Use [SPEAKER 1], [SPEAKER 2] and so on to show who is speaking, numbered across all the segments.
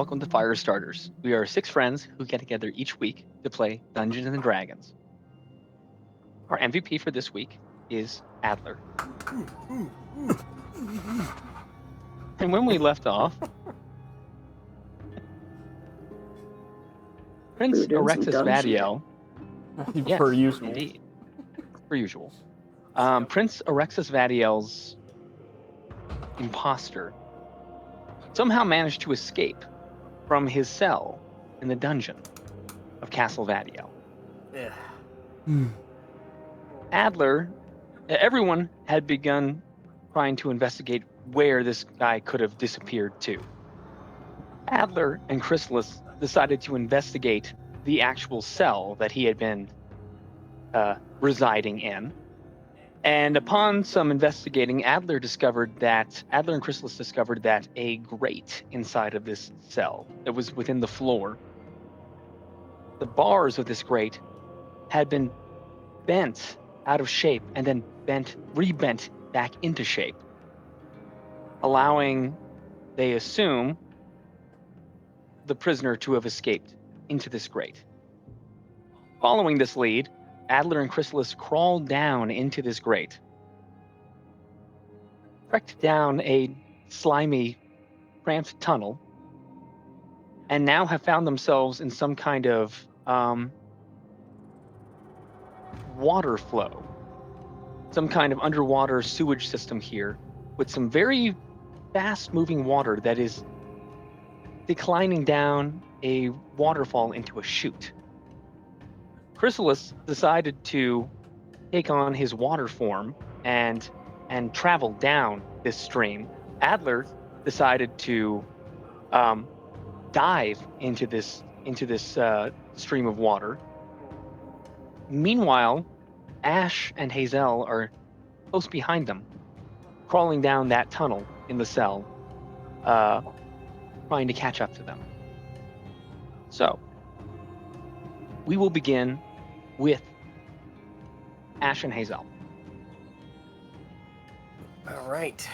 [SPEAKER 1] welcome to Firestarters. We are 6 friends who get together each week to play Dungeons and Dragons. Our MVP for this week is Adler. And when we left off, Prince Erexus Vadiel. Yes,
[SPEAKER 2] per usual.
[SPEAKER 1] Indeed. Per usual. Prince Erexus Vadiel's imposter somehow managed to escape from his cell in the dungeon of Castle Vadiel. Adler, everyone had begun trying to investigate where this guy could have disappeared to. Adler and Chrysalis decided to investigate the actual cell that he had been residing in. And upon some investigating, Adler and Chrysalis discovered that a grate inside of this cell that was within the floor, the bars of this grate had been bent out of shape and then rebent back into shape, allowing, they assume, the prisoner to have escaped into this grate. Following this lead, Adler and Chrysalis crawled down into this grate, trekked down a slimy, cramped tunnel, and now have found themselves in some kind of water flow, some kind of underwater sewage system here, with some very fast-moving water that is declining down a waterfall into a chute. Chrysalis decided to take on his water form and travel down this stream. Adler decided to dive into this stream of water. Meanwhile, Ash and Hazelle are close behind them, crawling down that tunnel in the cell, trying to catch up to them. So, we will begin with Ash and Hazelle.
[SPEAKER 2] All right.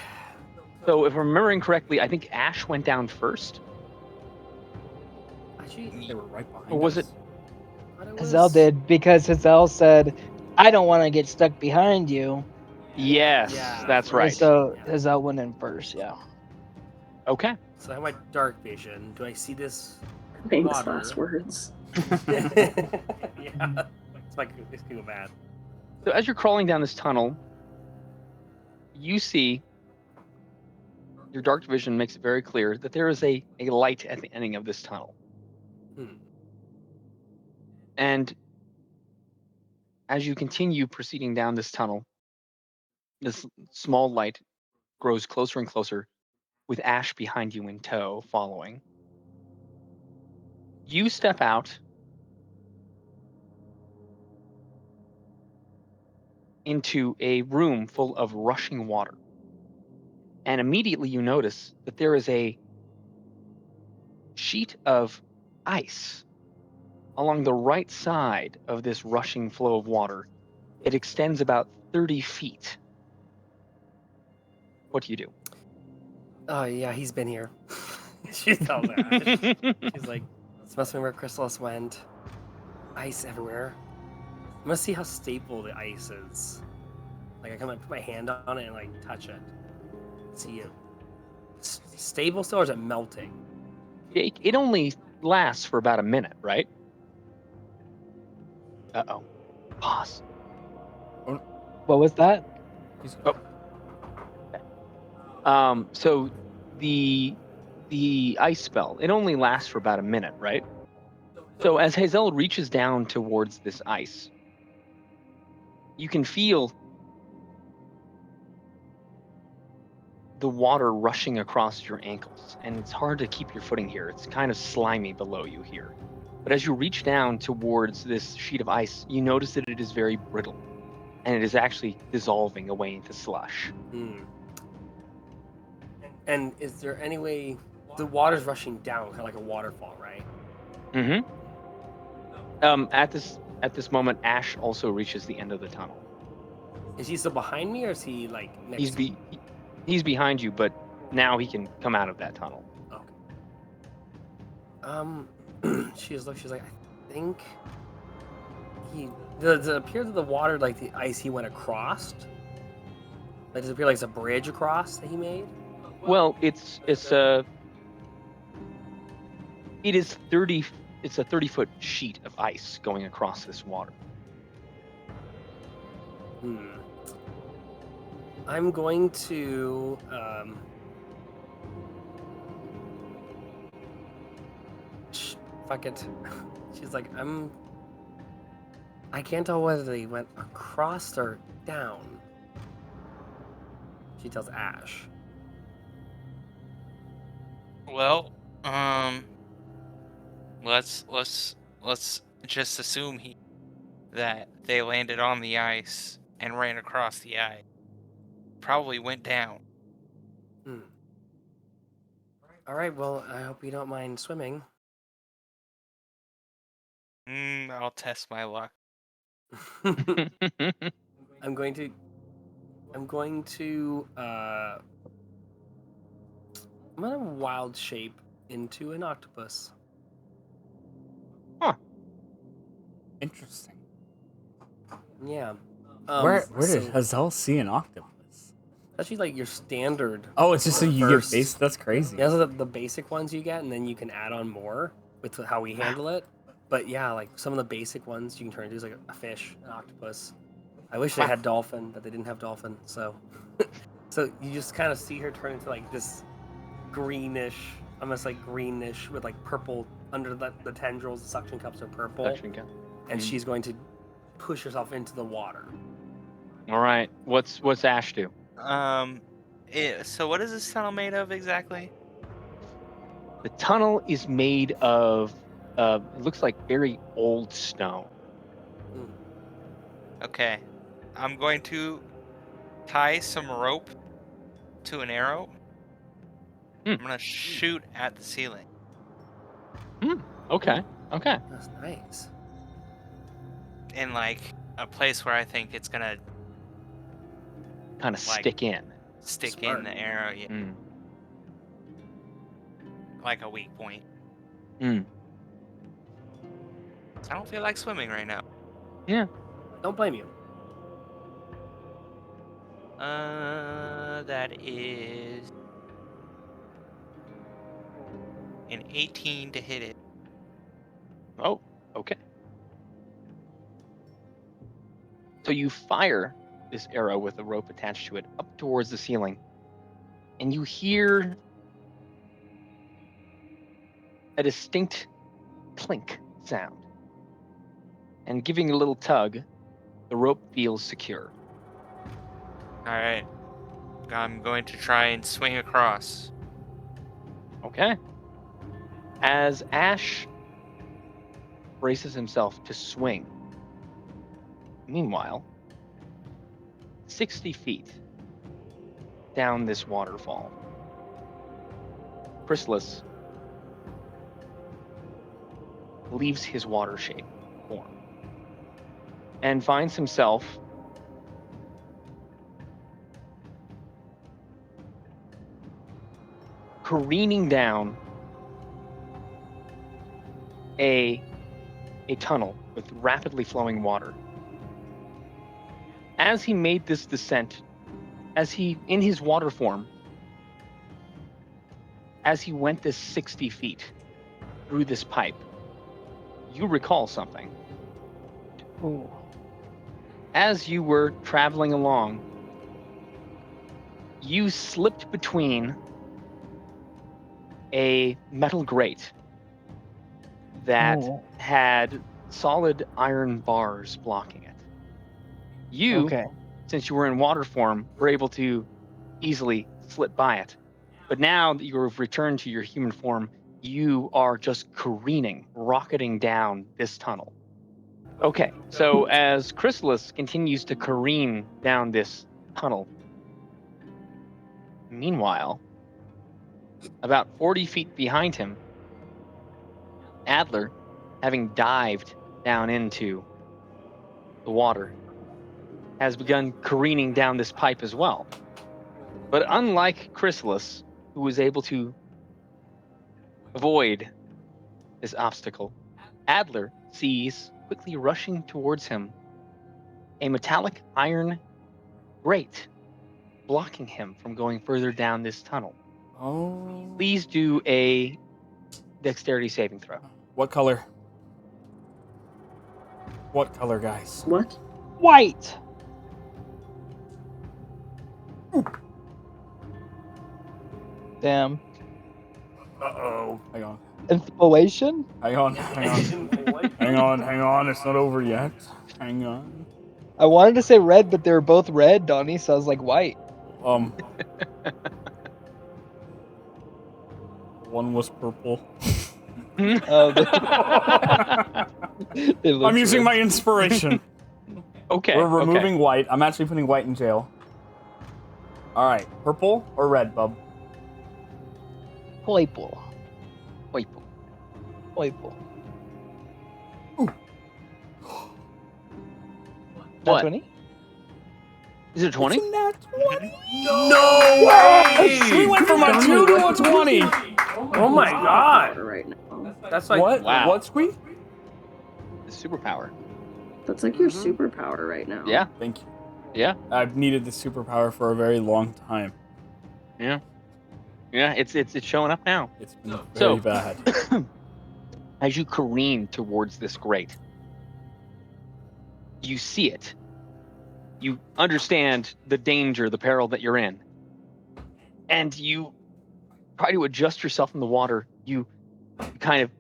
[SPEAKER 1] So, if I'm remembering correctly, I think Ash went down first.
[SPEAKER 2] Actually, they were right behind
[SPEAKER 1] Or was
[SPEAKER 2] us.
[SPEAKER 1] it?
[SPEAKER 3] Hazelle did, because Hazelle said, I don't want to get stuck behind you.
[SPEAKER 1] Yes,
[SPEAKER 2] Yeah.
[SPEAKER 1] that's right.
[SPEAKER 3] So
[SPEAKER 2] Yeah.
[SPEAKER 3] Hazelle went in first, yeah.
[SPEAKER 1] Okay.
[SPEAKER 2] So I have my dark vision. Do I see this
[SPEAKER 4] Famous
[SPEAKER 2] water?
[SPEAKER 4] last words.
[SPEAKER 2] Yeah. It's like this can go bad.
[SPEAKER 1] So as you're crawling down this tunnel, you see, your dark vision makes it very clear that there is a light at the ending of this tunnel. And as you continue proceeding down this tunnel, this small light grows closer and closer, with Ash behind you in tow, following. You step out into a room full of rushing water. And immediately you notice that there is a sheet of ice along the right side of this rushing flow of water. It extends about 30 feet. What do you do?
[SPEAKER 2] Oh yeah, he's been here. She tells Ash. She's like, this must be where Chrysalis went. Ice everywhere. I must see how stable the ice is. Like I can put my hand on it and like touch it. See it. Stable still, or is it melting?
[SPEAKER 1] It only lasts for about a minute, right? Uh-oh. Pause.
[SPEAKER 3] What was that?
[SPEAKER 1] So the ice spell, it only lasts for about a minute, right? So as Hazelle reaches down towards this ice, you can feel the water rushing across your ankles, and it's hard to keep your footing here. It's kind of slimy below you here. But as you reach down towards this sheet of ice, you notice that it is very brittle, and it is actually dissolving away into slush.
[SPEAKER 2] And is there any way the water's rushing down, kind of like a waterfall, right?
[SPEAKER 1] At this moment, Ash also reaches the end of the tunnel.
[SPEAKER 2] Is he still behind me, or is he like next?
[SPEAKER 1] He's behind you, but now he can come out of that tunnel.
[SPEAKER 2] Okay. She's like, I think does it appear that the water, like the ice he went across? Like, does it appear like it's a bridge across that he made?
[SPEAKER 1] Well, it is 30. It's a 30-foot sheet of ice going across this water.
[SPEAKER 2] I'm going to fuck it. She's like, I can't tell whether they went across or down. She tells Ash.
[SPEAKER 4] Well, let's just assume that they landed on the ice and ran across the ice. Probably went down.
[SPEAKER 2] All right, well, I hope you don't mind swimming.
[SPEAKER 4] I'll test my luck.
[SPEAKER 2] I'm going to I'm gonna wild shape into an octopus.
[SPEAKER 5] Interesting.
[SPEAKER 2] Yeah.
[SPEAKER 5] Where did Hazelle see an octopus?
[SPEAKER 2] Actually, like your standard.
[SPEAKER 5] Oh, it's just so you
[SPEAKER 2] first.
[SPEAKER 5] get base. That's crazy.
[SPEAKER 2] Yeah, those are the basic ones you get, and then you can add on more with how we handle it. But yeah, like some of the basic ones you can turn into is like a fish, an octopus. I wish they had dolphin, but they didn't have dolphin. So, so you just kind of see her turn into like this greenish, almost like greenish with like purple under the tendrils. The suction cups are purple, and she's going to push herself into the water.
[SPEAKER 1] All right. What's Ash do?
[SPEAKER 4] So what is this tunnel made of exactly?
[SPEAKER 1] The tunnel is made of it looks like very old stone.
[SPEAKER 4] Okay. I'm going to tie some rope to an arrow. I'm going to shoot at the ceiling.
[SPEAKER 1] Okay.
[SPEAKER 2] That's nice.
[SPEAKER 4] In like a place where I think it's going to
[SPEAKER 1] Kind of
[SPEAKER 4] like,
[SPEAKER 1] stick in.
[SPEAKER 4] stick in the arrow. Yeah. Like a weak point. I don't feel like swimming right now.
[SPEAKER 1] Yeah.
[SPEAKER 2] Don't blame you.
[SPEAKER 4] That is an 18 to hit it.
[SPEAKER 1] Oh, okay. So you fire this arrow with a rope attached to it up towards the ceiling, and you hear a distinct clink sound. And giving a little tug, the rope feels secure.
[SPEAKER 4] Alright. I'm going to try and swing across.
[SPEAKER 1] Okay. As Ash braces himself to swing, meanwhile, 60 feet down this waterfall, Chrysalis leaves his water shape form and finds himself careening down a tunnel with rapidly flowing water. As he made this descent, in his water form, as he went this 60 feet through this pipe, you recall something.
[SPEAKER 3] Ooh.
[SPEAKER 1] As you were traveling along, you slipped between a metal grate that had solid iron bars blocking it. You, since you were in water form, were able to easily slip by it. But now that you have returned to your human form, you are just careening, rocketing down this tunnel. Okay, so as Chrysalis continues to careen down this tunnel, meanwhile, about 40 feet behind him, Adler, having dived down into the water, has begun careening down this pipe as well. But unlike Chrysalis, who was able to avoid this obstacle, Adler sees, quickly rushing towards him, a metallic iron grate blocking him from going further down this tunnel.
[SPEAKER 5] Oh.
[SPEAKER 1] Please do a dexterity saving throw.
[SPEAKER 5] What color? What color, guys?
[SPEAKER 6] What?
[SPEAKER 3] White. Damn.
[SPEAKER 2] Uh-oh.
[SPEAKER 5] Hang on.
[SPEAKER 3] Inspiration?
[SPEAKER 5] Hang on. Hang on. It's not over yet. Hang on.
[SPEAKER 3] I wanted to say red, but they were both red, Donny, so I was like white.
[SPEAKER 5] One was purple.
[SPEAKER 3] Oh,
[SPEAKER 5] I'm using my inspiration.
[SPEAKER 1] Okay.
[SPEAKER 5] We're removing white. I'm actually putting white in jail. Alright, purple or red, bub?
[SPEAKER 3] Purple.
[SPEAKER 1] Purple.
[SPEAKER 3] Purple.
[SPEAKER 1] What?
[SPEAKER 3] 20?
[SPEAKER 1] Is it 20?
[SPEAKER 2] No way!
[SPEAKER 5] We went from a 2 to a 20!
[SPEAKER 2] Oh my god!
[SPEAKER 6] Right now.
[SPEAKER 2] That's like
[SPEAKER 5] What?
[SPEAKER 1] Wow.
[SPEAKER 5] What, Squee?
[SPEAKER 1] The superpower.
[SPEAKER 6] That's like your superpower right now.
[SPEAKER 1] Yeah.
[SPEAKER 5] Thank you.
[SPEAKER 1] Yeah.
[SPEAKER 5] I've needed the superpower for a very long time.
[SPEAKER 1] Yeah. Yeah. It's showing up now.
[SPEAKER 5] It's been very
[SPEAKER 1] So-
[SPEAKER 5] bad.
[SPEAKER 1] As you careen towards this grate, you see it. You understand the danger, the peril that you're in. And you try to adjust yourself in the water. You kind of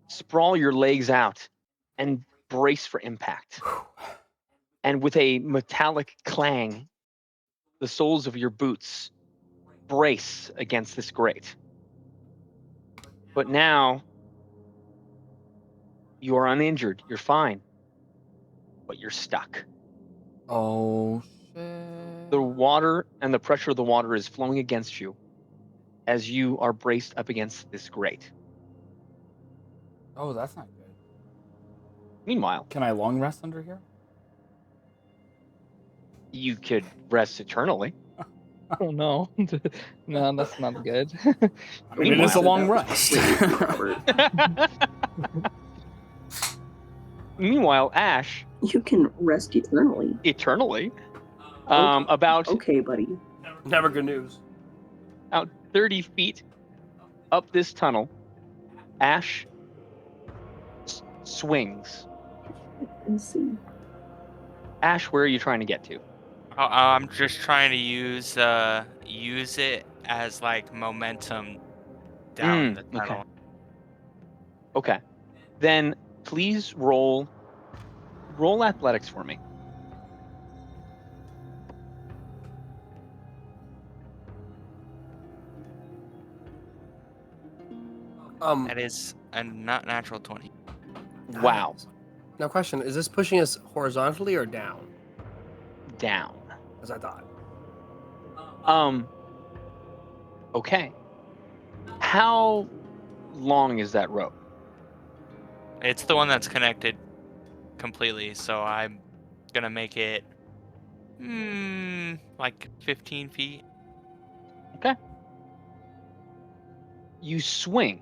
[SPEAKER 1] sprawl your legs out and brace for impact. And with a metallic clang, the soles of your boots brace against this grate. But now, you are uninjured. You're fine. But you're stuck.
[SPEAKER 5] Oh, shit.
[SPEAKER 1] The water and the pressure of the water is flowing against you as you are braced up against this grate.
[SPEAKER 5] Oh, that's not good.
[SPEAKER 1] Meanwhile,
[SPEAKER 5] Can I long rest under here?
[SPEAKER 1] you could rest eternally.
[SPEAKER 3] Oh no. No, that's not good.
[SPEAKER 5] I mean, it is a
[SPEAKER 1] Meanwhile-
[SPEAKER 5] long rest.
[SPEAKER 6] Robert,
[SPEAKER 1] Meanwhile, Ash,
[SPEAKER 6] you can rest eternally.
[SPEAKER 1] eternally,
[SPEAKER 6] Okay.
[SPEAKER 1] about
[SPEAKER 6] Okay, buddy.
[SPEAKER 2] never good news.
[SPEAKER 1] 30 feet up this tunnel, Ash swings.
[SPEAKER 6] Let's see.
[SPEAKER 1] Ash, where are you trying to get to?
[SPEAKER 4] I'm just trying to use it as like momentum down the
[SPEAKER 1] okay.
[SPEAKER 4] tunnel.
[SPEAKER 1] Okay. Then please roll athletics for me.
[SPEAKER 2] Um,
[SPEAKER 1] Uh,
[SPEAKER 4] That is a not natural 20.
[SPEAKER 1] Wow.
[SPEAKER 2] Now, question: is this pushing us horizontally or down?
[SPEAKER 1] Down.
[SPEAKER 2] As I thought.
[SPEAKER 1] Okay. How long is that rope?
[SPEAKER 4] It's the one that's connected completely, so I'm gonna make it like 15 feet.
[SPEAKER 1] You swing.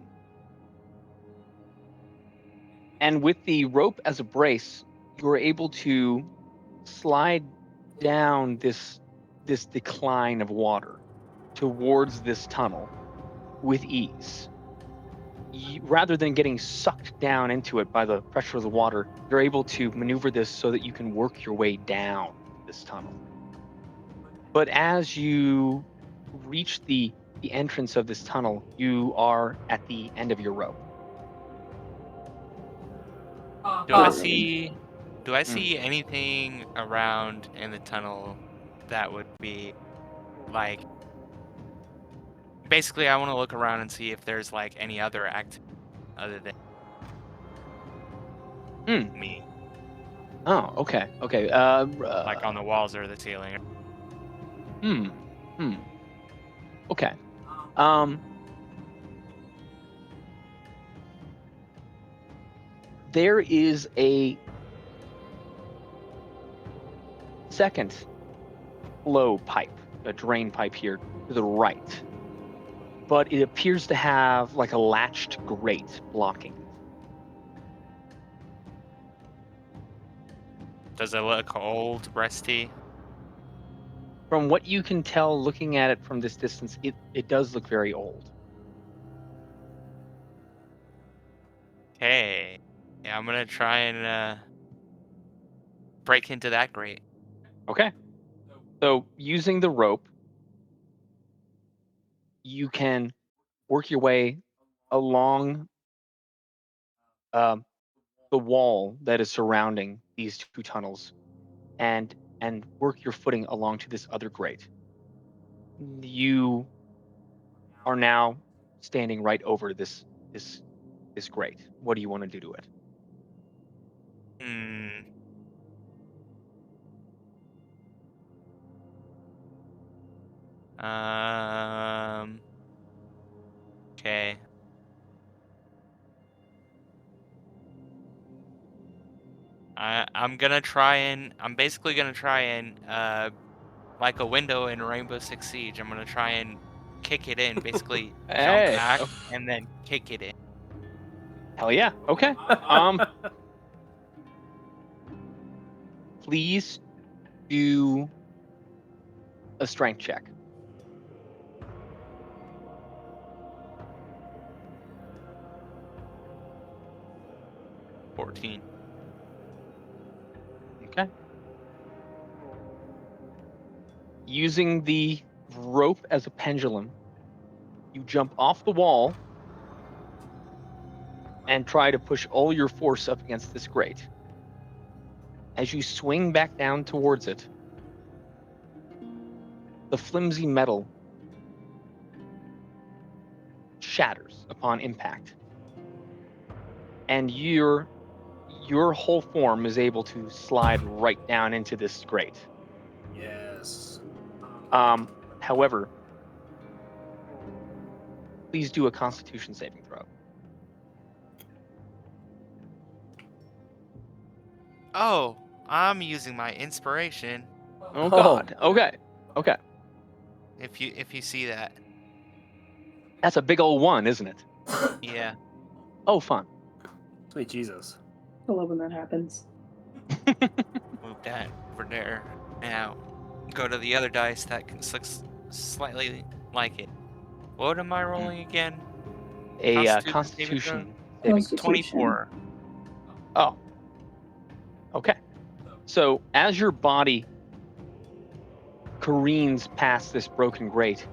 [SPEAKER 1] And with the rope as a brace, you're able to slide down this decline of water towards this tunnel with ease. Rather than getting sucked down into it by the pressure of the water, you're able to maneuver this so that you can work your way down this tunnel. But as you reach the entrance of this tunnel, you are at the end of your rope.
[SPEAKER 4] Do I see anything around in the tunnel that would be like basically I want to look around and see if there's like any other activity other than me,
[SPEAKER 1] Oh, okay. Okay.
[SPEAKER 4] like on the walls or the ceiling.
[SPEAKER 1] Okay. There is a second flow pipe, a drain pipe here to the right. but it appears to have like a latched grate blocking it.
[SPEAKER 4] Does it look old, rusty?
[SPEAKER 1] From what you can tell looking at it from this distance, it does look very old.
[SPEAKER 4] Hey. Yeah, I'm gonna try and break into that grate.
[SPEAKER 1] Okay. So using the rope, you can work your way along the wall that is surrounding these two tunnels, and work your footing along to this other grate. You are now standing right over this grate. What do you want to do to it?
[SPEAKER 4] Hmm. Okay. I'm basically gonna try and like a window in Rainbow Six Siege, I'm gonna try and kick it in, basically jump
[SPEAKER 1] Hey,
[SPEAKER 4] back and then kick it in.
[SPEAKER 1] hell yeah. Okay. Please do a strength check.
[SPEAKER 4] $14.
[SPEAKER 1] Okay. Using the rope as a pendulum, you jump off the wall and try to push all your force up against this grate. As you swing back down towards it, the flimsy metal shatters upon impact, and your whole form is able to slide right down into this grate.
[SPEAKER 2] Yes.
[SPEAKER 1] However, please do a Constitution saving throw.
[SPEAKER 4] Oh, I'm using my inspiration.
[SPEAKER 1] Oh God. Okay. Okay.
[SPEAKER 4] If you see that.
[SPEAKER 1] That's a big old one, isn't it?
[SPEAKER 4] Yeah.
[SPEAKER 1] Oh, fun.
[SPEAKER 2] Sweet Jesus.
[SPEAKER 6] I love when that happens.
[SPEAKER 4] Move that over there. Now, go to the other dice that looks slightly like it. What am I rolling again?
[SPEAKER 1] A
[SPEAKER 4] Constitution saving
[SPEAKER 1] Constitution
[SPEAKER 4] throw?
[SPEAKER 1] saving.
[SPEAKER 6] Constitution.
[SPEAKER 4] 24.
[SPEAKER 1] Oh. Okay. So as your body careens past this broken grate,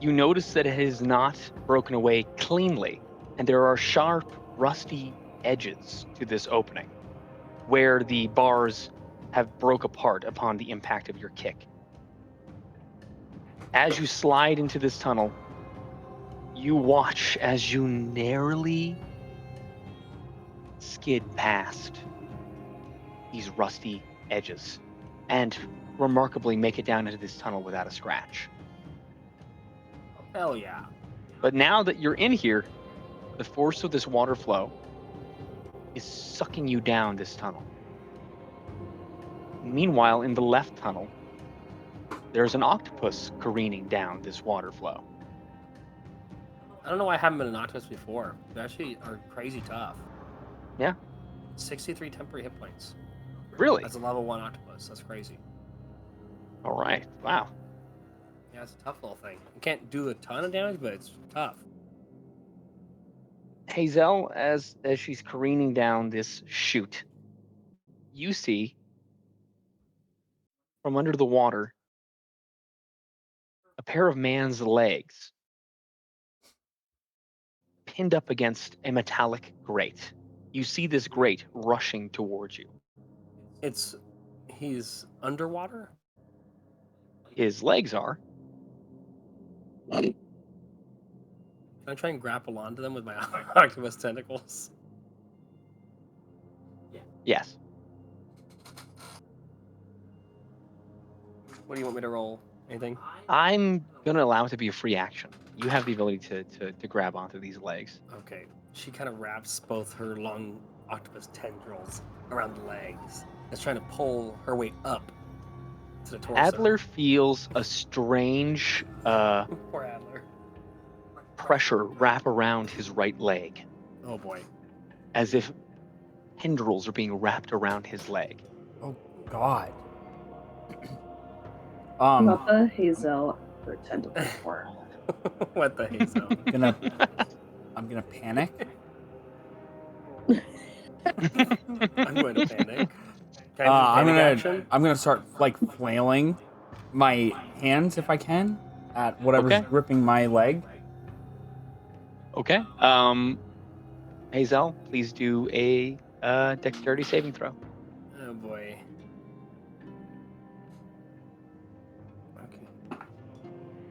[SPEAKER 1] you notice that it is not broken away cleanly, and there are sharp, rusty edges to this opening, where the bars have broke apart upon the impact of your kick. As you slide into this tunnel, you watch as you narrowly skid past these rusty edges and remarkably make it down into this tunnel without a scratch.
[SPEAKER 2] Hell yeah.
[SPEAKER 1] But now that you're in here, the force of this water flow is sucking you down this tunnel. Meanwhile, in the left tunnel, there's an octopus careening down this water flow.
[SPEAKER 2] I don't know why I haven't been an octopus before. They actually are crazy tough.
[SPEAKER 1] Yeah.
[SPEAKER 2] 63 temporary hit points.
[SPEAKER 1] Really?
[SPEAKER 2] That's a level 1 octopus. That's crazy.
[SPEAKER 1] All right. Wow.
[SPEAKER 2] Yeah, it's a tough little thing. It can't do a ton of damage, but it's tough.
[SPEAKER 1] Hazelle, as she's careening down this chute, you see from under the water a pair of man's legs pinned up against a metallic grate. You see this grate rushing towards you.
[SPEAKER 2] He's underwater?
[SPEAKER 1] His legs are.
[SPEAKER 2] Can I try and grapple onto them with my octopus tentacles?
[SPEAKER 1] Yes.
[SPEAKER 2] What do you want me to roll? Anything?
[SPEAKER 1] I'm going to allow it to be a free action. You have the ability to grab onto these legs.
[SPEAKER 2] Okay. She kind of wraps both her long octopus tendrils around the legs. Is trying to pull her way up to the torso.
[SPEAKER 1] Adler feels a strange
[SPEAKER 2] Poor Adler.
[SPEAKER 1] pressure wrap around his right leg,
[SPEAKER 2] Oh boy.
[SPEAKER 1] as if tendrils are being wrapped around his leg.
[SPEAKER 5] Oh God.
[SPEAKER 6] What the Hazelle for tentacle for?
[SPEAKER 2] What the Hazel?
[SPEAKER 5] I'm gonna panic.
[SPEAKER 2] I'm going to panic. Can I
[SPEAKER 5] I'm
[SPEAKER 2] use
[SPEAKER 5] gonna
[SPEAKER 2] panic action?
[SPEAKER 5] I'm gonna start like flailing my hands if I can at whatever's
[SPEAKER 1] Okay.
[SPEAKER 5] gripping my leg.
[SPEAKER 1] Okay. Hazelle, please do a dexterity saving throw.
[SPEAKER 2] Oh boy. Okay.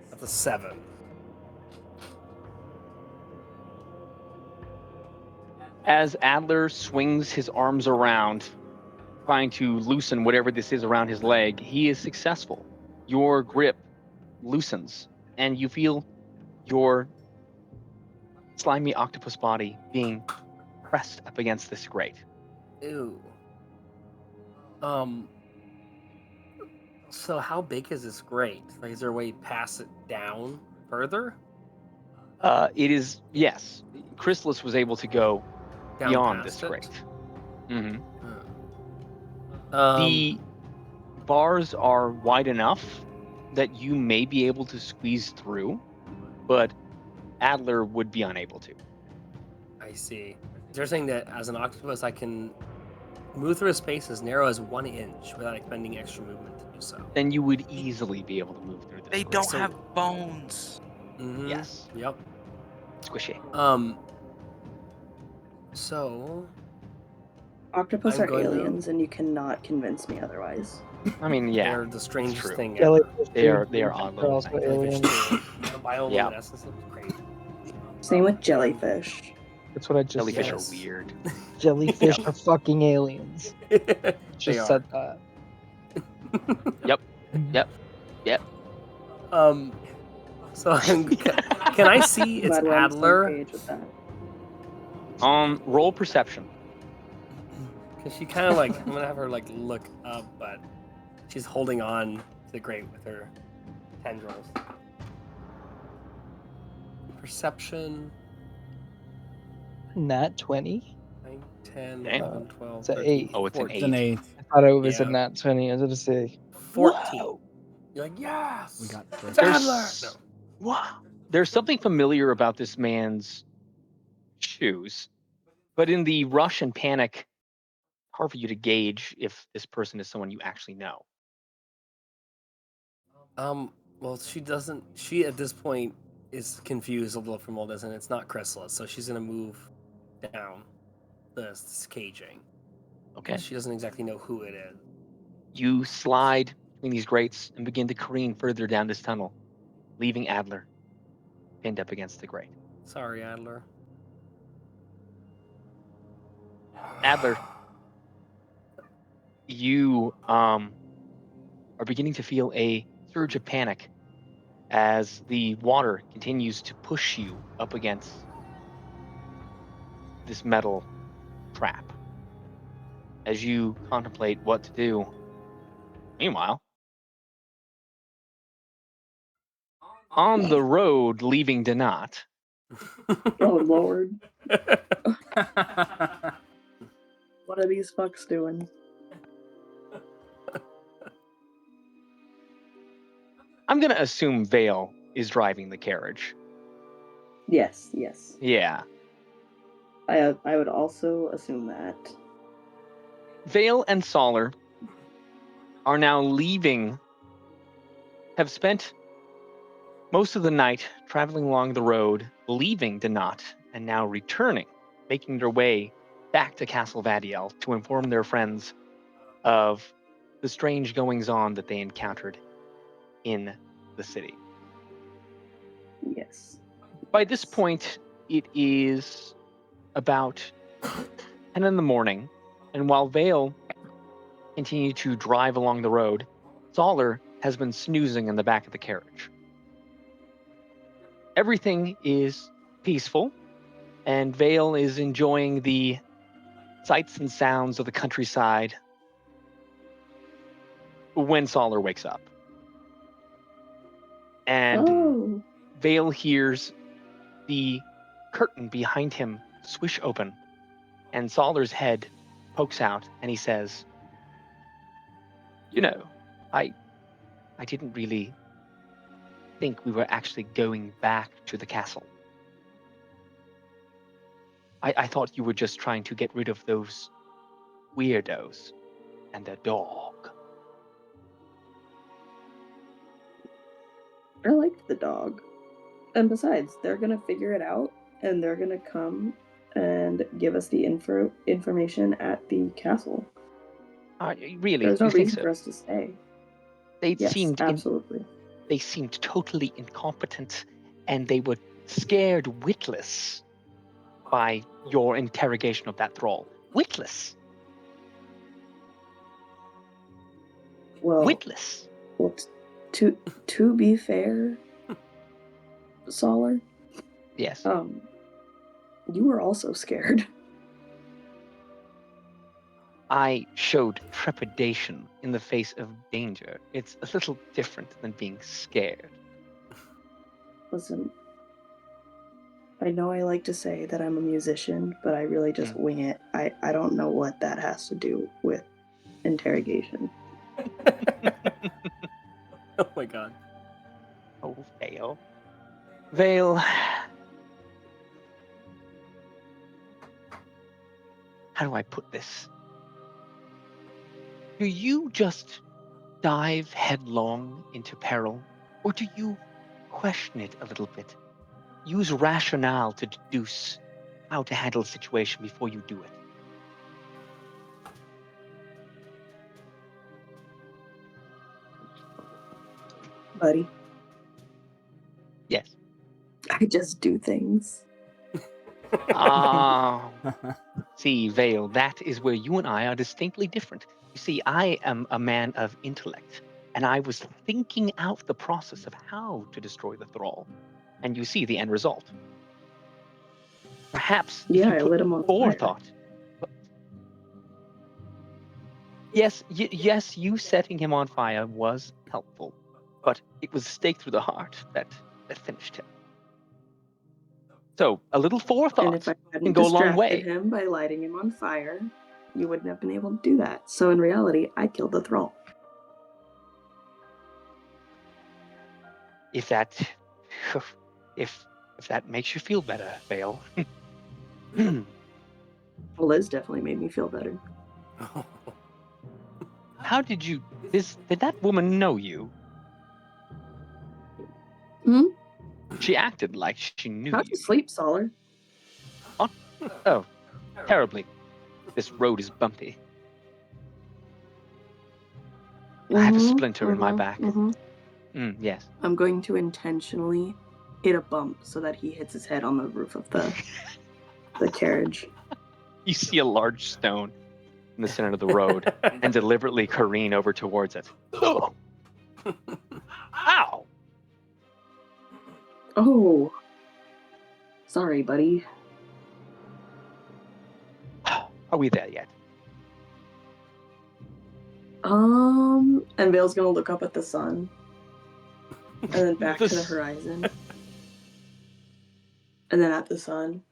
[SPEAKER 2] That's a 7.
[SPEAKER 1] As Adler swings his arms around, trying to loosen whatever this is around his leg, he is successful. Your grip loosens, and you feel your slimy octopus body being pressed up against this grate.
[SPEAKER 2] Ew. So how big is this grate? Like, is there a way to pass it down further?
[SPEAKER 1] It is, yes, Chrysalis was able to go
[SPEAKER 2] Down
[SPEAKER 1] beyond
[SPEAKER 2] past
[SPEAKER 1] this
[SPEAKER 2] it?
[SPEAKER 1] grate. hmm
[SPEAKER 2] Um,
[SPEAKER 1] The bars are wide enough that you may be able to squeeze through, but Adler would be unable to.
[SPEAKER 2] I see. They're saying that as an octopus, I can move through a space as narrow as 1 inch without expending extra movement to do so.
[SPEAKER 1] Then you would easily be able to move through this.
[SPEAKER 4] They
[SPEAKER 1] grate.
[SPEAKER 4] don't
[SPEAKER 2] So-
[SPEAKER 4] have bones.
[SPEAKER 2] Mm-hmm.
[SPEAKER 1] Yes,
[SPEAKER 2] Yep.
[SPEAKER 1] squishy.
[SPEAKER 2] So
[SPEAKER 6] Octopus
[SPEAKER 2] I'm
[SPEAKER 6] are
[SPEAKER 2] going to-
[SPEAKER 6] aliens, and you cannot convince me otherwise.
[SPEAKER 1] I mean, yeah,
[SPEAKER 2] they're the strangest
[SPEAKER 1] true.
[SPEAKER 2] thing
[SPEAKER 3] Jellyfish
[SPEAKER 1] they are
[SPEAKER 3] too.
[SPEAKER 1] they are odd
[SPEAKER 3] They're
[SPEAKER 1] little
[SPEAKER 3] also
[SPEAKER 1] things.
[SPEAKER 2] Jellyfish
[SPEAKER 3] aliens.
[SPEAKER 2] too. The bioluminescence is crazy.
[SPEAKER 6] Same with jellyfish.
[SPEAKER 3] That's what I just
[SPEAKER 1] Jellyfish
[SPEAKER 3] said.
[SPEAKER 2] Yes.
[SPEAKER 1] are weird.
[SPEAKER 3] Jellyfish
[SPEAKER 1] Yep.
[SPEAKER 3] are fucking aliens.
[SPEAKER 2] They
[SPEAKER 3] Just
[SPEAKER 2] are.
[SPEAKER 3] said that.
[SPEAKER 1] Yep.
[SPEAKER 2] So can I see it's
[SPEAKER 6] Glad we're on the same
[SPEAKER 2] Adler?
[SPEAKER 6] page with that.
[SPEAKER 1] Roll perception.
[SPEAKER 2] Because she kind of like, I'm gonna have her like look up, but she's holding on to the grate with her tendrils. Perception,
[SPEAKER 3] Nat 20?
[SPEAKER 2] 9, 10,
[SPEAKER 1] Damn.
[SPEAKER 2] 11, 12,
[SPEAKER 3] It's an
[SPEAKER 2] 13,
[SPEAKER 3] 8.
[SPEAKER 1] Oh, it's an
[SPEAKER 2] 14.
[SPEAKER 5] It's an 8.
[SPEAKER 3] I thought it was a
[SPEAKER 2] Yeah.
[SPEAKER 3] nat 20. I was going to say.
[SPEAKER 2] 14.
[SPEAKER 3] Whoa!
[SPEAKER 2] You're like, yes!
[SPEAKER 5] We got
[SPEAKER 2] It's
[SPEAKER 5] this.
[SPEAKER 2] Adler! No.
[SPEAKER 1] Wow. There's something familiar about this man's shoes, but in the rush and panic, hard for you to gauge if this person is someone you actually know.
[SPEAKER 2] Well, she at this point is confused a little from all this, and it's not Chrysalis, so she's gonna move down this caging.
[SPEAKER 1] Okay.
[SPEAKER 2] She doesn't exactly know who it is.
[SPEAKER 1] You slide between these grates and begin to careen further down this tunnel, leaving Adler pinned up against the grate.
[SPEAKER 2] Sorry, Adler.
[SPEAKER 1] Adler, you are beginning to feel a surge of panic as the water continues to push you up against this metal trap. As you contemplate what to do, meanwhile, on the road leaving Donat,
[SPEAKER 6] Oh Lord, what are these fucks doing?
[SPEAKER 1] I'm going to assume Vale is driving the carriage.
[SPEAKER 6] Yes.
[SPEAKER 1] Yeah.
[SPEAKER 6] I would also assume that.
[SPEAKER 1] Vale and Solar are now leaving, have spent most of the night traveling along the road, leaving Donat, and now returning, making their way back to Castle Vadiel to inform their friends of the strange goings-on that they encountered in the city.
[SPEAKER 6] Yes.
[SPEAKER 1] By this point, it is about 10 in the morning, and while Vale continued to drive along the road, Solar has been snoozing in the back of the carriage. Everything is peaceful, and Vale is enjoying the sights and sounds of the countryside when Solar wakes up. And
[SPEAKER 6] Oh.
[SPEAKER 1] Vale hears the curtain behind him swish open, and Soller's head pokes out, and he says, "You know, I didn't really think we were actually going back to the castle. I thought you were just trying to get rid of those weirdos and their dog."
[SPEAKER 6] I liked the dog. And besides, they're gonna figure it out, and they're gonna come and give us the information at the castle.
[SPEAKER 1] Really,
[SPEAKER 6] There's no
[SPEAKER 1] you think
[SPEAKER 6] reason
[SPEAKER 1] so?
[SPEAKER 6] for us to stay.
[SPEAKER 1] They
[SPEAKER 6] Yes,
[SPEAKER 1] seemed
[SPEAKER 6] absolutely.
[SPEAKER 1] they seemed totally incompetent, and they were scared witless by your interrogation of that thrall. Witless.
[SPEAKER 6] Well,
[SPEAKER 1] Witless.
[SPEAKER 6] well to be fair, Solar,
[SPEAKER 1] Yes.
[SPEAKER 6] you were also scared.
[SPEAKER 1] I showed trepidation in the face of danger. It's a little different than being scared.
[SPEAKER 6] Listen, I know I like to say that I'm a musician, but I really just wing it. I don't know what that has to do with interrogation.
[SPEAKER 2] Oh my god.
[SPEAKER 1] Oh, Vale. Vale. How do I put this? Do you just dive headlong into peril, or do you question it a little bit? Use rationale to deduce how to handle a situation before you do it.
[SPEAKER 6] Buddy,
[SPEAKER 1] Yes.
[SPEAKER 6] I just do things.
[SPEAKER 1] Ah, see, Vale, that is where you and I are distinctly different. You see, I am a man of intellect, and I was thinking out the process of how to destroy the thrall, and you see the end result. Perhaps if
[SPEAKER 6] Yeah,
[SPEAKER 1] you
[SPEAKER 6] I
[SPEAKER 1] put
[SPEAKER 6] lit him on fire.
[SPEAKER 1] forethought. Yes, yes, you setting him on fire was helpful, but it was a stake through the heart that finished him. So a little
[SPEAKER 6] And
[SPEAKER 1] forethought
[SPEAKER 6] if I
[SPEAKER 1] can
[SPEAKER 6] hadn't
[SPEAKER 1] go a long way.
[SPEAKER 6] distracted him by lighting him on fire, you wouldn't have been able to do that. So in reality, I killed the thrall.
[SPEAKER 1] If that, if that makes you feel better, Vale.
[SPEAKER 6] Well, Liz definitely made me feel better.
[SPEAKER 1] How did you? Did that woman know you?
[SPEAKER 6] Hmm?
[SPEAKER 1] She acted like she knew
[SPEAKER 6] How'd
[SPEAKER 1] you.
[SPEAKER 6] you sleep, Solar?
[SPEAKER 1] Oh, terribly. This road is bumpy. I have a splinter in my back. Yes.
[SPEAKER 6] I'm going to intentionally hit a bump so that he hits his head on the roof of the carriage.
[SPEAKER 1] You see a large stone in the center of the road and deliberately careen over towards it. Ow!
[SPEAKER 6] Oh. Sorry, buddy.
[SPEAKER 1] Are we there yet?
[SPEAKER 6] And Vale's gonna look up at the sun. And then back to the horizon. And then at the sun.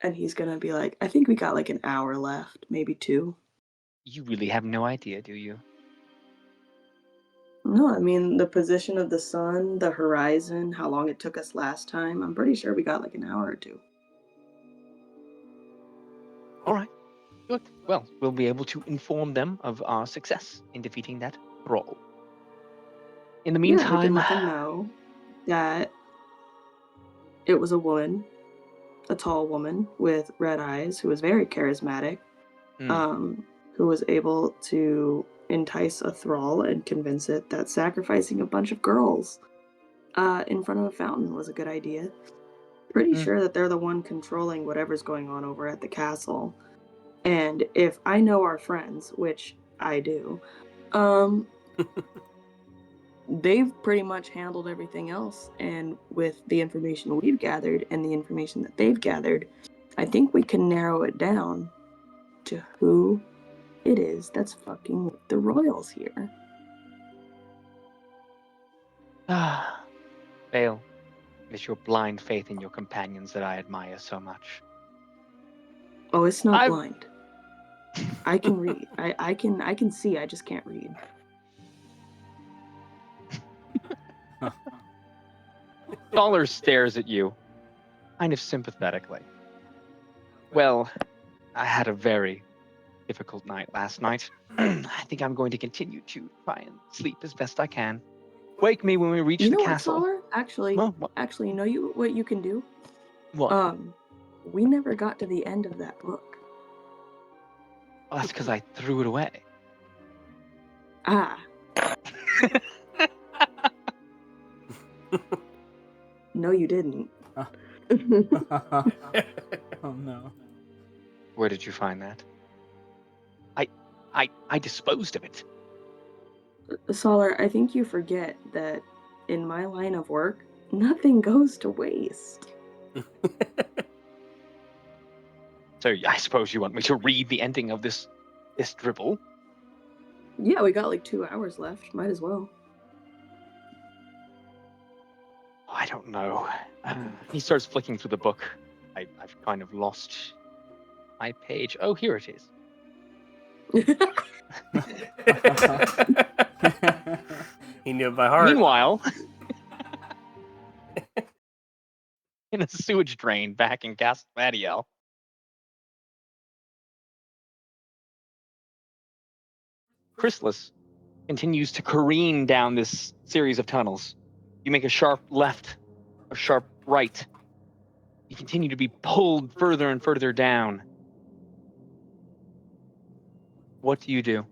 [SPEAKER 6] And he's gonna be like, I think we got like an hour left, maybe 2.
[SPEAKER 1] You really have no idea, do you?
[SPEAKER 6] No, I mean, the position of the sun, the horizon, how long it took us last time, I'm pretty sure we got like an hour or 2.
[SPEAKER 1] All right. Good. Well, we'll be able to inform them of our success in defeating that thrall. In the
[SPEAKER 6] Yeah, we can
[SPEAKER 1] meantime,
[SPEAKER 6] let them know that it was a woman, a tall woman with red eyes who was very charismatic, who was able to entice a thrall and convince it that sacrificing a bunch of girls in front of a fountain was a good idea. Pretty sure that they're the one controlling whatever's going on over at the castle. And if I know our friends, which I do, they've pretty much handled everything else. And with the information we've gathered and the information that they've gathered, I think we can narrow it down to who it is that's fucking with the royals here.
[SPEAKER 1] Vale, It's your blind faith in your companions that I admire so much.
[SPEAKER 6] Oh, it's not
[SPEAKER 1] I've-
[SPEAKER 6] blind. I can read. I can see. I just can't read.
[SPEAKER 1] Dollar stares at you, kind of sympathetically. Well, I had a very difficult night last night. I think I'm going to continue to try and sleep as best I can. Wake me when we reach
[SPEAKER 6] You
[SPEAKER 1] the
[SPEAKER 6] know what,
[SPEAKER 1] castle.
[SPEAKER 6] Solar? Actually,
[SPEAKER 1] Well, what?
[SPEAKER 6] you know what you can do?
[SPEAKER 1] What?
[SPEAKER 6] We never got to the end of that book.
[SPEAKER 1] Oh, that's because I threw it away.
[SPEAKER 6] Ah. No, you didn't.
[SPEAKER 5] Oh no.
[SPEAKER 1] Where did you find that? I disposed of it.
[SPEAKER 6] Solar, I think you forget that in my line of work, nothing goes to waste.
[SPEAKER 1] So I suppose you want me to read the ending of this dribble?
[SPEAKER 6] Yeah, we got like 2 hours left. Might as well.
[SPEAKER 1] I don't know. He starts flicking through the book. I've kind of lost my page. Oh, here it is.
[SPEAKER 2] He knew it by heart.
[SPEAKER 1] Meanwhile, in a sewage drain back in Castle Adiel, Chrysalis continues to careen down this series of tunnels. You make a sharp left, a sharp right. You continue to be pulled further and further down. What do you do?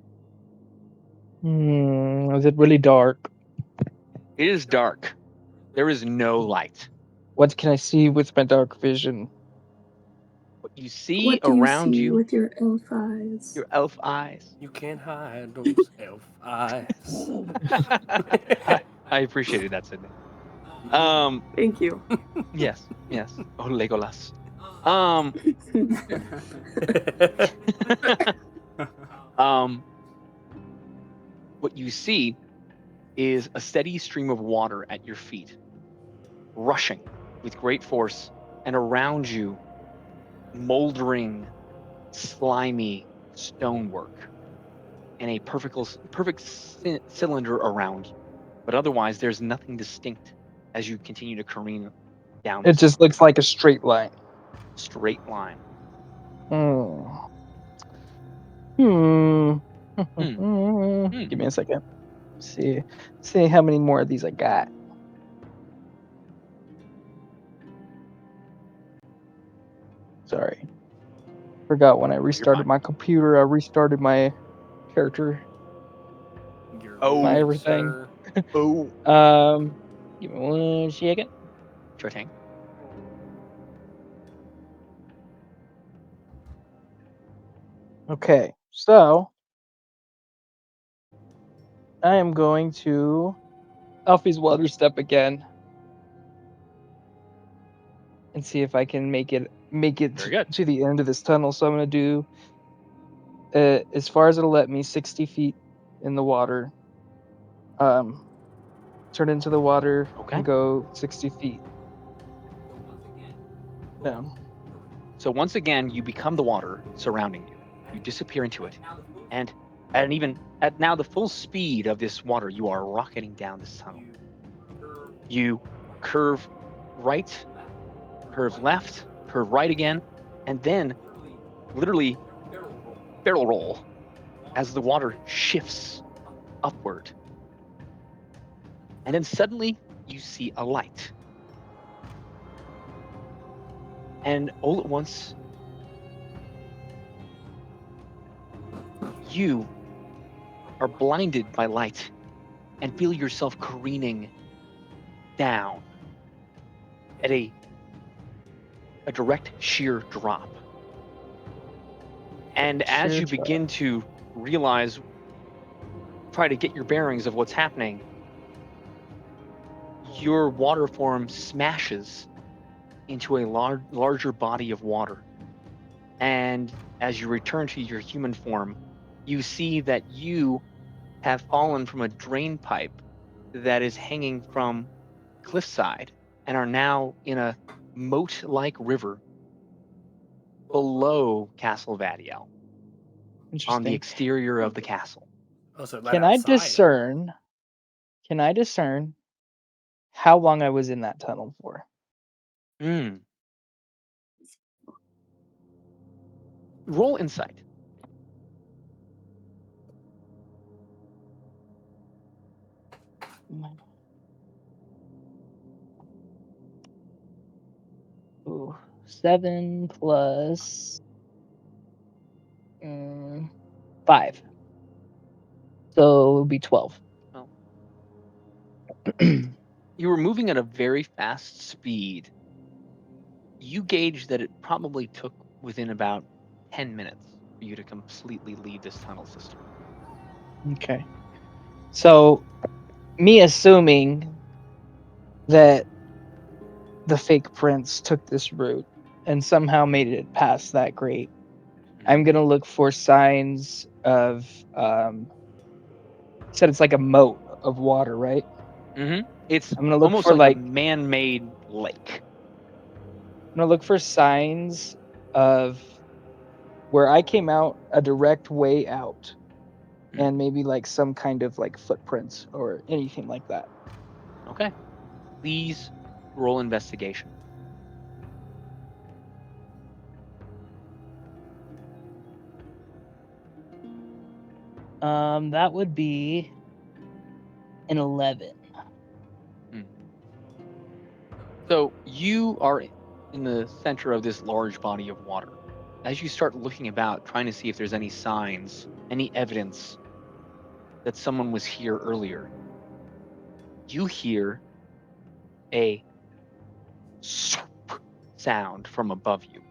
[SPEAKER 3] Is it really dark?
[SPEAKER 1] It is dark. There is no light.
[SPEAKER 3] What can I see with my dark vision?
[SPEAKER 1] What you see
[SPEAKER 6] What do you
[SPEAKER 1] around
[SPEAKER 6] see
[SPEAKER 1] you,
[SPEAKER 6] with your elf eyes?
[SPEAKER 1] your elf eyes.
[SPEAKER 2] You can't hide those elf eyes.
[SPEAKER 1] I appreciated that, Sydney.
[SPEAKER 6] Thank you.
[SPEAKER 1] Yes. Oh, Legolas. What you see is a steady stream of water at your feet, rushing with great force, and around you, moldering, slimy stonework in a perfect cylinder around you. But otherwise, there's nothing distinct as you continue to careen down
[SPEAKER 3] It
[SPEAKER 1] this
[SPEAKER 3] just looks like a straight line.
[SPEAKER 1] straight line.
[SPEAKER 3] Give me a second. See how many more of these I got. Sorry. Forgot when I restarted
[SPEAKER 1] fine.
[SPEAKER 3] my computer, I restarted my character.
[SPEAKER 1] Oh,
[SPEAKER 3] my everything.
[SPEAKER 2] sir.
[SPEAKER 1] Oh,
[SPEAKER 3] Give me 1 second.
[SPEAKER 1] sure thing.
[SPEAKER 3] Okay, so I am going to Alfie's water step again and see if I can make it
[SPEAKER 1] Very good.
[SPEAKER 3] to the end of this tunnel. So I'm going to do as far as it'll let me, 60 feet in the water. Turn into the water
[SPEAKER 1] Okay.
[SPEAKER 3] and go 60 feet down.
[SPEAKER 1] So once again, you become the water surrounding you. You disappear into it, and at now the full speed of this water, you are rocketing down this tunnel. You curve right, curve left, curve right again, and then literally barrel roll as the water shifts upward. And then suddenly you see a light. And all at once, you are blinded by light and feel yourself careening down at a direct sheer drop. And as
[SPEAKER 3] Sheer
[SPEAKER 1] you
[SPEAKER 3] drop.
[SPEAKER 1] begin to realize, try to get your bearings of what's happening, your water form smashes into a larger body of water. And as you return to your human form, you see that you have fallen from a drain pipe that is hanging from cliffside and are now in a moat-like river below Castle Vadiel on the
[SPEAKER 3] Interesting.
[SPEAKER 1] exterior of the castle.
[SPEAKER 2] Oh, so let
[SPEAKER 3] Can I
[SPEAKER 2] outside, huh?
[SPEAKER 3] discern? Can I discern how long I was in that tunnel for?
[SPEAKER 1] Roll insight.
[SPEAKER 3] Ooh, 7 plus 5. So it would be 12.
[SPEAKER 1] Well, you were moving at a very fast speed. You gauge that it probably took within about 10 minutes for you to completely leave this tunnel system.
[SPEAKER 3] Okay. So, me assuming that the fake prince took this route and somehow made it past that grate, I'm gonna look for signs of said it's like a moat of water, right?
[SPEAKER 1] It's
[SPEAKER 3] I'm gonna look
[SPEAKER 1] almost
[SPEAKER 3] for
[SPEAKER 1] like a
[SPEAKER 3] like
[SPEAKER 1] man-made lake.
[SPEAKER 3] I'm gonna look for signs of where I came out, a direct way out, and maybe like some kind of like footprints or anything like that.
[SPEAKER 1] Okay. Please roll investigation.
[SPEAKER 3] That would be an 11.
[SPEAKER 1] So you are in the center of this large body of water. As you start looking about, trying to see if there's any signs, any evidence that someone was here earlier, you hear a swoop sound from above you.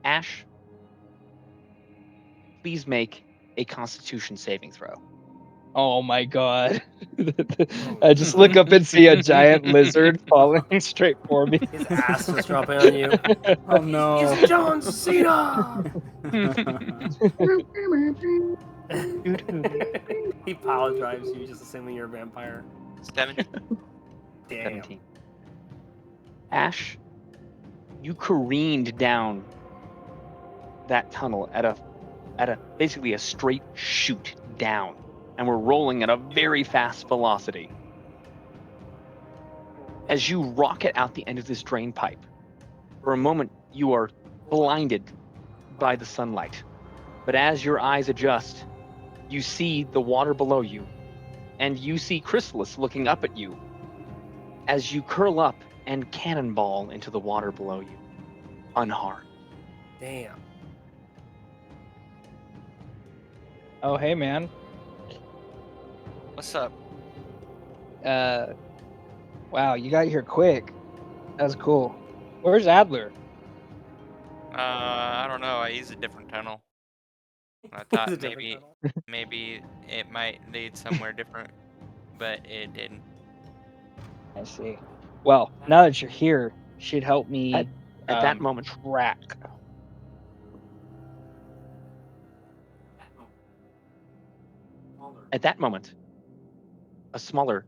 [SPEAKER 1] Ash, please make a Constitution saving throw.
[SPEAKER 3] Oh my god. I just look up and see a giant lizard falling straight for me.
[SPEAKER 2] His ass is dropping on you.
[SPEAKER 5] Oh no.
[SPEAKER 2] He's John Cena. He pile drives you, just assuming you're a vampire.
[SPEAKER 4] 17.
[SPEAKER 2] Damn.
[SPEAKER 1] 17. Ash, you careened down that tunnel at a basically a straight shoot down, and we're rolling at a very fast velocity. As you rocket out the end of this drain pipe, for a moment you are blinded by the sunlight, but as your eyes adjust, you see the water below you, and you see Chrysalis looking up at you as you curl up and cannonball into the water below you, unharmed.
[SPEAKER 2] Damn.
[SPEAKER 3] Oh hey man.
[SPEAKER 4] What's up?
[SPEAKER 3] Wow, you got here quick. That was cool. Where's Adler?
[SPEAKER 4] I don't know. I used a different tunnel. I
[SPEAKER 2] It's a
[SPEAKER 4] thought
[SPEAKER 2] different
[SPEAKER 4] maybe
[SPEAKER 2] tunnel.
[SPEAKER 4] maybe it might lead somewhere different, but it didn't.
[SPEAKER 3] I see. Well, now that you're here, should help me
[SPEAKER 1] At that moment,
[SPEAKER 3] track.
[SPEAKER 1] a smaller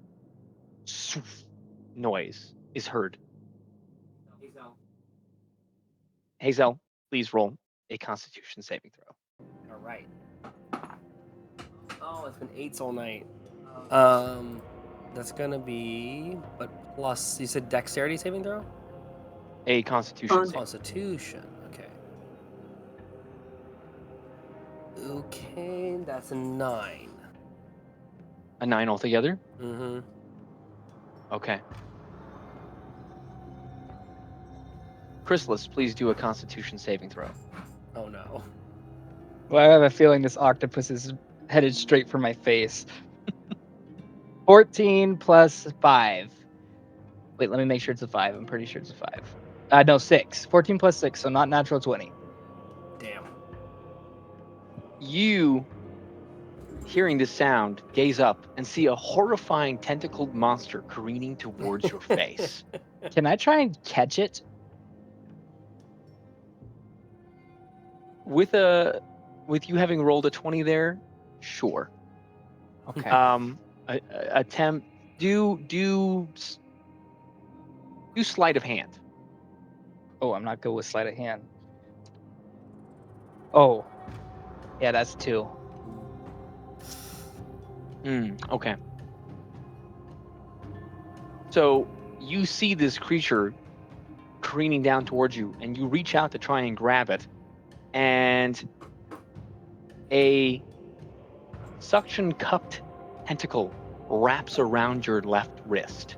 [SPEAKER 1] swoof noise is heard. Hazelle, please roll a Constitution saving throw.
[SPEAKER 2] All right. Oh, it's been 8s all night. That's gonna be, but plus you said dexterity saving throw.
[SPEAKER 1] A Constitution
[SPEAKER 6] Con-
[SPEAKER 1] saving.
[SPEAKER 2] Constitution. Okay. Okay, that's a 9.
[SPEAKER 1] A 9 altogether?
[SPEAKER 2] Mm-hmm.
[SPEAKER 1] Okay. Chrysalis, please do a Constitution saving throw.
[SPEAKER 2] Oh no.
[SPEAKER 3] Well, I have a feeling this octopus is headed straight for my face. 14 plus 5. Wait, let me make sure it's a 5. I'm pretty sure it's a 5. No, 6. 14 plus 6, so not natural 20.
[SPEAKER 2] Damn.
[SPEAKER 1] You, hearing this sound, gaze up and see a horrifying tentacled monster careening towards your face.
[SPEAKER 3] Can I try and catch it?
[SPEAKER 1] With you having rolled a 20 there, sure.
[SPEAKER 3] Okay.
[SPEAKER 1] attempt. Do sleight of hand.
[SPEAKER 3] Oh, I'm not good with sleight of hand. Oh, yeah, that's 2.
[SPEAKER 1] Okay. So you see this creature careening down towards you, and you reach out to try and grab it, and a suction cupped tentacle wraps around your left wrist.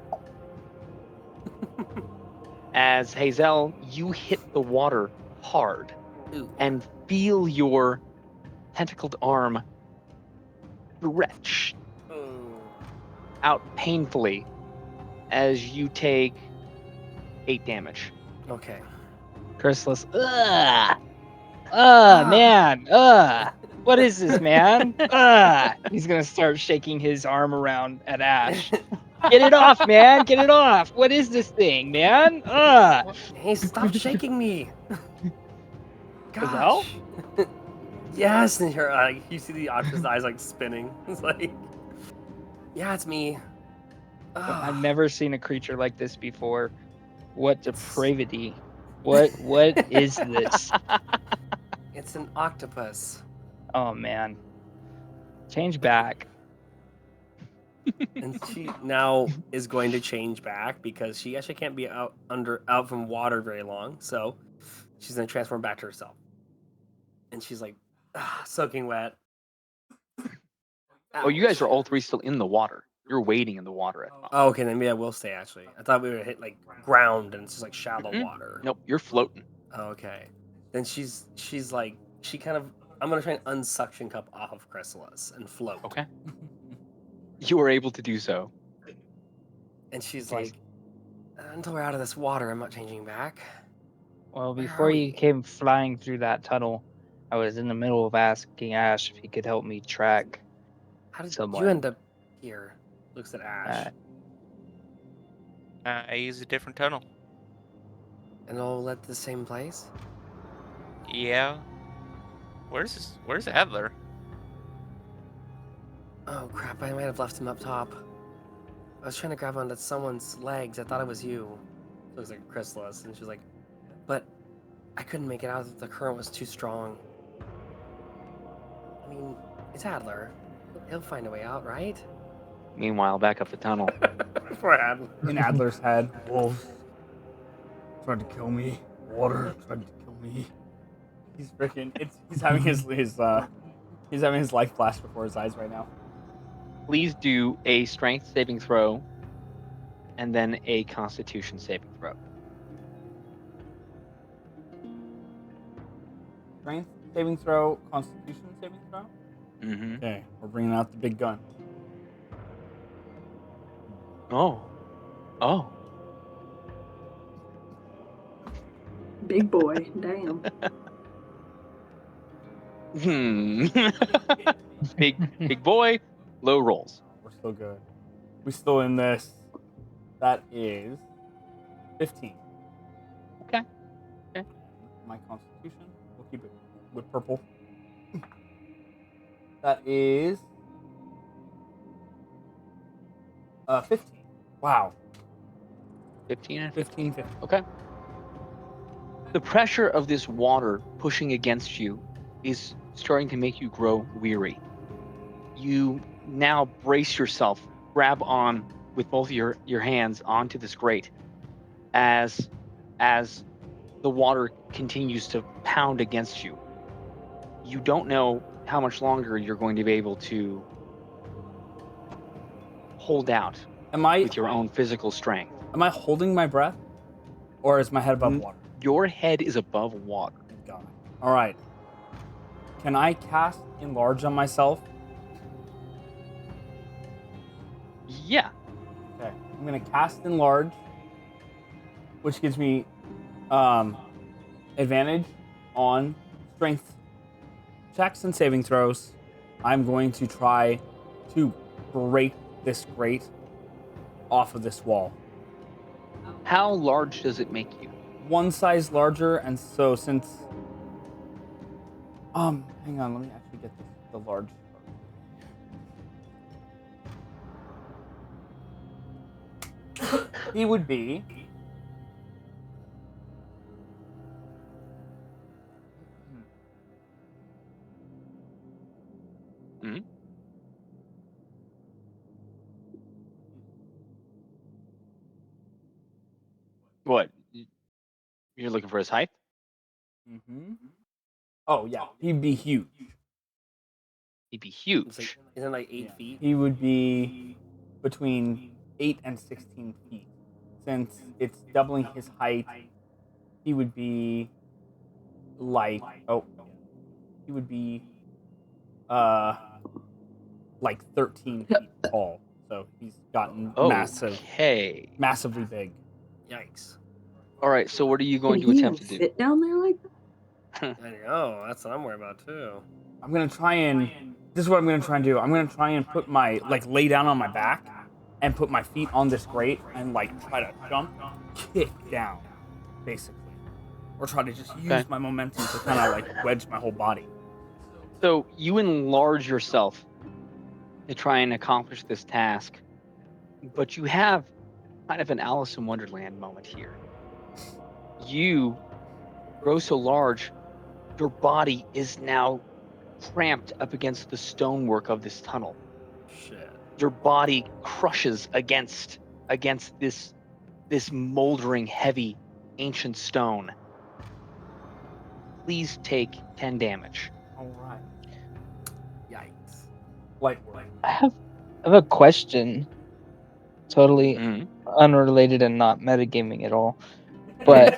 [SPEAKER 1] As Hazelle, you hit the water hard
[SPEAKER 2] Ooh.
[SPEAKER 1] and feel your tentacled arm stretch
[SPEAKER 2] Ooh.
[SPEAKER 1] out painfully as you take 8 damage.
[SPEAKER 2] Okay.
[SPEAKER 3] Chrysalis. Ugh.
[SPEAKER 2] Ah.
[SPEAKER 3] Man. What is this, man? He's gonna start shaking his arm around at Ash. Get it off, man. Get it off. What is this thing, man?
[SPEAKER 2] Hey, stop shaking me.
[SPEAKER 3] Hazelle?
[SPEAKER 2] Gosh. Yes, and you see the Artlist eyes like spinning. It's like, yeah, it's me.
[SPEAKER 3] I've never seen a creature like this before. What depravity. What is this?
[SPEAKER 2] It's an octopus.
[SPEAKER 3] Oh man. Change back.
[SPEAKER 2] And she now is going to change back because she actually can't be out from water very long. So she's gonna transform back to herself. And she's like soaking wet.
[SPEAKER 1] Oh, you guys are all 3 still in the water. You're wading in the water.
[SPEAKER 2] Oh, okay, then maybe I will stay actually. I thought we would hit like ground and it's just like shallow water.
[SPEAKER 1] Nope, you're floating.
[SPEAKER 2] Okay. Then she's like I'm gonna try and unsuction cup off of Chrysalis and float.
[SPEAKER 1] Okay. You are able to do so.
[SPEAKER 2] And she's like, until we're out of this water, I'm not changing back.
[SPEAKER 3] Well,
[SPEAKER 2] Where
[SPEAKER 3] before
[SPEAKER 2] are
[SPEAKER 3] you
[SPEAKER 2] we?
[SPEAKER 3] came flying through that tunnel, I was in the middle of asking Ash if he could help me track
[SPEAKER 2] How did
[SPEAKER 3] someone.
[SPEAKER 2] you end up here? Looks at Ash.
[SPEAKER 4] I use a different tunnel.
[SPEAKER 2] And all led to the same place?
[SPEAKER 4] Yeah. Where's Adler?
[SPEAKER 2] Oh crap, I might have left him up top. I was trying to grab onto someone's legs. I thought it was you. Looks like Chrysalis, and she's like, but I couldn't make it out. The current was too strong. I mean, it's Adler. He'll find a way out, right?
[SPEAKER 1] Meanwhile, back up the tunnel.
[SPEAKER 2] Poor Adler.
[SPEAKER 5] In Adler's head, wolves tried to kill me. Water tried to kill me. He's freaking. He's having he's having his life flash before his eyes right now.
[SPEAKER 1] Please do a strength saving throw and then a constitution saving throw.
[SPEAKER 5] Strength saving throw, Constitution saving throw.
[SPEAKER 1] Mm-hmm.
[SPEAKER 5] Okay, we're bringing out the big gun.
[SPEAKER 1] Oh.
[SPEAKER 6] Big boy, damn.
[SPEAKER 1] Big boy, low rolls.
[SPEAKER 5] We're still good. We still in this. That is 15.
[SPEAKER 1] Okay.
[SPEAKER 5] My Constitution. We'll keep it with purple. That is 15. Wow.
[SPEAKER 1] 15 and
[SPEAKER 5] 15.
[SPEAKER 1] Okay. The pressure of this water pushing against you is starting to make you grow weary. You now brace yourself, grab on with both your hands onto this grate as the water continues to pound against you. You don't know how much longer you're going to be able to hold out with your own physical strength.
[SPEAKER 5] Am I holding my breath? Or is my head above water?
[SPEAKER 1] Your head is above water.
[SPEAKER 5] Got it. All right. Can I cast Enlarge on myself?
[SPEAKER 1] Yeah.
[SPEAKER 5] Okay. I'm going to cast Enlarge, which gives me advantage on strength checks and saving throws. I'm going to try to break this grate off of this wall.
[SPEAKER 1] How large does it make you?
[SPEAKER 5] One size larger, and so since hang on, let me actually get the large part. He would be.
[SPEAKER 1] What? You're looking for his height?
[SPEAKER 5] Oh yeah, he'd be huge.
[SPEAKER 1] He'd be
[SPEAKER 2] It's
[SPEAKER 1] huge.
[SPEAKER 2] like, isn't it like 8 feet?
[SPEAKER 5] He would be between 8 and 16 feet. Since it's doubling his height, he would be like he would be like 13 feet tall. So he's gotten massively big.
[SPEAKER 2] Yikes.
[SPEAKER 1] All right. So what are you going
[SPEAKER 6] Can
[SPEAKER 1] to
[SPEAKER 6] he
[SPEAKER 1] attempt to
[SPEAKER 6] even
[SPEAKER 1] do?
[SPEAKER 6] fit down there like that?
[SPEAKER 2] I know. That's what I'm worried about too.
[SPEAKER 5] I'm gonna try and this is what I'm gonna try and do. I'm gonna try and put my lay down on my back and put my feet on this grate and try to jump, kick down, basically, or try to just use my momentum to kind of wedge my whole body.
[SPEAKER 1] So you enlarge yourself to try and accomplish this task, but you have kind of an Alice in Wonderland moment here. You grow so large, your body is now cramped up against the stonework of this tunnel.
[SPEAKER 2] Shit.
[SPEAKER 1] Your body crushes against this moldering, heavy, ancient stone. Please take 10 damage.
[SPEAKER 5] All right.
[SPEAKER 2] Yikes.
[SPEAKER 5] Light work.
[SPEAKER 3] I have a question. Totally unrelated and not metagaming at all. But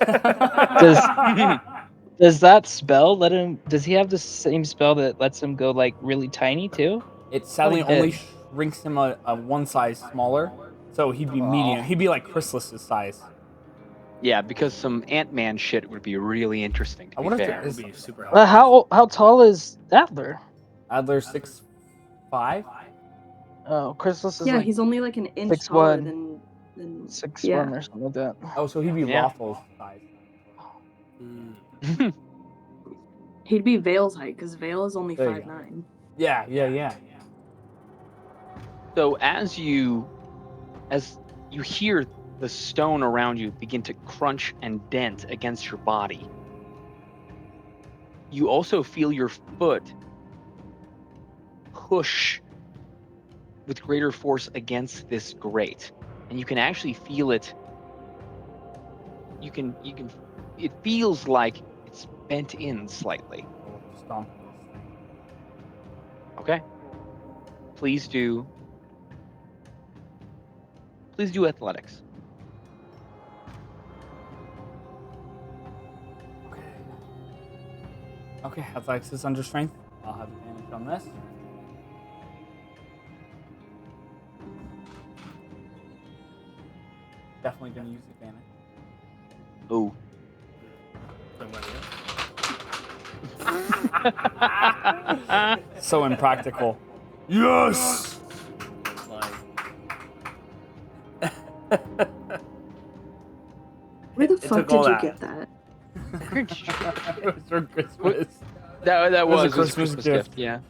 [SPEAKER 3] does that spell let him? Does he have the same spell that lets him go really tiny too?
[SPEAKER 5] It sadly
[SPEAKER 3] What he
[SPEAKER 5] only
[SPEAKER 3] did.
[SPEAKER 5] shrinks him a one size smaller, so he'd be medium. He'd be like Chrysalis' size.
[SPEAKER 1] Yeah, because some Ant-Man shit would be really interesting. To
[SPEAKER 5] I
[SPEAKER 1] be
[SPEAKER 5] wonder if
[SPEAKER 1] fair.
[SPEAKER 2] That would be super helpful.
[SPEAKER 3] How tall is Adler?
[SPEAKER 5] Adler's 6'5".
[SPEAKER 3] Oh, Chrysalis is
[SPEAKER 6] Yeah, he's only like an inch
[SPEAKER 3] 6'1",
[SPEAKER 6] taller than
[SPEAKER 3] 6'1" or something like that.
[SPEAKER 5] Oh, so he'd be
[SPEAKER 1] Yeah.
[SPEAKER 5] Lawful's size.
[SPEAKER 6] He'd be Vale's height because Vale is only
[SPEAKER 5] There you
[SPEAKER 6] 5'9".
[SPEAKER 5] Yeah.
[SPEAKER 1] So as you hear the stone around you begin to crunch and dent against your body, you also feel your foot push with greater force against this grate, and you can actually feel it. It feels like it's bent in slightly.
[SPEAKER 5] Stomp.
[SPEAKER 1] Okay. Please do athletics.
[SPEAKER 5] Okay, athletics is under strength. I'll have advantage on this. Definitely gonna use advantage.
[SPEAKER 1] Ooh.
[SPEAKER 5] So impractical. Yes!
[SPEAKER 6] Where the fuck
[SPEAKER 2] took all
[SPEAKER 6] did you
[SPEAKER 2] that.
[SPEAKER 6] get that?
[SPEAKER 5] It was for Christmas.
[SPEAKER 1] That was
[SPEAKER 5] a
[SPEAKER 1] a Christmas gift. Yeah.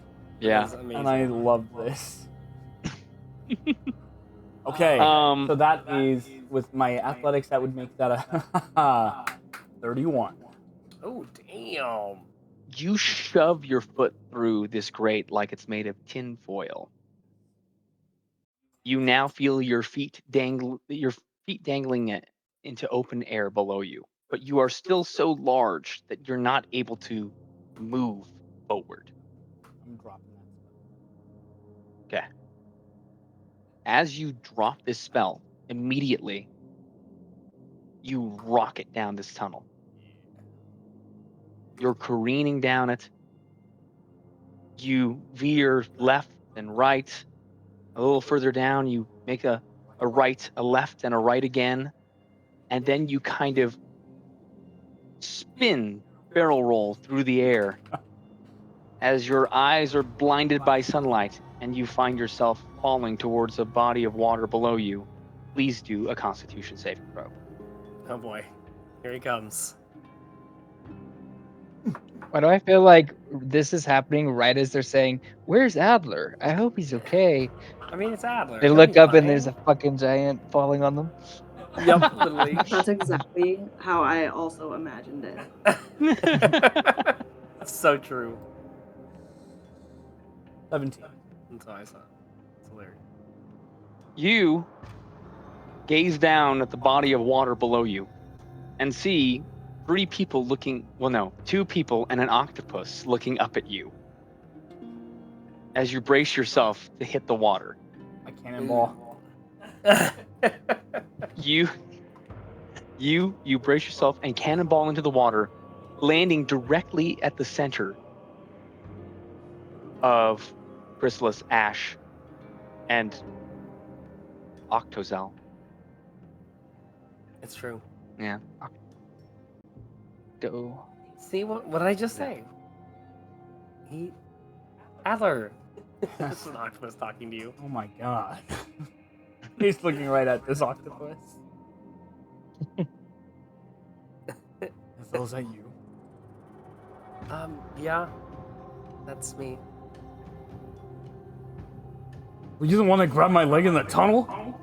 [SPEAKER 2] That's amazing.
[SPEAKER 5] And I love this. Okay,
[SPEAKER 1] Um,
[SPEAKER 5] so that is, with my athletics, that would make that a 31.
[SPEAKER 2] Oh, damn.
[SPEAKER 1] You shove your foot through this grate like it's made of tin foil. You now feel your feet dangling into open air below you, but you are still so large that you're not able to move forward.
[SPEAKER 5] I'm dropping that.
[SPEAKER 1] Okay. As you drop this spell, immediately you rocket down this tunnel. You're careening down it. You veer left and right. A little further down, you make a right, a left, and a right again. And then you kind of spin, barrel roll through the air as your eyes are blinded by sunlight and you find yourself falling towards a body of water below you. Please do a Constitution saving throw.
[SPEAKER 2] Oh boy. Here he comes.
[SPEAKER 3] Why do I feel like this is happening right as they're saying, "Where's Adler? I hope he's okay."
[SPEAKER 2] I mean, it's Adler.
[SPEAKER 3] They
[SPEAKER 2] He'll
[SPEAKER 3] look
[SPEAKER 2] be
[SPEAKER 3] up and
[SPEAKER 2] fine.
[SPEAKER 3] there's a fucking giant falling on them.
[SPEAKER 2] Yep, literally.
[SPEAKER 6] That's exactly how I also imagined it.
[SPEAKER 2] That's so true.
[SPEAKER 5] 17.
[SPEAKER 2] That's what I saw. It's hilarious.
[SPEAKER 1] You gaze down at the body of water below you and see two people and an octopus looking up at you as you brace yourself to hit the water.
[SPEAKER 5] I cannonball.
[SPEAKER 1] You brace yourself and cannonball into the water, landing directly at the center of Chrysalis, Ash, and Octozelle.
[SPEAKER 2] It's true.
[SPEAKER 1] Yeah.
[SPEAKER 3] Go.
[SPEAKER 2] See, what did I just say? Adler. This is an octopus talking to you.
[SPEAKER 5] Oh my god. He's looking right at this octopus. Is that you?
[SPEAKER 2] Yeah. That's me.
[SPEAKER 5] Were you the one that grabbed my leg in the tunnel?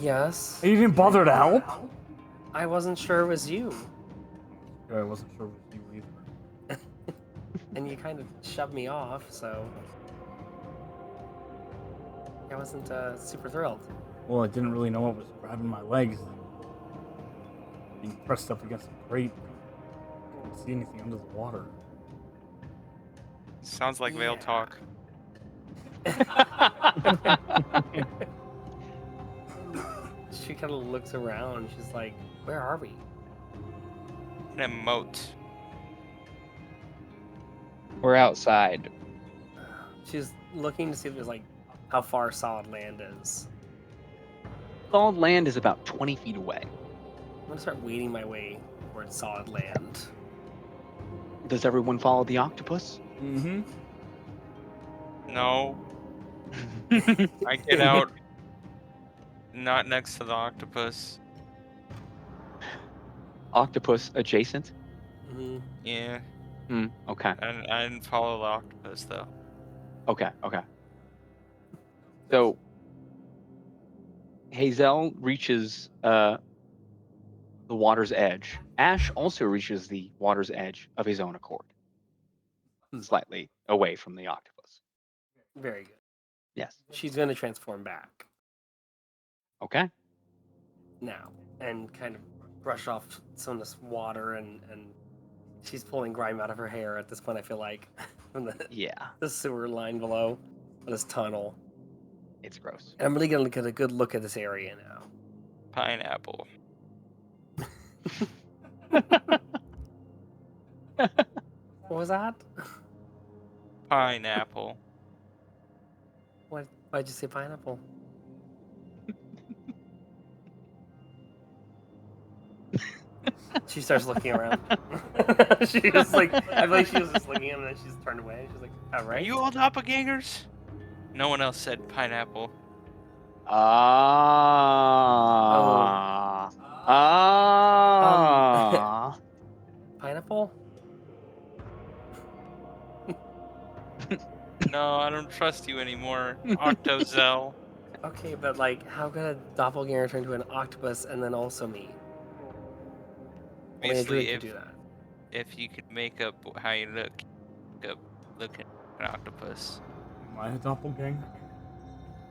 [SPEAKER 2] Yes.
[SPEAKER 5] And you didn't bother to help?
[SPEAKER 2] I wasn't sure it was you.
[SPEAKER 5] Yeah, I wasn't sure it was you either.
[SPEAKER 2] And you kind of shoved me off, so I wasn't super thrilled.
[SPEAKER 5] Well, I didn't really know what was grabbing my legs. Being pressed up against the grate. I couldn't see anything under the water.
[SPEAKER 4] Sounds like Vale talk.
[SPEAKER 2] She kind of looks around. She's like, "Where are we?"
[SPEAKER 4] An emote.
[SPEAKER 3] We're outside.
[SPEAKER 2] She's looking to see if there's like how far solid land is.
[SPEAKER 1] Solid land is about 20 feet away.
[SPEAKER 2] I'm gonna start wading my way towards solid land.
[SPEAKER 1] Does everyone follow the octopus?
[SPEAKER 5] Mm-hmm.
[SPEAKER 4] No. I get out. Not next to the octopus.
[SPEAKER 1] Octopus adjacent?
[SPEAKER 2] Mm-hmm.
[SPEAKER 4] Yeah.
[SPEAKER 1] Okay.
[SPEAKER 4] I didn't follow the octopus though.
[SPEAKER 1] Okay. So, Hazelle reaches the water's edge. Ash also reaches the water's edge of his own accord, slightly away from the octopus.
[SPEAKER 2] Very good.
[SPEAKER 1] Yes.
[SPEAKER 2] She's gonna transform back
[SPEAKER 1] Okay.
[SPEAKER 2] now and kind of brush off some of this water and she's pulling grime out of her hair at this point. I feel like from
[SPEAKER 1] Yeah.
[SPEAKER 2] the sewer line below, this tunnel.
[SPEAKER 1] It's gross.
[SPEAKER 2] And I'm really gonna get a good look at this area now.
[SPEAKER 4] Pineapple.
[SPEAKER 2] What was that?
[SPEAKER 4] Pineapple.
[SPEAKER 2] Why'd you say pineapple? She starts looking around. She was like, I feel like she was just looking at him and then she's turned away. She's like, all
[SPEAKER 4] Are
[SPEAKER 2] right.
[SPEAKER 4] you all doppelgangers? No one else said pineapple.
[SPEAKER 2] Pineapple?
[SPEAKER 4] No, I don't trust you anymore, Octozelle.
[SPEAKER 2] Okay, but like, how could a doppelganger turn into an octopus and then also me? Only a druid
[SPEAKER 4] Basically,
[SPEAKER 2] could do that.
[SPEAKER 4] if you could make up how you look at an octopus.
[SPEAKER 5] Am I a doppelganger?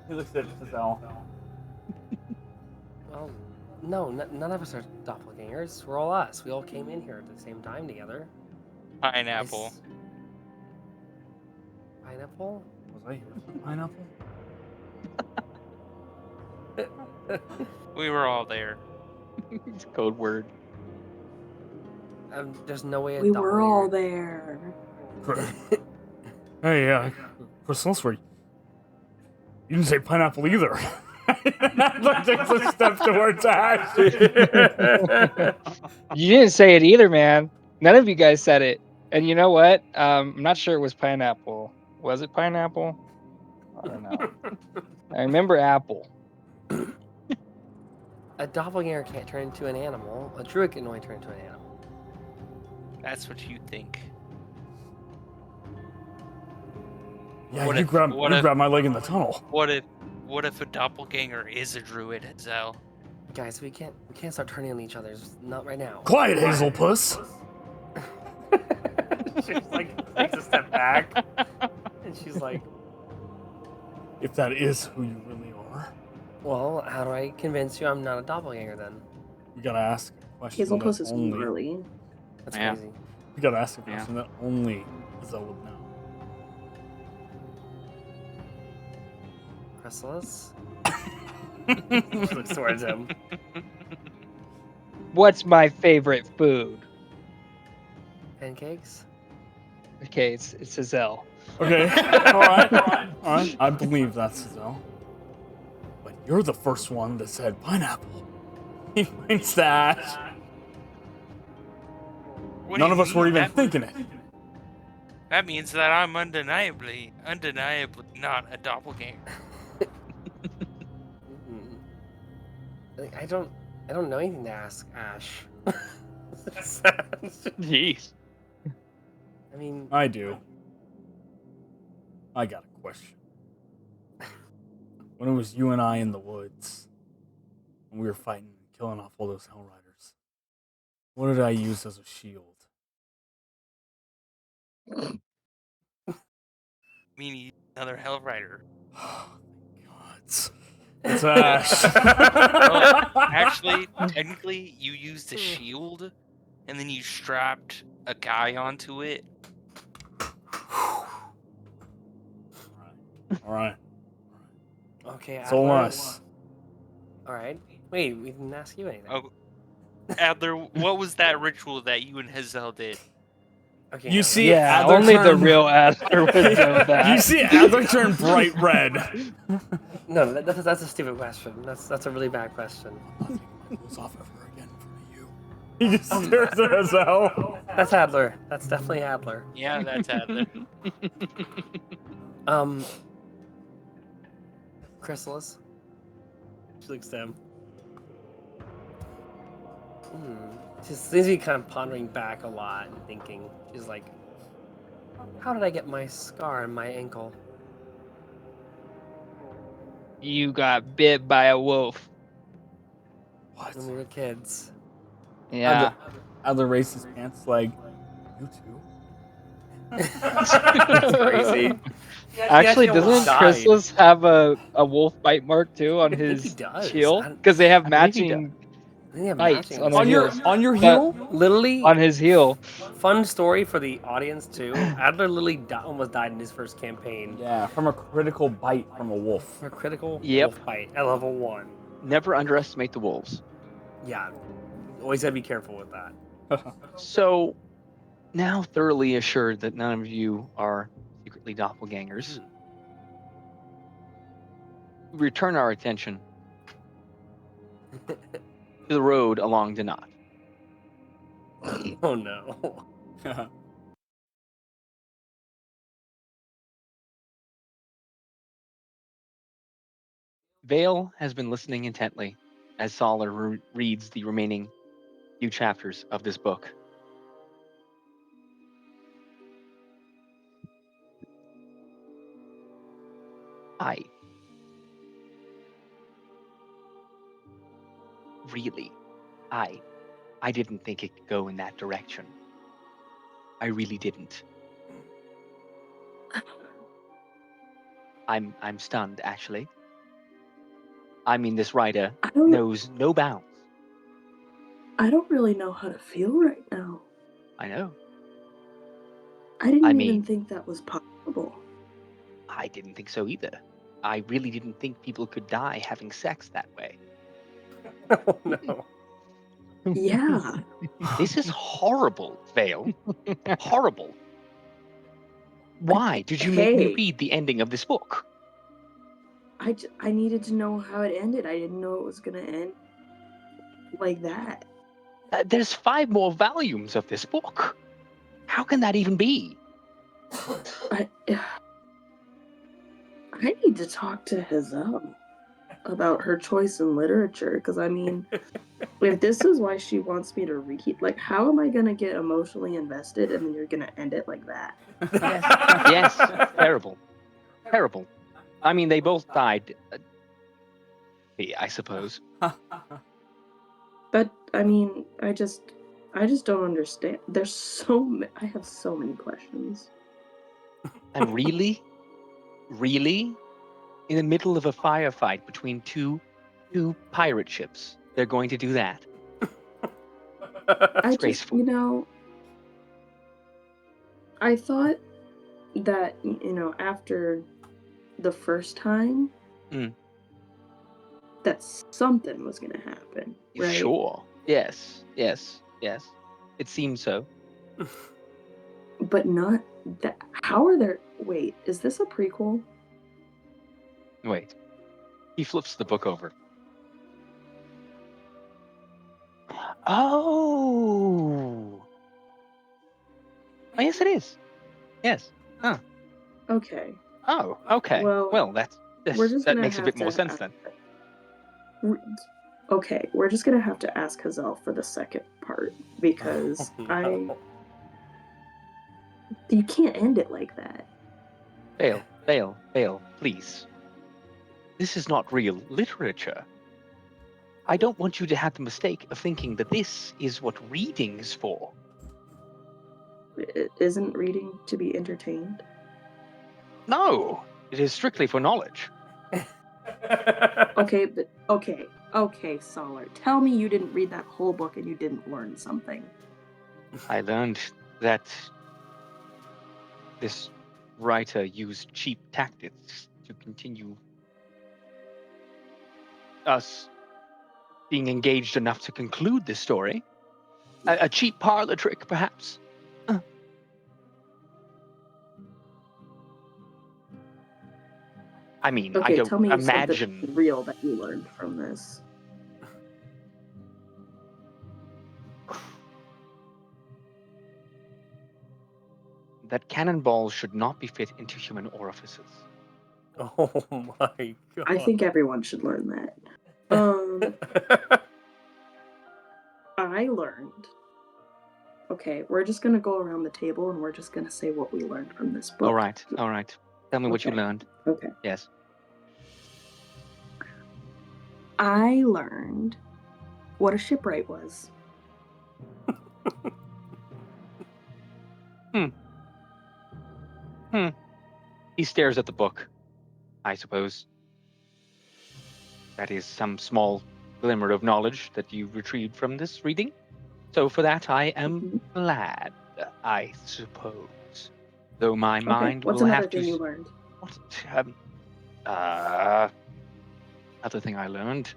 [SPEAKER 5] He looks at Hazelle.
[SPEAKER 2] Well, no, none of us are doppelgangers. We're all us. We all came in here at the same time together.
[SPEAKER 4] Pineapple.
[SPEAKER 2] Pineapple?
[SPEAKER 5] Was I here for pineapple?
[SPEAKER 4] We were all there.
[SPEAKER 1] It's a code word.
[SPEAKER 2] There's no way a
[SPEAKER 6] We were all
[SPEAKER 2] doppelganger-
[SPEAKER 6] there.
[SPEAKER 5] Hey, Chrysalis, you didn't say pineapple either. That takes a step towards Ash.
[SPEAKER 3] You didn't say it either, man. None of you guys said it. And you know what? I'm not sure it was pineapple. Was it pineapple? I don't know. I remember apple.
[SPEAKER 2] A doppelganger can't turn into an animal. A druid can only turn into an animal.
[SPEAKER 4] That's what you think.
[SPEAKER 5] Yeah,
[SPEAKER 4] What
[SPEAKER 5] you
[SPEAKER 4] if-
[SPEAKER 5] grabbed
[SPEAKER 4] what if-
[SPEAKER 5] my leg in the tunnel.
[SPEAKER 4] What if a doppelganger is a druid, Hazelle?
[SPEAKER 2] Guys, we can't start turning on each other. Not right now.
[SPEAKER 5] Quiet, Hazelpuss.
[SPEAKER 2] She's like takes a step back, and she's like,
[SPEAKER 5] If that is who you really are,
[SPEAKER 2] "Well, how do I convince you I'm not a doppelganger then?"
[SPEAKER 5] we gotta ask a question
[SPEAKER 6] Hazelpuss
[SPEAKER 5] that
[SPEAKER 6] is
[SPEAKER 5] only
[SPEAKER 6] really.
[SPEAKER 2] That's
[SPEAKER 1] Yeah.
[SPEAKER 2] crazy.
[SPEAKER 5] we gotta ask a
[SPEAKER 1] Yeah.
[SPEAKER 5] question that only Hazelle would know.
[SPEAKER 2] Chrysalis. She looks towards him.
[SPEAKER 3] What's my favorite food?
[SPEAKER 2] Pancakes.
[SPEAKER 3] Okay, it's Hazelle.
[SPEAKER 5] Okay, all right. I believe that's Hazelle. But you're the first one that said pineapple. He points that.
[SPEAKER 4] What do
[SPEAKER 5] None
[SPEAKER 4] you
[SPEAKER 5] of us were
[SPEAKER 4] mean?
[SPEAKER 5] even thinking it.
[SPEAKER 4] That means that I'm undeniably not a doppelganger.
[SPEAKER 2] I don't know anything to ask Ash.
[SPEAKER 1] Jeez.
[SPEAKER 2] I mean,
[SPEAKER 5] I do. I got a question. When it was you and I in the woods, and we were fighting and killing off all those Hell Riders, what did I use as a shield?
[SPEAKER 4] I mean, he's another Hell Rider.
[SPEAKER 5] Oh, thank God. It's Ash.
[SPEAKER 4] Actually, technically, you used a shield, and then you strapped a guy onto it.
[SPEAKER 5] All right.
[SPEAKER 2] okay.
[SPEAKER 5] So
[SPEAKER 2] Adler,
[SPEAKER 5] us.
[SPEAKER 2] All right. Wait, we didn't ask you anything.
[SPEAKER 4] Oh, Adler, what was that ritual that you and Hazelle did?
[SPEAKER 2] Okay.
[SPEAKER 5] You
[SPEAKER 2] now-
[SPEAKER 5] see,
[SPEAKER 3] Yeah,
[SPEAKER 5] Adler
[SPEAKER 3] only the
[SPEAKER 5] turned-
[SPEAKER 3] real Adler would know that.
[SPEAKER 5] You see Adler turn bright red.
[SPEAKER 2] No, that's a stupid question. That's a really bad question.
[SPEAKER 5] I'm not taking my clothes off ever again in front of you. He just stares at Hazelle.
[SPEAKER 2] That's Adler. That's definitely Adler.
[SPEAKER 4] Yeah, that's Adler.
[SPEAKER 2] Chrysalis. She looks to him. She seems to be kind of pondering back a lot and thinking. She's like, how did I get my scar on my ankle?
[SPEAKER 3] You got bit by a wolf.
[SPEAKER 5] What?
[SPEAKER 2] When we were kids.
[SPEAKER 3] Yeah.
[SPEAKER 5] Adler raised his pants like, you too?
[SPEAKER 2] That's crazy.
[SPEAKER 3] Actually,
[SPEAKER 2] almost
[SPEAKER 3] doesn't
[SPEAKER 2] died.
[SPEAKER 3] Chrysalis have a wolf bite mark too on
[SPEAKER 2] think he
[SPEAKER 3] his
[SPEAKER 2] does.
[SPEAKER 3] heel?
[SPEAKER 2] I-
[SPEAKER 3] Because they have
[SPEAKER 1] I believe he
[SPEAKER 3] matching
[SPEAKER 2] I think they have
[SPEAKER 3] bites
[SPEAKER 2] matching
[SPEAKER 3] on
[SPEAKER 5] On
[SPEAKER 3] their
[SPEAKER 5] your
[SPEAKER 3] heels.
[SPEAKER 5] on your heel?
[SPEAKER 2] Literally,
[SPEAKER 3] On his heel.
[SPEAKER 2] fun story for the audience too. Adler literally almost died in his first campaign
[SPEAKER 5] Yeah, from a critical bite from a wolf.
[SPEAKER 2] for a critical
[SPEAKER 1] Yep.
[SPEAKER 2] wolf bite at level 1.
[SPEAKER 1] Never underestimate the wolves.
[SPEAKER 2] Yeah, always gotta be careful with that.
[SPEAKER 1] So, now thoroughly assured that none of you are secretly doppelgangers, we return our attention to the road along Donat.
[SPEAKER 2] Oh no.
[SPEAKER 1] Vale has been listening intently as Solar reads the remaining few chapters of this book. I didn't think it could go in that direction. I really didn't. I'm stunned, actually. I mean, this writer knows no bounds.
[SPEAKER 6] I don't really know how to feel right now.
[SPEAKER 1] I know.
[SPEAKER 6] I didn't
[SPEAKER 1] I
[SPEAKER 6] even
[SPEAKER 1] mean-
[SPEAKER 6] think that was possible.
[SPEAKER 1] I didn't think so either. I really didn't think people could die having sex that way.
[SPEAKER 2] Oh no.
[SPEAKER 6] Yeah.
[SPEAKER 1] This is horrible, Vale. Horrible. Why did you make me
[SPEAKER 6] Hey.
[SPEAKER 1] read the ending of this book?
[SPEAKER 6] I needed to know how it ended. I didn't know it was gonna end like that.
[SPEAKER 1] There's 5 more volumes of this book. How can that even be?
[SPEAKER 6] I need to talk to Hazelle about her choice in literature, because I mean, if this is why she wants me to read, like, how am I gonna get emotionally invested and then you're gonna end it like that?
[SPEAKER 1] Yes, terrible. Terrible. I mean, they both died, I suppose.
[SPEAKER 6] But I mean, I just don't understand. I have so many questions.
[SPEAKER 1] And really, in the middle of a firefight between two pirate ships, they're going to do that.
[SPEAKER 6] I just,
[SPEAKER 1] Disgraceful.
[SPEAKER 6] I thought that, after the first time, that something was going to happen, right?
[SPEAKER 1] Sure. Yes. It seems so.
[SPEAKER 6] But not that. How are there? Wait, is this a prequel?
[SPEAKER 1] Wait. He flips the book over. Oh, yes, it is. Yes. Huh.
[SPEAKER 6] Okay.
[SPEAKER 1] Oh, okay.
[SPEAKER 6] Well,
[SPEAKER 1] that makes a bit more sense then.
[SPEAKER 6] Okay, we're just gonna have to ask Hazelle for the second part because you can't end it like that.
[SPEAKER 1] Vale, please. This is not real literature. I don't want you to have the mistake of thinking that this is what reading is for.
[SPEAKER 6] Isn't reading to be entertained?
[SPEAKER 1] No, it is strictly for knowledge.
[SPEAKER 6] Okay, Solar. Tell me you didn't read that whole book and you didn't learn something.
[SPEAKER 1] I learned that this writer used cheap tactics to continue us being engaged enough to conclude this story. A cheap parlor trick, perhaps. I mean,
[SPEAKER 6] Okay,
[SPEAKER 1] I don't
[SPEAKER 6] tell me
[SPEAKER 1] imagine
[SPEAKER 6] something real that you learned from this.
[SPEAKER 1] that cannonballs should not be fit into human orifices.
[SPEAKER 2] Oh my god.
[SPEAKER 6] I think everyone should learn that. I learned. Okay, we're just gonna go around the table and we're just gonna say what we learned from this book.
[SPEAKER 1] All right. Tell me what you learned.
[SPEAKER 6] Okay.
[SPEAKER 1] Yes.
[SPEAKER 6] I learned what a shipwright was.
[SPEAKER 1] He stares at the book, I suppose. That is some small glimmer of knowledge that you retrieved from this reading. So for that, I am glad, I suppose. Though my mind
[SPEAKER 6] What's
[SPEAKER 1] will
[SPEAKER 6] another
[SPEAKER 1] have to...
[SPEAKER 6] thing you learned?
[SPEAKER 1] What? Other thing I learned.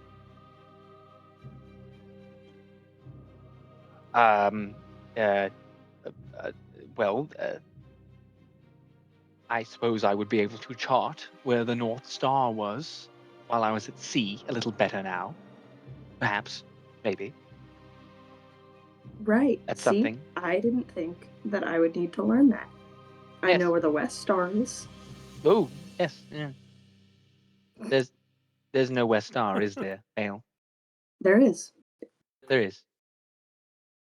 [SPEAKER 1] I suppose I would be able to chart where the North Star was while I was at sea a little better now. Perhaps. Maybe.
[SPEAKER 6] Right.
[SPEAKER 1] That's
[SPEAKER 6] See,
[SPEAKER 1] something.
[SPEAKER 6] I didn't think that I would need to learn that. I
[SPEAKER 1] Yes.
[SPEAKER 6] know where the West Star is.
[SPEAKER 1] Oh, yes. Yeah. There's no West Star, is there, Vale?
[SPEAKER 6] There is.
[SPEAKER 1] There is.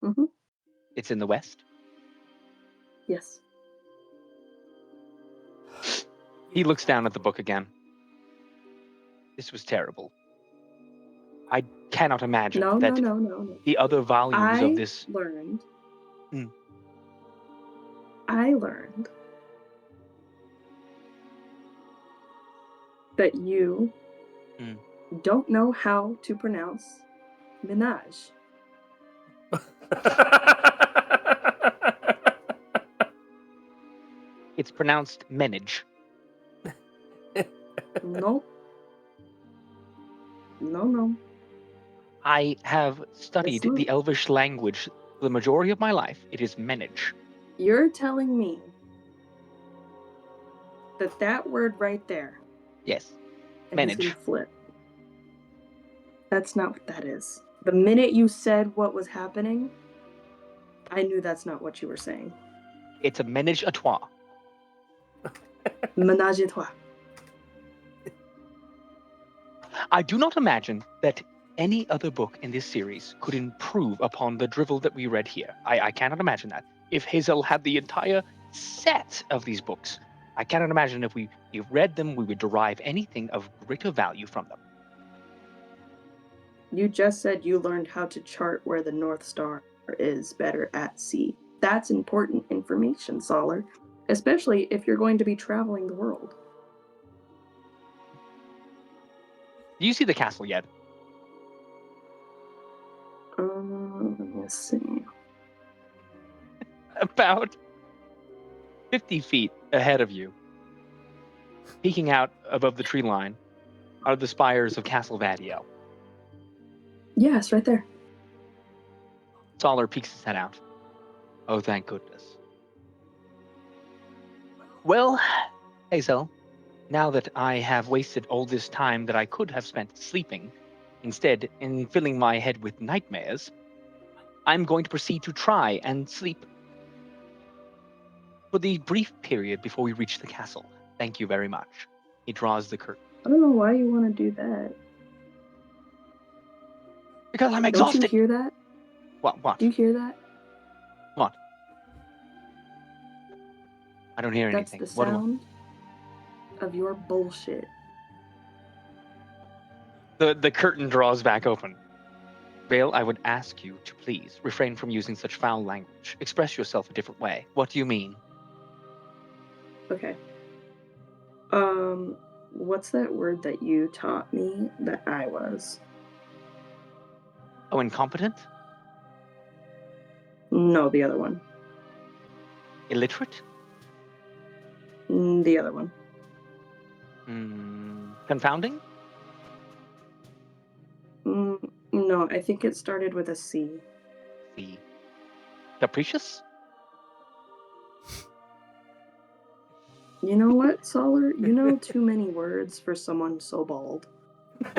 [SPEAKER 6] Mm-hmm.
[SPEAKER 1] It's in the West?
[SPEAKER 6] Yes.
[SPEAKER 1] He looks down at the book again. This was terrible. I cannot imagine
[SPEAKER 6] No.
[SPEAKER 1] the other volumes of this...
[SPEAKER 6] I learned that you don't know how to pronounce menage.
[SPEAKER 1] It's pronounced menage.
[SPEAKER 6] Nope. No.
[SPEAKER 1] I have studied the Elvish language for the majority of my life. It is menage.
[SPEAKER 6] You're telling me that word right there.
[SPEAKER 1] Yes.
[SPEAKER 6] Menage. Flip. That's not what that is. The minute you said what was happening, I knew that's not what you were saying.
[SPEAKER 1] It's a menage a trois.
[SPEAKER 6] Menage a trois.
[SPEAKER 1] I do not imagine that any other book in this series could improve upon the drivel that we read here. I cannot imagine that. If Hazelle had the entire set of these books, I cannot imagine if we read them, we would derive anything of greater value from them.
[SPEAKER 6] You just said you learned how to chart where the North Star is better at sea. That's important information, Solar, especially if you're going to be traveling the world.
[SPEAKER 1] Do you see the castle yet?
[SPEAKER 6] Let me see.
[SPEAKER 1] About 50 feet ahead of you, peeking out above the tree line, are the spires of Castle Vadio.
[SPEAKER 6] Yeah, it's right there.
[SPEAKER 1] Solar peeks his head out. Oh, thank goodness. Well, Hazelle, now that I have wasted all this time that I could have spent sleeping, instead in filling my head with nightmares, I'm going to proceed to try and sleep for the brief period before we reach the castle. Thank you very much. He draws the curtain.
[SPEAKER 6] I don't know why you want to do that.
[SPEAKER 1] Because I'm
[SPEAKER 6] Don't
[SPEAKER 1] exhausted.
[SPEAKER 6] you hear that?
[SPEAKER 1] What?
[SPEAKER 6] Do you hear that?
[SPEAKER 1] What? I don't hear
[SPEAKER 6] That's
[SPEAKER 1] anything.
[SPEAKER 6] the
[SPEAKER 1] What do I-
[SPEAKER 6] sound of your bullshit.
[SPEAKER 1] The curtain draws back open. Vale, I would ask you to please refrain from using such foul language. Express yourself a different way. What do you mean?
[SPEAKER 6] Okay. What's that word that you taught me that I was?
[SPEAKER 1] Oh, incompetent?
[SPEAKER 6] No, the other one.
[SPEAKER 1] Illiterate?
[SPEAKER 6] The other one.
[SPEAKER 1] Confounding?
[SPEAKER 6] No, I think it started with a C.
[SPEAKER 1] The capricious?
[SPEAKER 6] You know what, Solar? You know too many words for someone so bald. I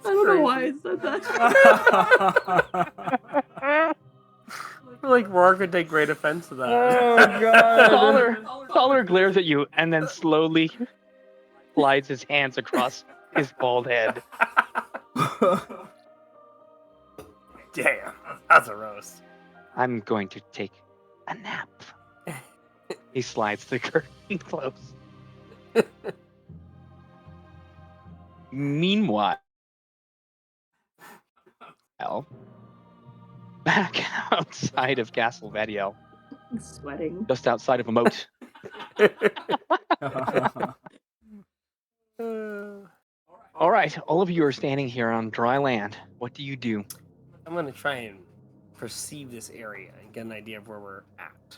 [SPEAKER 6] don't know why I said that.
[SPEAKER 2] I feel like Roar could take great offense to that.
[SPEAKER 5] Oh, God.
[SPEAKER 1] Solar glares at you and then slowly slides his hands across his bald head.
[SPEAKER 2] Damn, that's a roast.
[SPEAKER 1] I'm going to take a nap. He slides the curtain close. Meanwhile, back outside of Castle Vadio,
[SPEAKER 6] I'm sweating.
[SPEAKER 1] just outside of a moat, all right, all of you are standing here on dry land. What do you do?
[SPEAKER 2] I'm gonna try and perceive this area and get an idea of where we're at.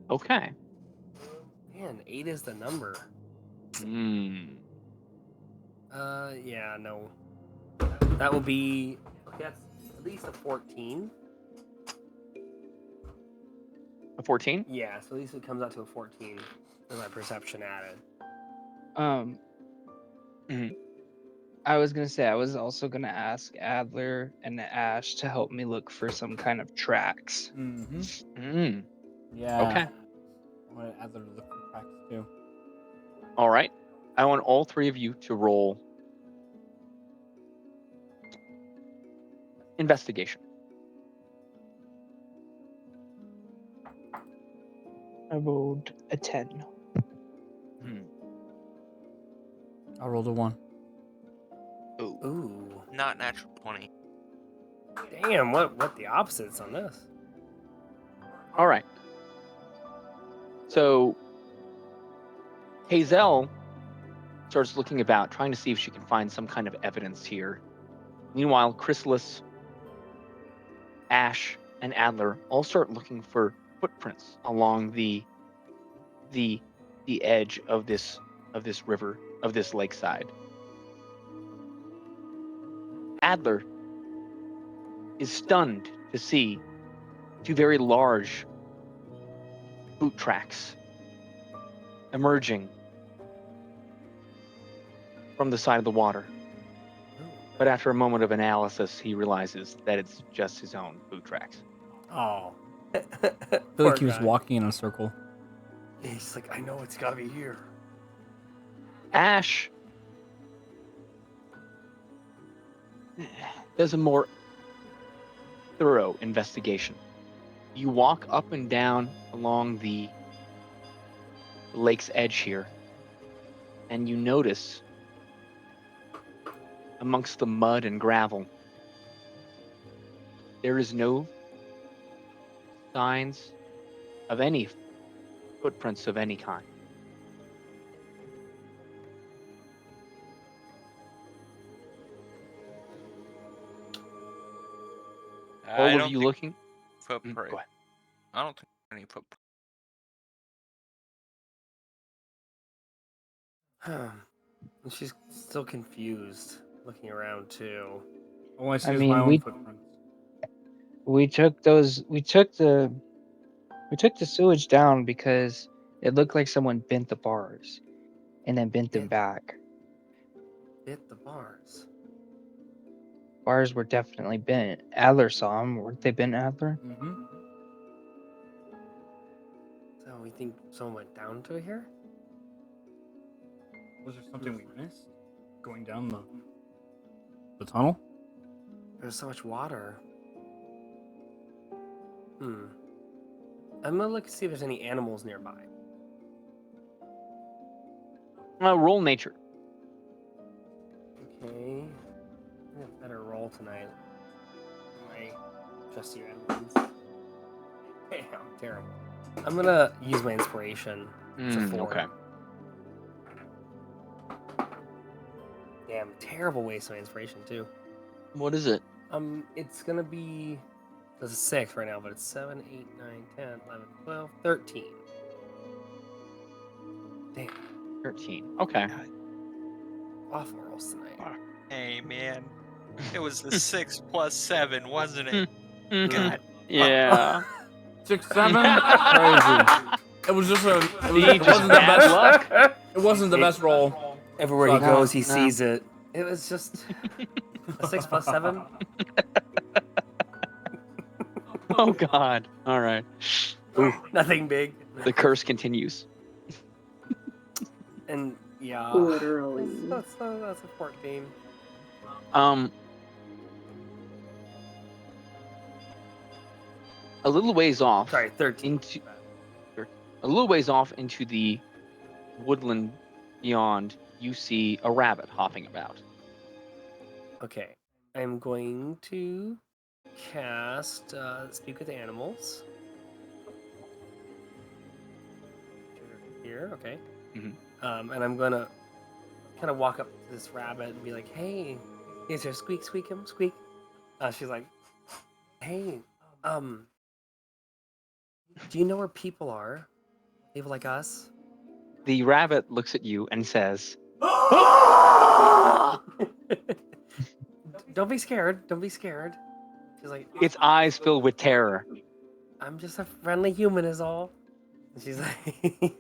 [SPEAKER 1] Okay.
[SPEAKER 2] Man, 8 is the number. Yeah, no. That will be. That's at least a 14.
[SPEAKER 1] A 14?
[SPEAKER 2] Yeah, so at least it comes out to a 14 with my perception added.
[SPEAKER 3] I was gonna say I was also gonna ask Adler and Ash to help me look for some kind of tracks.
[SPEAKER 5] Yeah.
[SPEAKER 1] Okay.
[SPEAKER 5] I want Adler to look for tracks too.
[SPEAKER 1] All right. I want all three of you to roll investigation.
[SPEAKER 3] I rolled a 10.
[SPEAKER 5] I rolled a 1.
[SPEAKER 2] Ooh.
[SPEAKER 4] Not natural 20.
[SPEAKER 2] Damn, what the opposites on this?
[SPEAKER 1] All right. So Hazelle starts looking about, trying to see if she can find some kind of evidence here. Meanwhile, Chrysalis, Ash, and Adler all start looking for footprints along the edge of this river, of this lakeside. Adler is stunned to see two very large boot tracks emerging from the side of the water. But after a moment of analysis, he realizes that it's just his own boot tracks.
[SPEAKER 2] Oh.
[SPEAKER 5] I feel like he was walking in a circle.
[SPEAKER 2] He's like, I know it's gotta be here.
[SPEAKER 1] Ash does thorough investigation. You walk up and down along the lake's edge here, and you notice amongst the mud and gravel, there is no signs of any footprints of any kind. All
[SPEAKER 4] I
[SPEAKER 1] of
[SPEAKER 4] don't
[SPEAKER 1] you
[SPEAKER 4] think
[SPEAKER 1] looking?
[SPEAKER 4] footprint.
[SPEAKER 1] Go ahead.
[SPEAKER 4] I don't think any footprint.
[SPEAKER 2] And she's still confused, looking around too.
[SPEAKER 5] All I see
[SPEAKER 3] I
[SPEAKER 5] is
[SPEAKER 3] mean,
[SPEAKER 5] my own
[SPEAKER 3] we-
[SPEAKER 5] footprints.
[SPEAKER 3] We took the sewage down because it looked like someone bent the bars and then bent them
[SPEAKER 2] Bent-
[SPEAKER 3] back.
[SPEAKER 2] Bit the bars.
[SPEAKER 3] Bars were definitely bent. Adler saw them. Weren't they bent, Adler?
[SPEAKER 5] Mm-hmm.
[SPEAKER 2] So we think someone went down to here?
[SPEAKER 5] Was there something we missed? Going down the tunnel?
[SPEAKER 2] There's so much water. I'm gonna look to see if there's any animals nearby.
[SPEAKER 1] Roll nature.
[SPEAKER 2] Okay. I have a better roll tonight. My trusty animals. Damn, terrible. I'm gonna use my inspiration. It's a 4.
[SPEAKER 1] Okay.
[SPEAKER 2] Damn, terrible waste of my inspiration too.
[SPEAKER 1] What is it?
[SPEAKER 2] It's gonna be. This is 6 right now, but it's 7, 8, 9, 10, 11, 12, 13. Damn,
[SPEAKER 1] 13. Okay.
[SPEAKER 2] awful rolls tonight.
[SPEAKER 4] Hey man, it was the 6 plus 7, wasn't it? God.
[SPEAKER 1] Yeah.
[SPEAKER 5] 6, 7? Crazy. It was just it wasn't the
[SPEAKER 1] bad
[SPEAKER 5] best.
[SPEAKER 1] luck.
[SPEAKER 5] It wasn't the best roll.
[SPEAKER 2] Everywhere he
[SPEAKER 5] No,
[SPEAKER 2] goes, he
[SPEAKER 1] no.
[SPEAKER 2] sees it. It was just a 6 plus 7.
[SPEAKER 1] Oh God. All right.
[SPEAKER 2] Nothing big.
[SPEAKER 1] The curse continues.
[SPEAKER 2] And yeah,
[SPEAKER 6] Literally.
[SPEAKER 2] that's a 14.
[SPEAKER 1] A little ways off.
[SPEAKER 2] Sorry, 13.
[SPEAKER 1] A little ways off into the woodland beyond, you see a rabbit hopping about.
[SPEAKER 2] Okay, I'm going to cast Speak with Animals. Here, okay.
[SPEAKER 1] Mhm.
[SPEAKER 2] And I'm gonna kind of walk up to this rabbit and be like, "Hey, is there squeak, squeak him, squeak?" She's like, "Hey, do you know where people are? People like us?"
[SPEAKER 1] The rabbit looks at you and says,
[SPEAKER 2] Don't be scared. Don't be scared. She's like,
[SPEAKER 1] its eyes fill with terror.
[SPEAKER 2] I'm just a friendly human, is all. And she's like,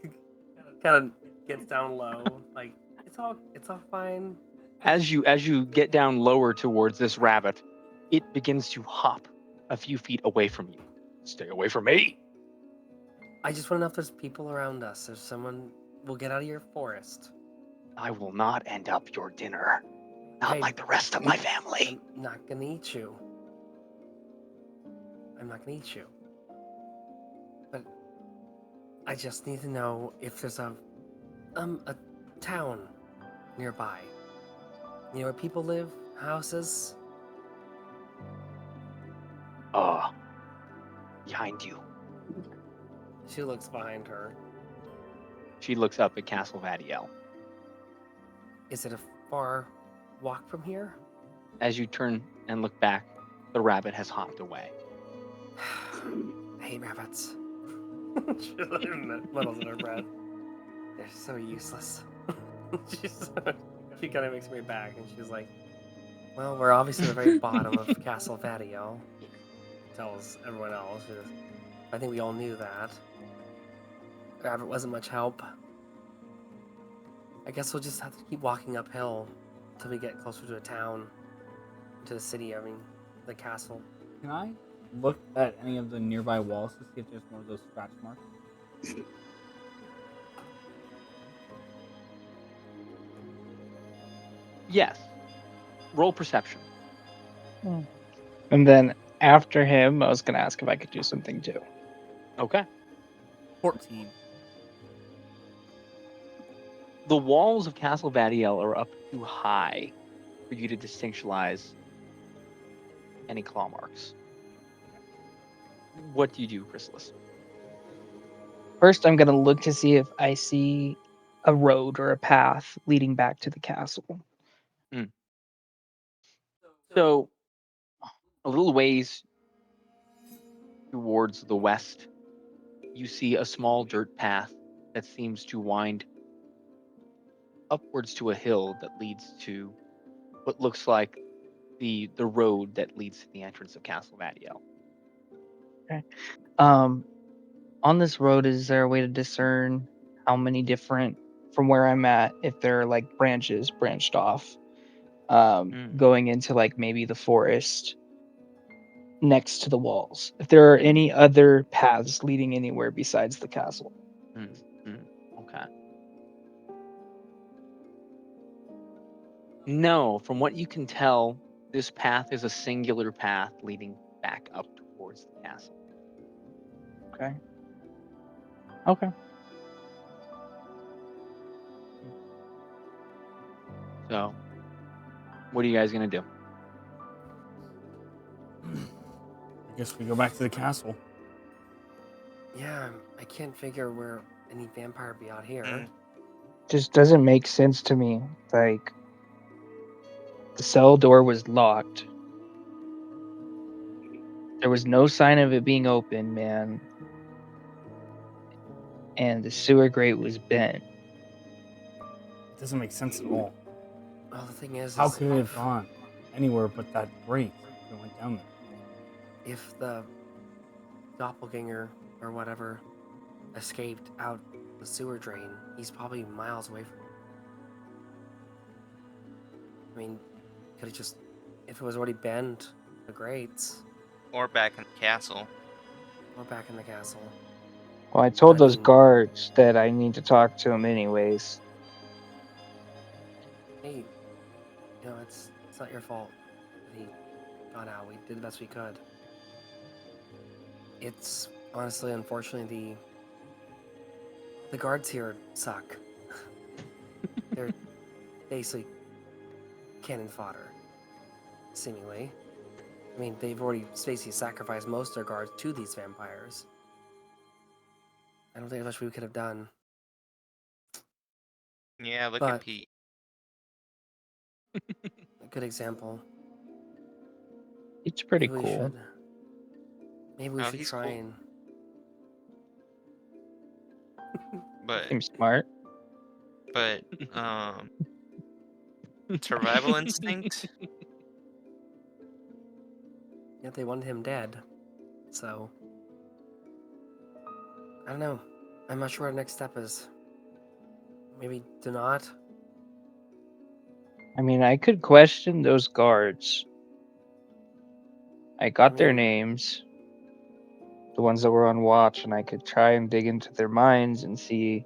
[SPEAKER 2] kind of gets down low, like it's all fine.
[SPEAKER 1] As you get down lower towards this rabbit, it begins to hop a few feet away from you. Stay away from me.
[SPEAKER 2] I just want to know if there's people around us. There's someone. We'll get out of your forest.
[SPEAKER 1] I will not end up your dinner. Not
[SPEAKER 2] Hey.
[SPEAKER 1] like the rest of my family.
[SPEAKER 2] I'm not gonna eat you. I'm not gonna eat you. But I just need to know if there's a town nearby. You know where people live? Houses?
[SPEAKER 1] Behind you.
[SPEAKER 2] She looks behind her.
[SPEAKER 1] She looks up at Castle Vadiel.
[SPEAKER 2] Is it a far walk from here?
[SPEAKER 1] As you turn and look back, the rabbit has hopped away.
[SPEAKER 2] I hate rabbits. She muddles in her breath. They're so useless. She kind of makes me back, and she's like, "Well, we're obviously at the very bottom of Castle Vadiel." Tells everyone else. I think we all knew that. Rabbit wasn't much help. I guess we'll just have to keep walking uphill until we get closer to a town, to the city. I mean, the castle.
[SPEAKER 5] Can I look at any of the nearby walls to see if there's more of those scratch marks?
[SPEAKER 1] Yes. Roll perception.
[SPEAKER 3] And then after him, I was gonna ask if I could do something too.
[SPEAKER 1] Okay.
[SPEAKER 5] 14.
[SPEAKER 1] The walls of Castle Vadiel are up too high for you to distinctualize any claw marks. What do you do, Chrysalis?
[SPEAKER 3] First, I'm gonna look to see if I see a road or a path leading back to the castle.
[SPEAKER 1] So, a little ways towards the west, you see a small dirt path that seems to wind upwards to a hill that leads to what looks like the road that leads to the entrance of Castle Vadiel.
[SPEAKER 3] On this road, is there a way to discern how many different, from where I'm at, if there are like branches branched off, going into like maybe the forest next to the walls? If there are any other paths leading anywhere besides the castle?
[SPEAKER 1] Okay. No, from what you can tell, this path is a singular path leading back up towards the castle.
[SPEAKER 3] Okay. Okay.
[SPEAKER 1] So, what are you guys gonna do?
[SPEAKER 5] I guess we go back to the castle.
[SPEAKER 2] Yeah, I can't figure where any vampire be out here.
[SPEAKER 3] Just doesn't make sense to me. Like, the cell door was locked. There was no sign of it being open, man. And the sewer grate was bent.
[SPEAKER 5] It doesn't make sense at all.
[SPEAKER 2] Well, the thing is,
[SPEAKER 5] How could it have gone anywhere but that grate if it went down there?
[SPEAKER 2] if the doppelganger or whatever escaped out the sewer drain, he's probably miles away from it. I mean, could have just, if it was already bent, the grates,
[SPEAKER 4] Or back in the castle.
[SPEAKER 2] or back in the castle.
[SPEAKER 3] Well, I told
[SPEAKER 2] I
[SPEAKER 3] those
[SPEAKER 2] mean-
[SPEAKER 3] guards that I need to talk to him anyways.
[SPEAKER 2] Hey, you know, it's not your fault that he got out. We did the best we could. It's honestly, unfortunately, the guards here suck. They're basically cannon fodder, seemingly. I mean, they've already basically sacrificed most of their guards to these vampires. I don't think there's much we could have done.
[SPEAKER 4] Yeah, look
[SPEAKER 2] But-
[SPEAKER 4] at Pete.
[SPEAKER 2] A good example.
[SPEAKER 3] It's pretty
[SPEAKER 2] Maybe
[SPEAKER 3] cool.
[SPEAKER 2] Maybe we
[SPEAKER 4] Oh,
[SPEAKER 2] should
[SPEAKER 4] he's
[SPEAKER 2] try
[SPEAKER 4] cool.
[SPEAKER 2] and.
[SPEAKER 4] But
[SPEAKER 3] Seems smart.
[SPEAKER 4] survival instinct.
[SPEAKER 2] Yeah, they wanted him dead. So. I don't know. I'm not sure what our next step is. Maybe do not.
[SPEAKER 3] I mean, I could question those guards. I got their
[SPEAKER 2] mean-
[SPEAKER 3] names, the ones that were on watch, and I could try and dig into their minds and see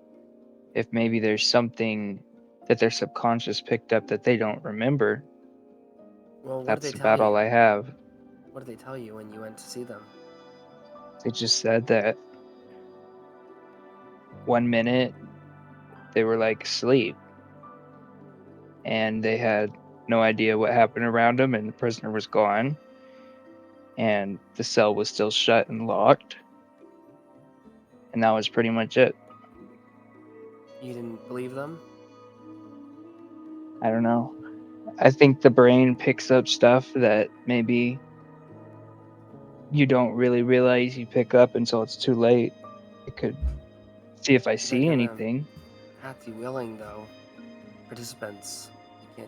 [SPEAKER 3] if maybe there's something that their subconscious picked up that they don't remember.
[SPEAKER 2] Well, what
[SPEAKER 3] That's
[SPEAKER 2] did they tell
[SPEAKER 3] about
[SPEAKER 2] you?
[SPEAKER 3] all I have.
[SPEAKER 2] What did they tell you when you went to see them?
[SPEAKER 3] They just said that 1 minute they were like asleep and they had no idea what happened around them, and the prisoner was gone and the cell was still shut and locked, and that was pretty much it.
[SPEAKER 2] You didn't believe them?
[SPEAKER 3] I don't know. I think the brain picks up stuff that maybe you don't really realize you pick up until it's too late. It could see if I see
[SPEAKER 2] kinda-
[SPEAKER 3] anything.
[SPEAKER 2] Have to be willing, though. Participants, you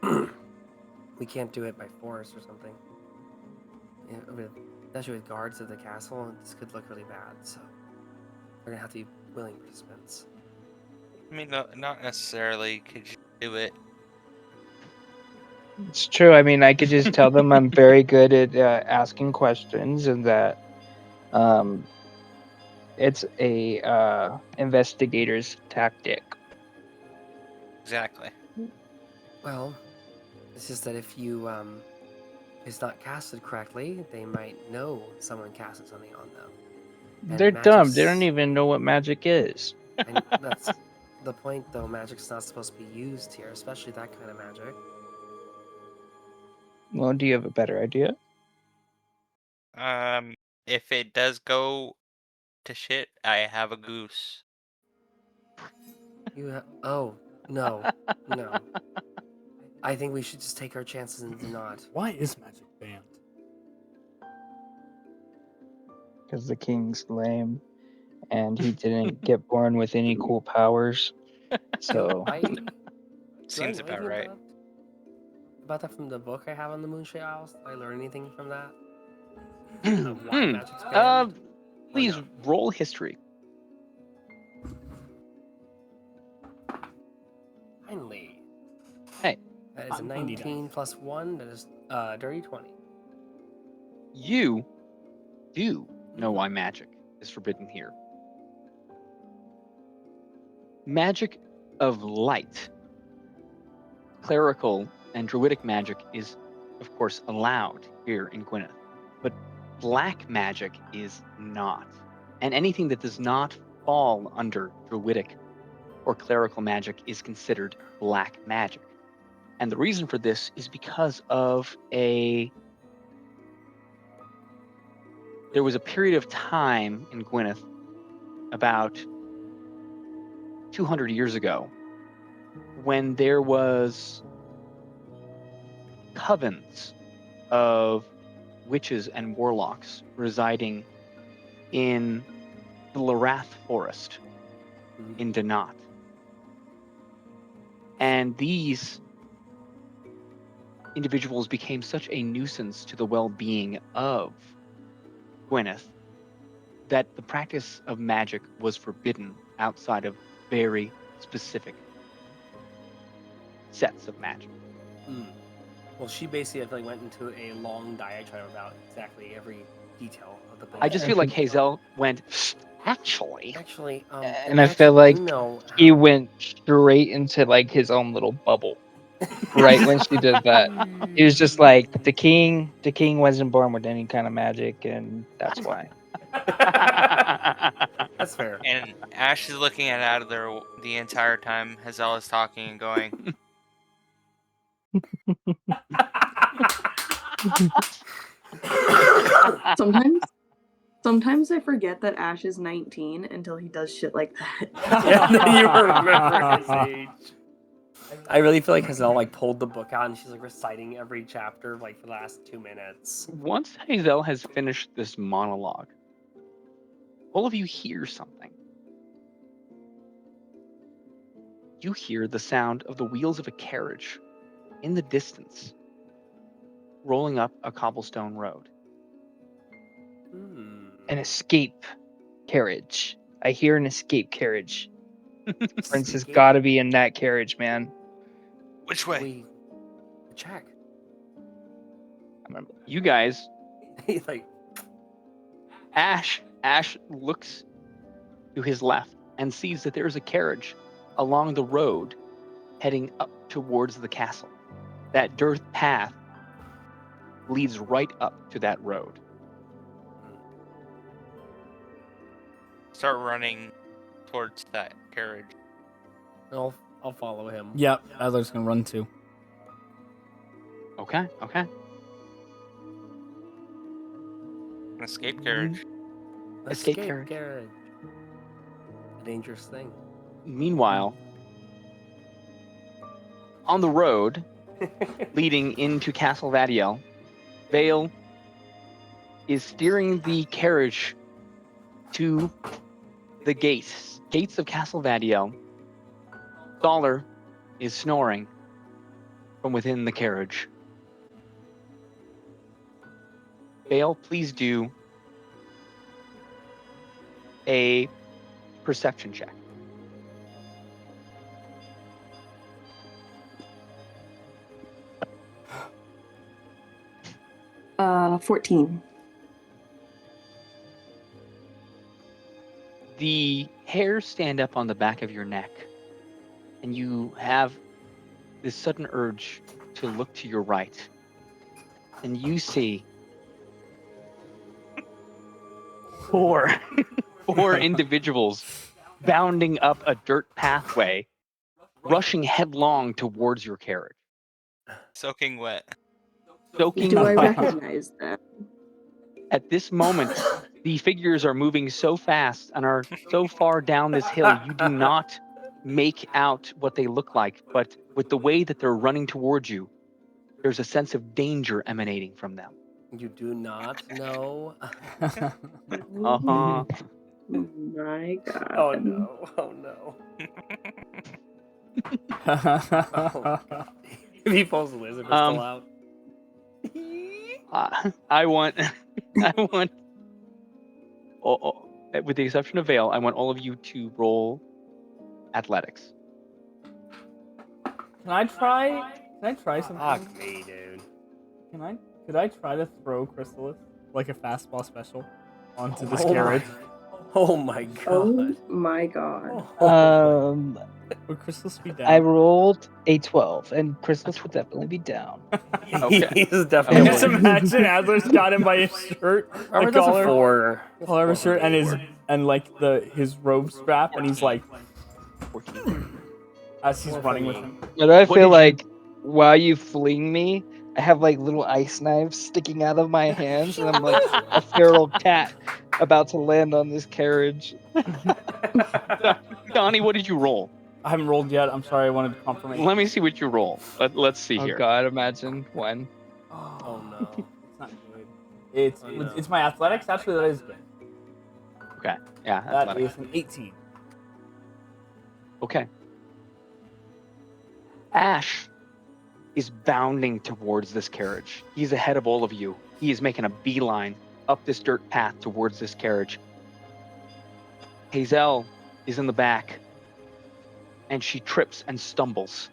[SPEAKER 2] can't. We can't do it by force or something. Yeah, especially with guards at the castle, this could look really bad. So we're gonna have to be willing participants.
[SPEAKER 4] I mean, not necessarily. Could you do it?
[SPEAKER 3] It's true. I mean, I could just tell them I'm very good at asking questions, and that it's a investigator's tactic.
[SPEAKER 4] Exactly.
[SPEAKER 2] Well, it's just that if you is not casted correctly, they might know someone casted something on them. And
[SPEAKER 3] They're dumb. They don't
[SPEAKER 2] magic's-
[SPEAKER 3] even know what magic is.
[SPEAKER 2] And that's the point, though. Magic's not supposed to be used here, especially that kind of magic.
[SPEAKER 3] Well, do you have a better idea?
[SPEAKER 4] If it does go to shit, I have a goose.
[SPEAKER 2] Oh, no. No. I think we should just take our chances and do not.
[SPEAKER 5] Why is magic banned?
[SPEAKER 3] Because the king's lame, and he didn't get born with any cool powers. So
[SPEAKER 4] Seems about right.
[SPEAKER 2] About that from the book I have on the Moonshade Isles? Did I learn anything from that?
[SPEAKER 1] Hmm.
[SPEAKER 2] Of why magic's banned?
[SPEAKER 1] Please
[SPEAKER 2] no?
[SPEAKER 1] roll history.
[SPEAKER 2] Finally.
[SPEAKER 1] Hey.
[SPEAKER 2] That is a 19 plus 1. That is dirty 20.
[SPEAKER 1] You do know why magic is forbidden here. Magic of light, clerical and druidic magic is, of course, allowed here in Gwynedd, but black magic is not. And anything that does not fall under druidic or clerical magic is considered black magic. And the reason for this is because of there was a period of time in Gwynedd about 200 years ago when there was covens of witches and warlocks residing in the Larath forest in Donat. And these individuals became such a nuisance to the well-being of Gwynedd that the practice of magic was forbidden outside of very specific sets of magic.
[SPEAKER 2] Well, she basically, I feel like, went into a long diatribe about exactly every detail of the book.
[SPEAKER 1] I just feel like Hazelle went, actually.
[SPEAKER 3] And I feel like he went straight into like his own little bubble. Right when she did that, he was just like, the king wasn't born with any kind of magic, and that's why.
[SPEAKER 2] That's fair.
[SPEAKER 4] And Ash is looking at Adler the entire time Hazelle is talking and going,
[SPEAKER 6] Sometimes I forget that Ash is 19 until he does shit like that.
[SPEAKER 2] Yeah, you remember his age. I really feel like Hazelle like pulled the book out and she's like reciting every chapter like for the last 2 minutes.
[SPEAKER 1] Once Hazelle has finished this monologue, all of you hear something. You hear the sound of the wheels of a carriage in the distance, rolling up a cobblestone road.
[SPEAKER 3] An escape carriage. I hear an escape carriage. Prince has got to be in that carriage, man.
[SPEAKER 4] which way?
[SPEAKER 2] Check.
[SPEAKER 3] I remember.
[SPEAKER 1] You guys,
[SPEAKER 2] like
[SPEAKER 1] Ash looks to his left and sees that there is a carriage along the road heading up towards the castle. That dirt path leads right up to that road.
[SPEAKER 4] Start running towards that carriage.
[SPEAKER 2] I'll follow him.
[SPEAKER 5] Yep, Adler's gonna run too.
[SPEAKER 1] Okay.
[SPEAKER 4] An escape carriage.
[SPEAKER 1] Escape
[SPEAKER 2] carriage.
[SPEAKER 1] carriage.
[SPEAKER 2] A dangerous thing.
[SPEAKER 1] Meanwhile, on the road leading into Castle Vadiel, Vale is steering the carriage to the gates of Castle Vadiel. Dollar is snoring from within the carriage. Vale, please do a perception check.
[SPEAKER 6] 14.
[SPEAKER 1] The hairs stand up on the back of your neck, and you have this sudden urge to look to your right. and you see four individuals bounding up a dirt pathway, rushing headlong towards your carriage.
[SPEAKER 4] Soaking wet.
[SPEAKER 1] Soaking
[SPEAKER 6] Do I
[SPEAKER 1] wet.
[SPEAKER 6] recognize them?
[SPEAKER 1] At this moment, the figures are moving so fast and are so far down this hill, you do not make out what they look like. But with the way that they're running towards you, there's a sense of danger emanating from them.
[SPEAKER 2] You do not know.
[SPEAKER 1] Uh-huh.
[SPEAKER 6] Oh my god.
[SPEAKER 2] Oh no! Oh no! Oh god! If he pulls the laser pistol out.
[SPEAKER 1] I want, with the exception of Vale, I want all of you to roll athletics.
[SPEAKER 5] Can I try something?
[SPEAKER 2] Fuck me, dude.
[SPEAKER 5] Could I try to throw Chrysalis like a fastball special onto this
[SPEAKER 2] Oh
[SPEAKER 5] carriage?
[SPEAKER 2] Oh my god!
[SPEAKER 6] Oh my god.
[SPEAKER 5] Would Chrysalis be down?
[SPEAKER 3] I rolled a 12, and Chrysalis would definitely be down.
[SPEAKER 1] Okay.
[SPEAKER 2] He's
[SPEAKER 5] I
[SPEAKER 2] definitely.
[SPEAKER 5] just imagine Adler's got him by his shirt,
[SPEAKER 2] Robert
[SPEAKER 5] the
[SPEAKER 2] does a
[SPEAKER 5] collar,
[SPEAKER 2] 4.
[SPEAKER 5] collar of his shirt, and his robe strap, and he's like,
[SPEAKER 1] 14.
[SPEAKER 5] as he's running with him.
[SPEAKER 3] But I
[SPEAKER 1] What
[SPEAKER 3] feel
[SPEAKER 1] did
[SPEAKER 3] like while you fling me, I have like little ice knives sticking out of my hands, and I'm like a feral cat about to land on this carriage.
[SPEAKER 1] Donny, what did you roll?
[SPEAKER 5] I haven't rolled yet. I'm sorry. I wanted confirmation.
[SPEAKER 1] Let me see what you roll. Let's see
[SPEAKER 3] Oh
[SPEAKER 1] here.
[SPEAKER 3] god, imagine when.
[SPEAKER 2] Oh no!
[SPEAKER 5] It's not good. It's my athletics. Actually, that is good.
[SPEAKER 1] Okay. Yeah.
[SPEAKER 5] That
[SPEAKER 1] athletics.
[SPEAKER 5] is an 18.
[SPEAKER 1] Okay. Ash is bounding towards this carriage. He's ahead of all of you. He is making a beeline up this dirt path towards this carriage. Hazelle is in the back, and she trips and stumbles.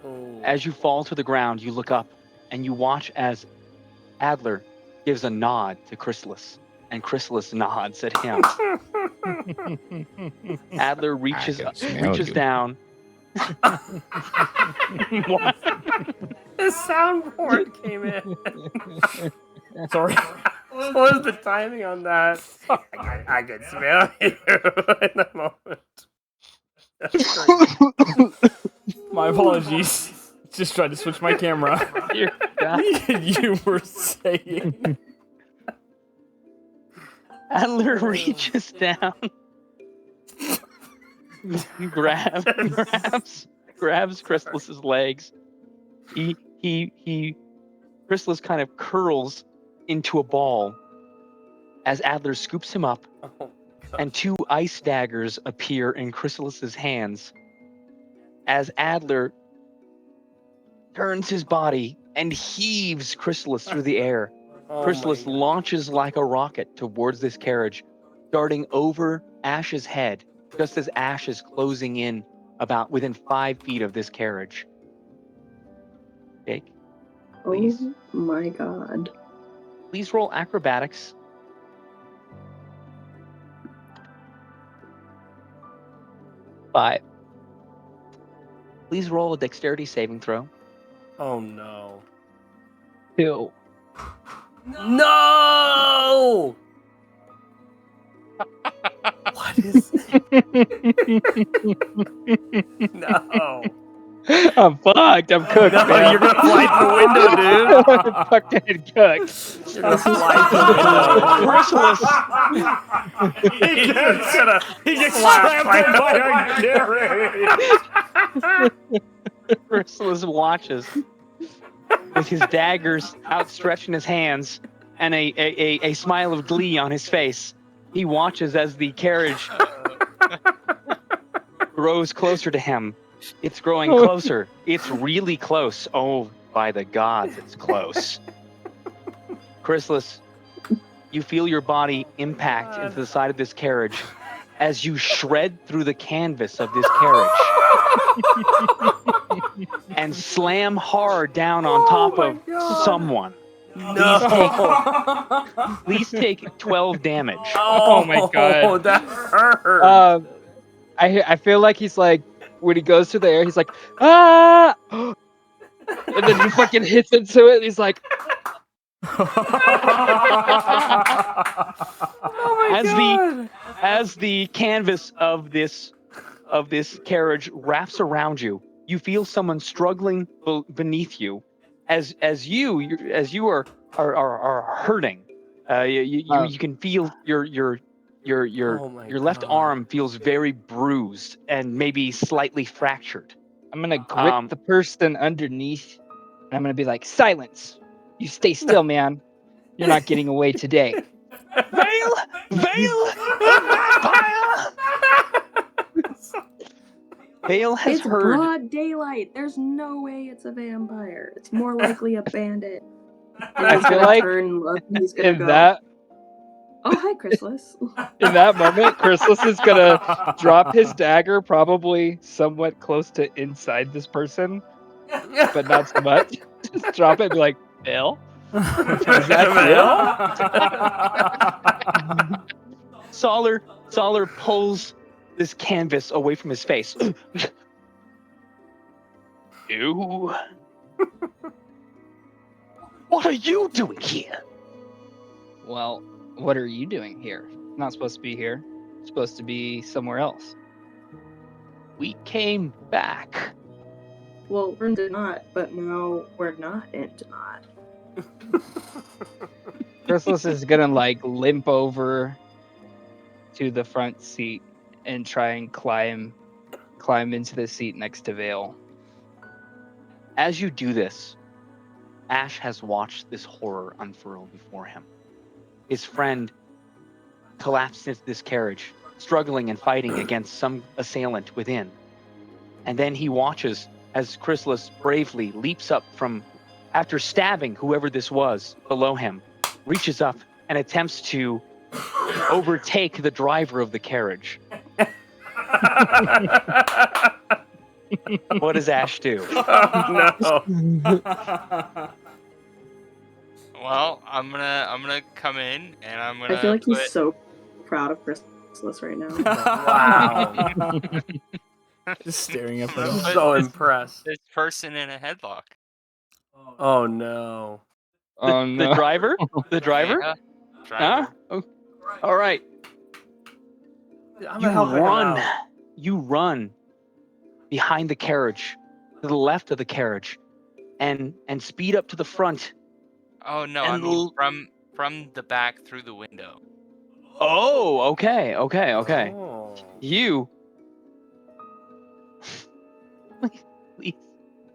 [SPEAKER 2] Oh.
[SPEAKER 1] As you fall to the ground, you look up, and you watch as Adler gives a nod to Chrysalis, and Chrysalis nods at him. Adler reaches
[SPEAKER 7] can smell you.
[SPEAKER 1] down. What?
[SPEAKER 2] The soundboard came in.
[SPEAKER 5] Sorry.
[SPEAKER 2] What was the timing on that? I could smell you in the moment. That's great.
[SPEAKER 5] My apologies. Just tried to switch my camera.
[SPEAKER 1] Dear God.
[SPEAKER 5] You were saying.
[SPEAKER 1] Adler reaches down, grabs Chrysalis's legs. Chrysalis kind of curls into a ball as Adler scoops him up,
[SPEAKER 2] Oh,
[SPEAKER 1] and 2 ice daggers appear in Chrysalis's hands. As Adler turns his body and heaves Chrysalis through the air,
[SPEAKER 2] oh
[SPEAKER 1] Chrysalis
[SPEAKER 2] my God.
[SPEAKER 1] launches like a rocket towards this carriage, darting over Ash's head, just as Ash is closing in about within 5 feet of this carriage. Jake, please.
[SPEAKER 6] Oh my god.
[SPEAKER 1] Please roll acrobatics. Five. Please roll a dexterity saving throw.
[SPEAKER 2] Oh no.
[SPEAKER 3] 2.
[SPEAKER 2] No! What is No.
[SPEAKER 3] I'm fucked. I'm cooked,
[SPEAKER 2] No,
[SPEAKER 3] man.
[SPEAKER 2] you're gonna fly through the window, dude.
[SPEAKER 3] I'm fucking cooked.
[SPEAKER 2] You're gonna fly through the window.
[SPEAKER 1] Chrysalis,
[SPEAKER 5] He gets
[SPEAKER 2] Slap
[SPEAKER 5] trampled
[SPEAKER 2] by
[SPEAKER 5] by a carriage.
[SPEAKER 1] Chrysalis watches with his daggers outstretched in his hands and a smile of glee on his face. He watches as the carriage grows closer to him. It's growing closer. It's really close. Oh, by the gods, it's close. Chrysalis, you feel your body impact into the side of this carriage as you shred through the canvas of this carriage and slam hard down on top of someone.
[SPEAKER 2] No.
[SPEAKER 1] Please take 12 damage.
[SPEAKER 3] Oh my God.
[SPEAKER 2] That hurt.
[SPEAKER 3] I feel like he's like, when he goes through the air, he's like, ah! And then he fucking hits into it, and he's like,
[SPEAKER 1] As the canvas of this carriage wraps around you, you feel someone struggling beneath you, as you are hurting. You can feel your left arm feels very bruised and maybe slightly fractured.
[SPEAKER 3] I'm gonna grip the person underneath, and I'm gonna be like, "Silence! You stay still, man. You're not getting away today."
[SPEAKER 1] Vale! Vale has
[SPEAKER 6] It's
[SPEAKER 1] heard.
[SPEAKER 6] broad daylight. There's no way it's a vampire. It's more likely a bandit. And
[SPEAKER 3] I
[SPEAKER 6] he's
[SPEAKER 3] feel
[SPEAKER 6] gonna
[SPEAKER 3] like
[SPEAKER 6] turn left and he's gonna
[SPEAKER 3] in
[SPEAKER 6] go,
[SPEAKER 3] that
[SPEAKER 6] oh, hi, Chrysalis.
[SPEAKER 3] in that moment, Chrysalis is gonna drop his dagger, probably somewhat close to inside this person, but not so much. Just drop it and be like, "Vale? Is that
[SPEAKER 1] Solar pulls this canvas away from his face. You? What are you doing here?
[SPEAKER 3] Well, what are you doing here? Not supposed to be here. Supposed to be somewhere else."
[SPEAKER 1] We came back.
[SPEAKER 6] Well, we're in Donut, but now we're not in Donut.
[SPEAKER 3] Chrysalis is gonna like limp over to the front seat and try and climb into the seat next to Vale.
[SPEAKER 1] As you do this, Ash has watched this horror unfurl before him. His friend collapsed into this carriage, struggling and fighting against some assailant within. And then he watches as Chrysalis bravely leaps up from, after stabbing whoever this was below him, reaches up and attempts to overtake the driver of the carriage. What does Ash do?
[SPEAKER 2] No.
[SPEAKER 4] Well, I'm gonna come in and I'm gonna.
[SPEAKER 6] I feel like
[SPEAKER 4] put...
[SPEAKER 6] he's so proud of Chrysalis right now.
[SPEAKER 2] Wow.
[SPEAKER 5] Just staring at
[SPEAKER 4] I'm
[SPEAKER 5] them.
[SPEAKER 4] gonna put
[SPEAKER 2] So
[SPEAKER 4] this-
[SPEAKER 2] impressed.
[SPEAKER 4] This person in a headlock.
[SPEAKER 2] Oh no.
[SPEAKER 3] Oh
[SPEAKER 1] The
[SPEAKER 3] no!
[SPEAKER 1] driver? The driver?
[SPEAKER 4] Yeah,
[SPEAKER 1] Huh?
[SPEAKER 4] driver.
[SPEAKER 1] Oh, all right.
[SPEAKER 2] I'm
[SPEAKER 1] You
[SPEAKER 2] gonna help him
[SPEAKER 1] run.
[SPEAKER 2] out.
[SPEAKER 1] You run behind the carriage, to the left of the carriage, and speed up to the front.
[SPEAKER 4] Oh no,
[SPEAKER 1] And
[SPEAKER 4] I mean from the back through the window.
[SPEAKER 1] Oh, okay.
[SPEAKER 2] Oh.
[SPEAKER 1] You.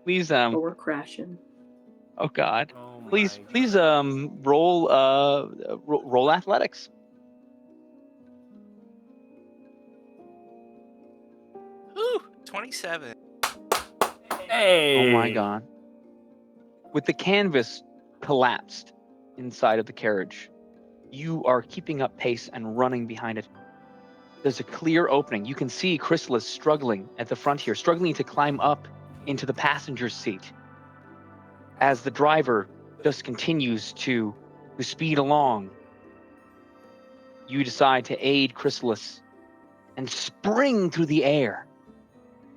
[SPEAKER 1] Please,
[SPEAKER 6] But we're crashing.
[SPEAKER 1] oh God.
[SPEAKER 2] Oh my
[SPEAKER 1] Please,
[SPEAKER 2] God.
[SPEAKER 1] roll athletics.
[SPEAKER 4] Ooh, 27.
[SPEAKER 2] Hey.
[SPEAKER 1] Oh my God. With the canvas collapsed inside of the carriage, you are keeping up pace and running behind it. There's a clear opening. You can see Chrysalis struggling at the front here, struggling to climb up into the passenger seat as the driver just continues to speed along. You decide to aid Chrysalis and spring through the air.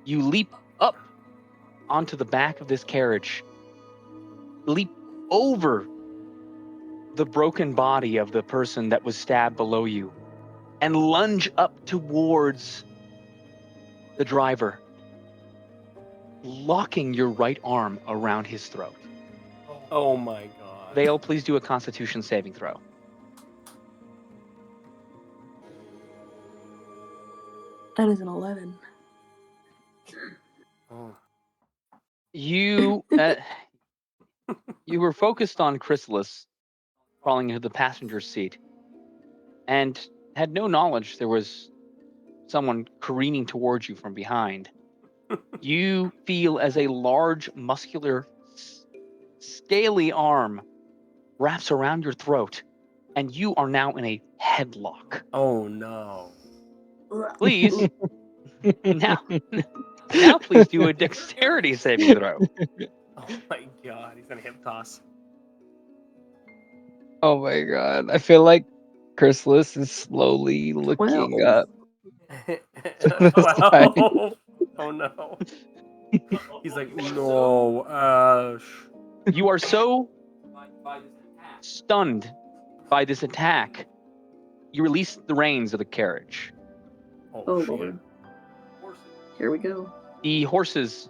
[SPEAKER 1] You leap up onto the back of this carriage, leap over the broken body of the person that was stabbed below you, and lunge up towards the driver, locking your right arm around his throat.
[SPEAKER 2] Oh my God.
[SPEAKER 1] Vale, please do a Constitution saving throw.
[SPEAKER 6] That is an 11.
[SPEAKER 2] Oh.
[SPEAKER 1] You you were focused on Chrysalis crawling into the passenger seat and had no knowledge there was someone careening towards you from behind. You feel as a large, muscular, scaly arm wraps around your throat, and you are now in a headlock.
[SPEAKER 2] Oh no.
[SPEAKER 1] Please, now please do a dexterity saving throw.
[SPEAKER 2] Oh my God. He's gonna hip toss.
[SPEAKER 3] Oh my God! I feel like Chrysalis is slowly looking
[SPEAKER 6] 12.
[SPEAKER 3] up.
[SPEAKER 2] Wow. Oh no. He's like, no, Ash.
[SPEAKER 1] You are so Stunned by this attack, you release the reins of the carriage.
[SPEAKER 6] Oh,
[SPEAKER 2] shit.
[SPEAKER 6] Lord. Here we go.
[SPEAKER 1] The horses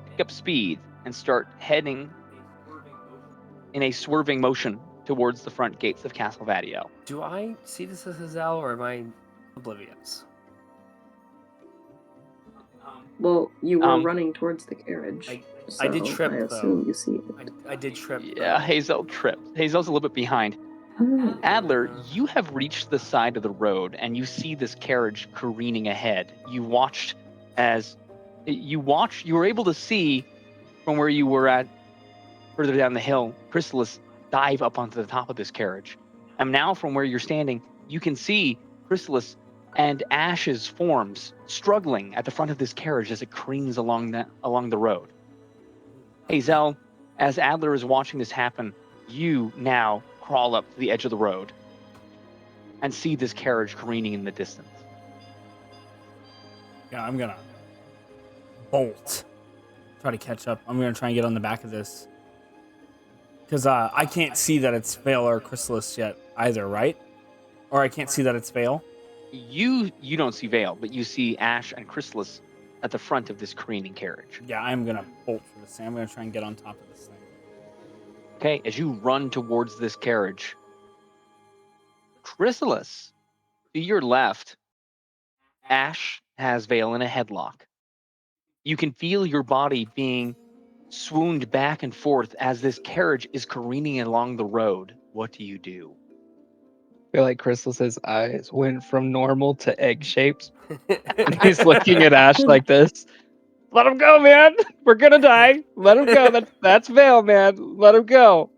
[SPEAKER 1] pick up speed and start heading in a swerving motion towards the front gates of Castle Vadio.
[SPEAKER 2] Do I see this as Hazelle, or am I oblivious?
[SPEAKER 6] Well, you were
[SPEAKER 1] Um,
[SPEAKER 6] running towards the carriage.
[SPEAKER 2] I did
[SPEAKER 6] so
[SPEAKER 2] trip,
[SPEAKER 6] I
[SPEAKER 2] though.
[SPEAKER 6] assume you see it.
[SPEAKER 2] I did trip.
[SPEAKER 1] Yeah, Hazelle tripped. Hazelle's a little bit behind.
[SPEAKER 6] Oh.
[SPEAKER 1] Adler, you have reached the side of the road and you see this carriage careening ahead. You were able to see from where you were at further down the hill, Chrysalis dive up onto the top of this carriage. And now from where you're standing, you can see Chrysalis and Ash's forms struggling at the front of this carriage as it careens along the road. Hazelle, as Adler is watching this happen, you now crawl up to the edge of the road and see this carriage careening in the distance.
[SPEAKER 5] Yeah, I'm gonna bolt. Try to catch up. I'm gonna try and get on the back of this. Because I can't see that it's Vale or Chrysalis yet either, right? Or I can't see that it's Vale.
[SPEAKER 1] You don't see Vale, but you see Ash and Chrysalis at the front of this careening carriage.
[SPEAKER 5] Yeah, I'm gonna bolt for this thing. I'm gonna try and get on top of this thing.
[SPEAKER 1] Okay, as you run towards this carriage, Chrysalis, to your left, Ash has Vale in a headlock. You can feel your body being swooned back and forth as this carriage is careening along the road. What do you do?
[SPEAKER 3] I feel like Chrysalis's eyes went from normal to egg shaped. And he's looking at Ash like this. Let him go, man. We're gonna die. Let him go. That's Vale, man. Let him go.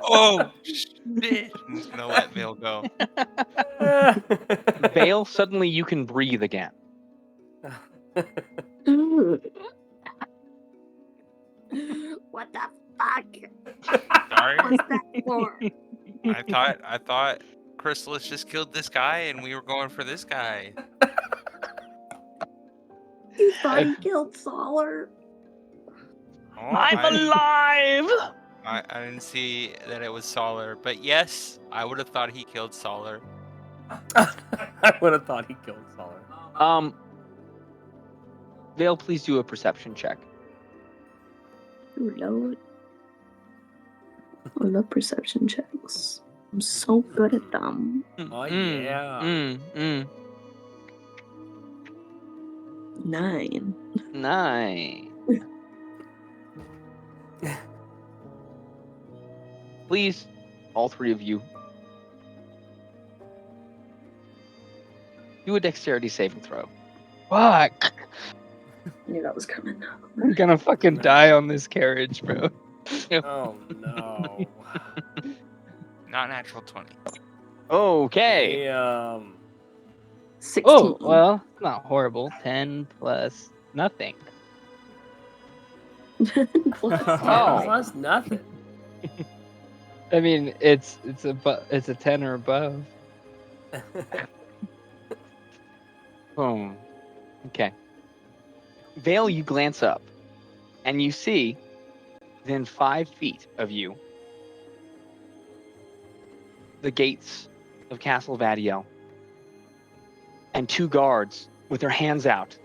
[SPEAKER 4] Oh, shit. I'm just gonna let Vale go.
[SPEAKER 1] Vale, suddenly you can breathe again.
[SPEAKER 6] Ooh. What the fuck?
[SPEAKER 4] Sorry.
[SPEAKER 6] What's that for?
[SPEAKER 4] I thought Chrysalis just killed this guy and we were going for this guy.
[SPEAKER 6] You thought he killed Solar?
[SPEAKER 4] Oh,
[SPEAKER 1] I'm alive!
[SPEAKER 4] I didn't see that it was Solar, but yes, I would have thought he killed Solar.
[SPEAKER 2] I would have thought he killed Solar.
[SPEAKER 1] Vale, please do a perception check.
[SPEAKER 6] Oh, Lord. I love perception checks. I'm so good at them.
[SPEAKER 2] Oh, yeah.
[SPEAKER 6] 9.
[SPEAKER 1] 9. Please, all three of you, do a dexterity saving throw.
[SPEAKER 3] Fuck.
[SPEAKER 6] I knew that was coming.
[SPEAKER 3] I'm gonna fucking die on this carriage, bro.
[SPEAKER 2] Oh, no.
[SPEAKER 4] Not natural 20.
[SPEAKER 1] Okay.
[SPEAKER 2] Damn.
[SPEAKER 6] 16.
[SPEAKER 3] Oh, well, not horrible. 10 plus nothing.
[SPEAKER 2] Oh, that's nothing.
[SPEAKER 3] I mean, it's a 10 or above.
[SPEAKER 1] Boom. Okay. Vale, you glance up, and you see, within 5 feet of you, the gates of Castle Vadio, and 2 guards with their hands out,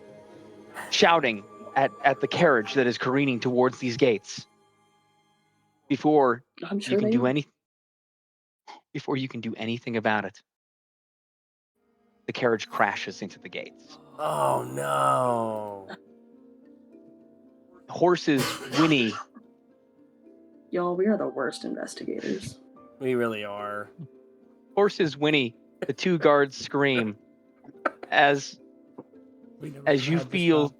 [SPEAKER 1] shouting at the carriage that is careening towards these gates. Before
[SPEAKER 6] I'm sure
[SPEAKER 1] you can
[SPEAKER 6] they
[SPEAKER 1] do before you can do anything about it, the carriage crashes into the gates.
[SPEAKER 2] Oh, no.
[SPEAKER 1] Horses whinny.
[SPEAKER 6] Y'all, we are the worst investigators.
[SPEAKER 2] We really are.
[SPEAKER 1] Horses whinny. The 2 guards scream as you feel.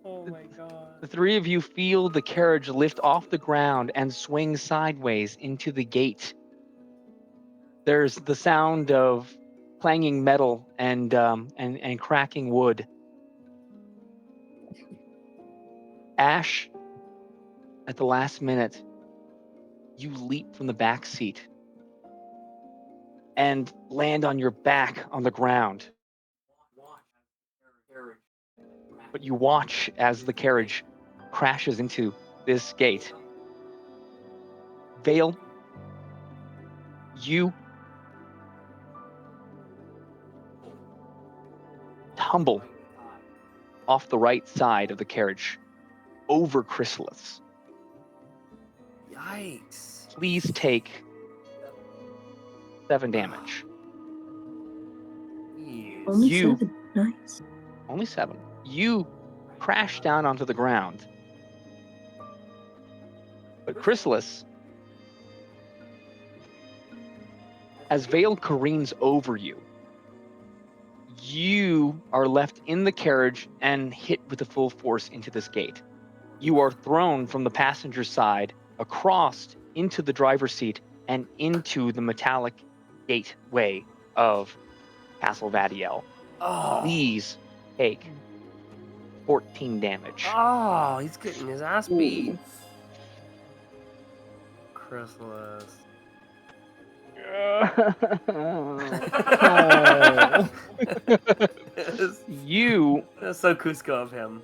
[SPEAKER 2] Oh, my God.
[SPEAKER 1] The 3 of you feel the carriage lift off the ground and swing sideways into the gate. There's the sound of clanging metal and cracking wood. Ash, at the last minute, you leap from the back seat and land on your back on the ground. But you watch as the carriage crashes into this gate. Vale, you tumble off the right side of the carriage over Chrysalis.
[SPEAKER 2] Yikes.
[SPEAKER 1] Please take 7 damage.
[SPEAKER 2] Jeez.
[SPEAKER 6] Only
[SPEAKER 1] You-
[SPEAKER 6] 7. Nice.
[SPEAKER 1] Only 7. You crash down onto the ground. But Chrysalis, as Vale careens over you, you are left in the carriage and hit with the full force into this gate. You are thrown from the passenger side across into the driver's seat and into the metallic gateway of Castle Vadiel.
[SPEAKER 2] Oh.
[SPEAKER 1] Please take 14 damage.
[SPEAKER 2] Oh, he's getting his ass beat. Chrysalis.
[SPEAKER 3] Oh.
[SPEAKER 1] You
[SPEAKER 2] That's so Cusco of him.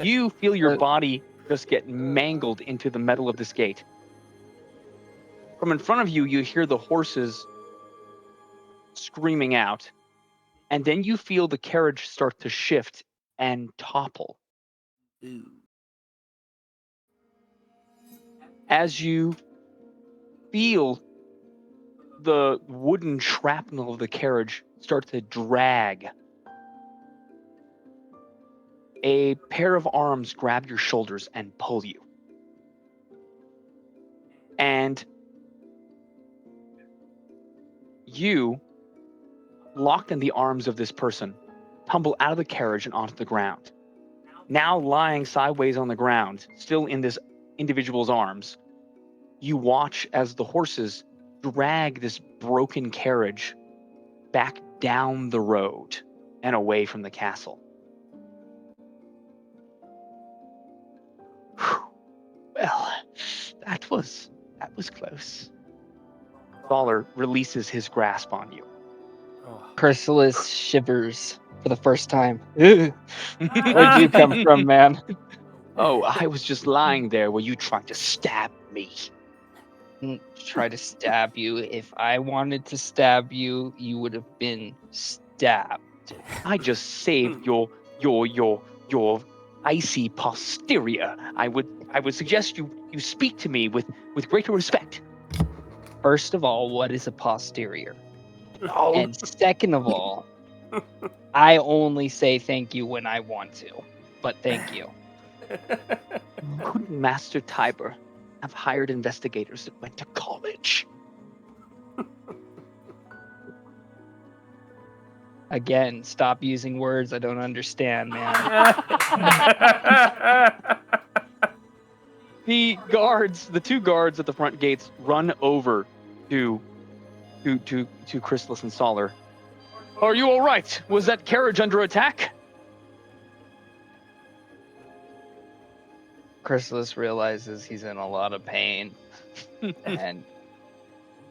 [SPEAKER 1] you feel your body just get mangled into the metal of this gate. From in front of you, you hear the horses screaming out, and then you feel the carriage start to shift and topple.
[SPEAKER 2] Ooh.
[SPEAKER 1] As you feel the wooden shrapnel of the carriage start to drag, a pair of arms grab your shoulders and pull you. And you, locked in the arms of this person, tumble out of the carriage and onto the ground. Now lying sideways on the ground, still in this individual's arms, you watch as the horses drag this broken carriage back down the road and away from the castle. Whew. Well, that was close. Baller releases his grasp on you.
[SPEAKER 2] Oh.
[SPEAKER 3] Chrysalis shivers for the first time. Where'd you come from, man?
[SPEAKER 1] Oh, I was just lying there while you tried to stab me.
[SPEAKER 3] Try to stab you. If I wanted to stab you, you would have been stabbed.
[SPEAKER 1] I just saved your icy posterior. I would suggest you speak to me with greater respect.
[SPEAKER 3] First of all, what is a posterior?
[SPEAKER 1] Oh,
[SPEAKER 3] And second of all, I only say thank you when I want to. But thank you.
[SPEAKER 1] couldn't Master Tiber have hired investigators that went to college?
[SPEAKER 3] Again, stop using words I don't understand, man.
[SPEAKER 1] The two guards at the front gates run over to Chrysalis and Solar. Are you all right? Was that carriage under attack?
[SPEAKER 3] Chrysalis realizes he's in a lot of pain and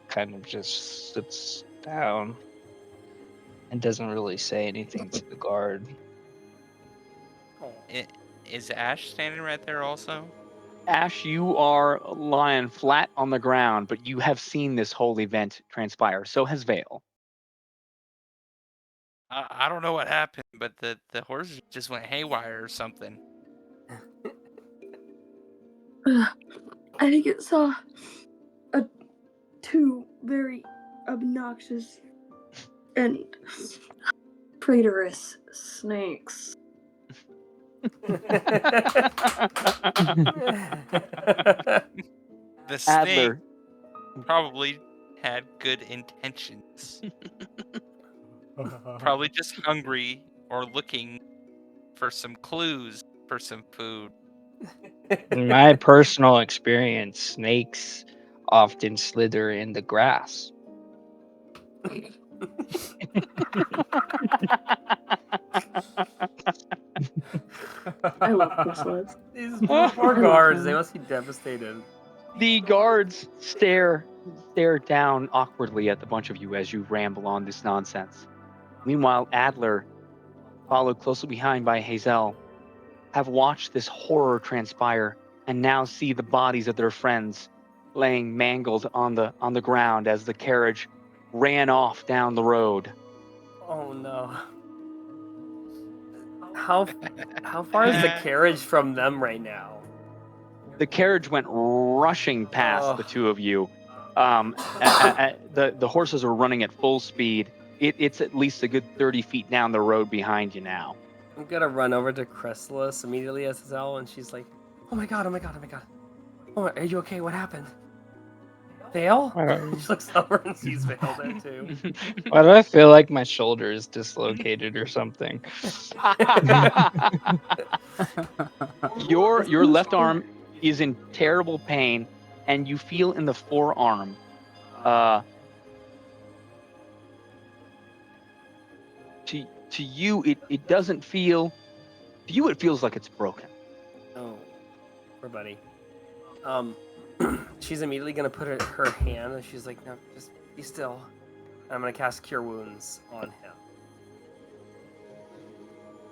[SPEAKER 3] kind of just sits down and doesn't really say anything to the guard.
[SPEAKER 4] Is Ash standing right there also?
[SPEAKER 1] Ash, you are lying flat on the ground, but you have seen this whole event transpire. So has Vale.
[SPEAKER 4] I don't know what happened, but the horses just went haywire or something.
[SPEAKER 6] I think it saw two very obnoxious and traitorous snakes.
[SPEAKER 4] The snake
[SPEAKER 1] Adler.
[SPEAKER 4] probably had good intentions. Probably just hungry or looking for some clues for some food.
[SPEAKER 3] In my personal experience, snakes often slither in the grass.
[SPEAKER 6] I love Chrysalis.
[SPEAKER 2] These poor guards, they must be devastated.
[SPEAKER 1] The guards stare down awkwardly at the bunch of you as you ramble on this nonsense. Meanwhile, Adler, followed closely behind by Hazelle, have watched this horror transpire and now see the bodies of their friends laying mangled on the ground as the carriage ran off down the road.
[SPEAKER 2] Oh no. How far is the carriage from them right now?
[SPEAKER 1] The carriage went rushing past the two of you. The horses are running at full speed. It's at least a good 30 feet down the road behind you now.
[SPEAKER 2] I'm gonna run over to Chrysalis immediately as Hazelle, and she's like, "Oh my god! Oh my god! Oh my god! Oh, are you okay? What happened? Vale?" She looks over and sees Vale there too.
[SPEAKER 3] Why do I feel like my shoulder is dislocated or something?
[SPEAKER 1] Your left arm is in terrible pain, and you feel in the forearm. To you, it doesn't feel. To you, it feels like it's broken.
[SPEAKER 2] Oh, poor buddy. She's immediately gonna put her hand, and she's like, "No, just be still." And I'm gonna cast Cure Wounds on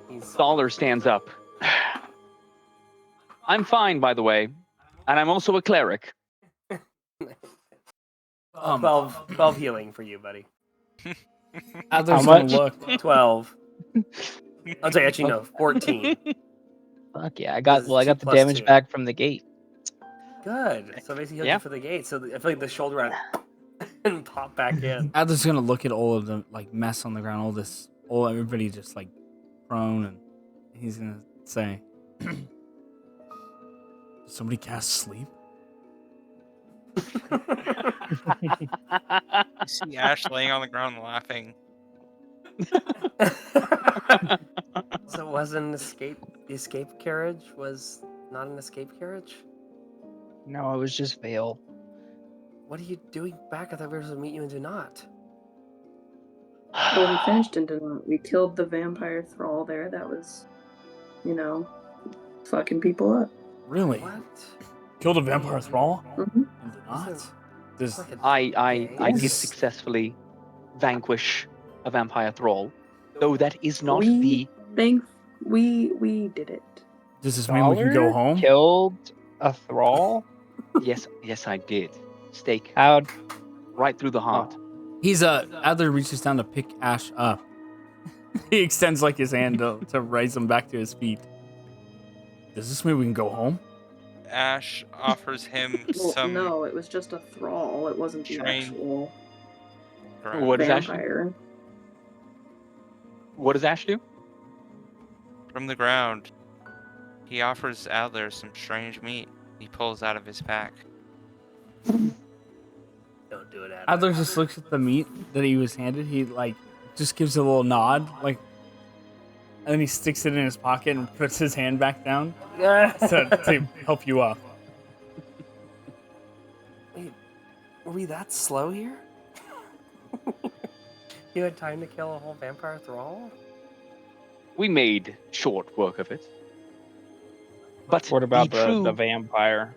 [SPEAKER 2] him.
[SPEAKER 1] Thaler stands up. I'm fine, by the way, and I'm also a cleric.
[SPEAKER 2] 12 healing for you, buddy.
[SPEAKER 5] Adler's
[SPEAKER 3] How
[SPEAKER 5] gonna
[SPEAKER 3] much?
[SPEAKER 5] look.
[SPEAKER 2] 12. I'll tell you, actually, no, 14.
[SPEAKER 3] Fuck yeah! I got
[SPEAKER 2] This is
[SPEAKER 3] the
[SPEAKER 2] 2 plus
[SPEAKER 3] damage
[SPEAKER 2] 2.
[SPEAKER 3] back from the gate.
[SPEAKER 2] Good. So basically, healed
[SPEAKER 1] Yeah.
[SPEAKER 2] you for the gate. So I feel like the shoulder went and pop back in.
[SPEAKER 5] Adler's gonna look at all of the like mess on the ground, everybody just like prone, and he's gonna say, "Did somebody cast sleep?"
[SPEAKER 4] You see Ash laying on the ground laughing.
[SPEAKER 2] So it wasn't an escape. The escape carriage was not an escape carriage.
[SPEAKER 3] No, it was just Vale.
[SPEAKER 2] What are you doing back? I thought we were supposed to meet you in Donat.
[SPEAKER 6] Well, we finished in Donut. We killed the vampire thrall there. That was, fucking people up.
[SPEAKER 5] Really?
[SPEAKER 2] What?
[SPEAKER 5] Killed a vampire thrall?
[SPEAKER 6] Hmm
[SPEAKER 5] And did not?
[SPEAKER 2] Is
[SPEAKER 5] This
[SPEAKER 2] Like a
[SPEAKER 1] I
[SPEAKER 2] gang?
[SPEAKER 1] did successfully vanquish a vampire thrall, though that is not
[SPEAKER 6] We did it.
[SPEAKER 5] does this mean we can go
[SPEAKER 3] Dollar
[SPEAKER 5] home?
[SPEAKER 3] Killed a thrall?
[SPEAKER 1] Yes, I did. Stake
[SPEAKER 3] How'd?
[SPEAKER 1] right through the heart.
[SPEAKER 5] He's Adler reaches down to pick Ash up. He extends like his hand to raise him back to his feet. Does this mean we can go home?
[SPEAKER 4] Ash offers him
[SPEAKER 6] Well,
[SPEAKER 4] some
[SPEAKER 6] no, it was just a thrall. It wasn't the
[SPEAKER 4] Train-
[SPEAKER 6] actual
[SPEAKER 1] What does Ash do?
[SPEAKER 6] vampire.
[SPEAKER 1] What does Ash do?
[SPEAKER 4] from the ground. He offers Adler some strange meat he pulls out of his pack.
[SPEAKER 2] Don't do it, Adler.
[SPEAKER 5] Adler just looks at the meat that he was handed. He like just gives a little nod, like, and then he sticks it in his pocket and puts his hand back down to help you up.
[SPEAKER 2] Wait, were we that slow here? You had time to kill a whole vampire thrall?
[SPEAKER 1] We made short work of it. But
[SPEAKER 3] What about
[SPEAKER 1] the true,
[SPEAKER 3] the vampire?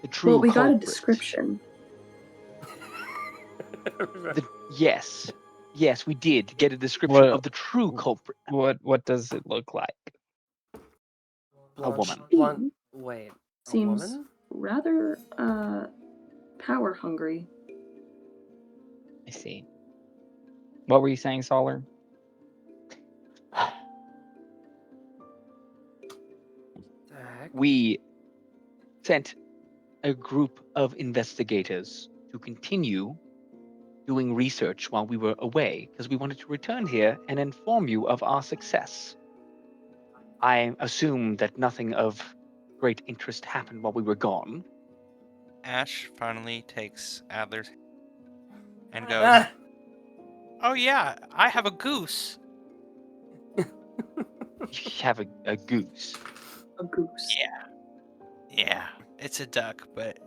[SPEAKER 1] the true
[SPEAKER 6] Well, we got a
[SPEAKER 1] culprit-
[SPEAKER 6] description.
[SPEAKER 1] Yes, we did get a description
[SPEAKER 3] What-
[SPEAKER 1] of the true culprit.
[SPEAKER 3] What does it look like?
[SPEAKER 1] A woman.
[SPEAKER 2] Blonde. Wait. A
[SPEAKER 6] Seems
[SPEAKER 2] woman?
[SPEAKER 6] rather power hungry.
[SPEAKER 3] I see. What were you saying, Solar?
[SPEAKER 2] The heck?
[SPEAKER 1] We sent a group of investigators to continue doing research while we were away because we wanted to return here and inform you of our success. I assume that nothing of great interest happened while we were gone.
[SPEAKER 4] Ash finally takes Adler's hand and goes, "Oh yeah, I have a goose."
[SPEAKER 1] You have a goose.
[SPEAKER 6] A goose.
[SPEAKER 4] Yeah, it's a duck, but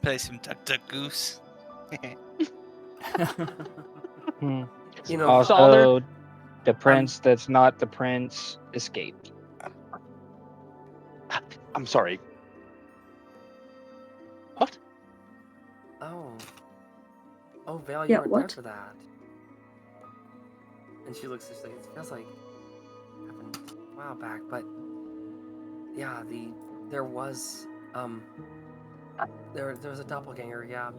[SPEAKER 4] play some duck goose.
[SPEAKER 3] Hmm.
[SPEAKER 2] You know,
[SPEAKER 3] Also,
[SPEAKER 1] Solar-
[SPEAKER 3] the prince that's not the prince escaped.
[SPEAKER 1] I'm sorry. What?
[SPEAKER 2] Oh, Vale, you
[SPEAKER 6] Yeah,
[SPEAKER 2] weren't
[SPEAKER 6] what?
[SPEAKER 2] there for that. And she looks just like, it feels like it happened a while back, but yeah, there was there was a doppelganger, yeah,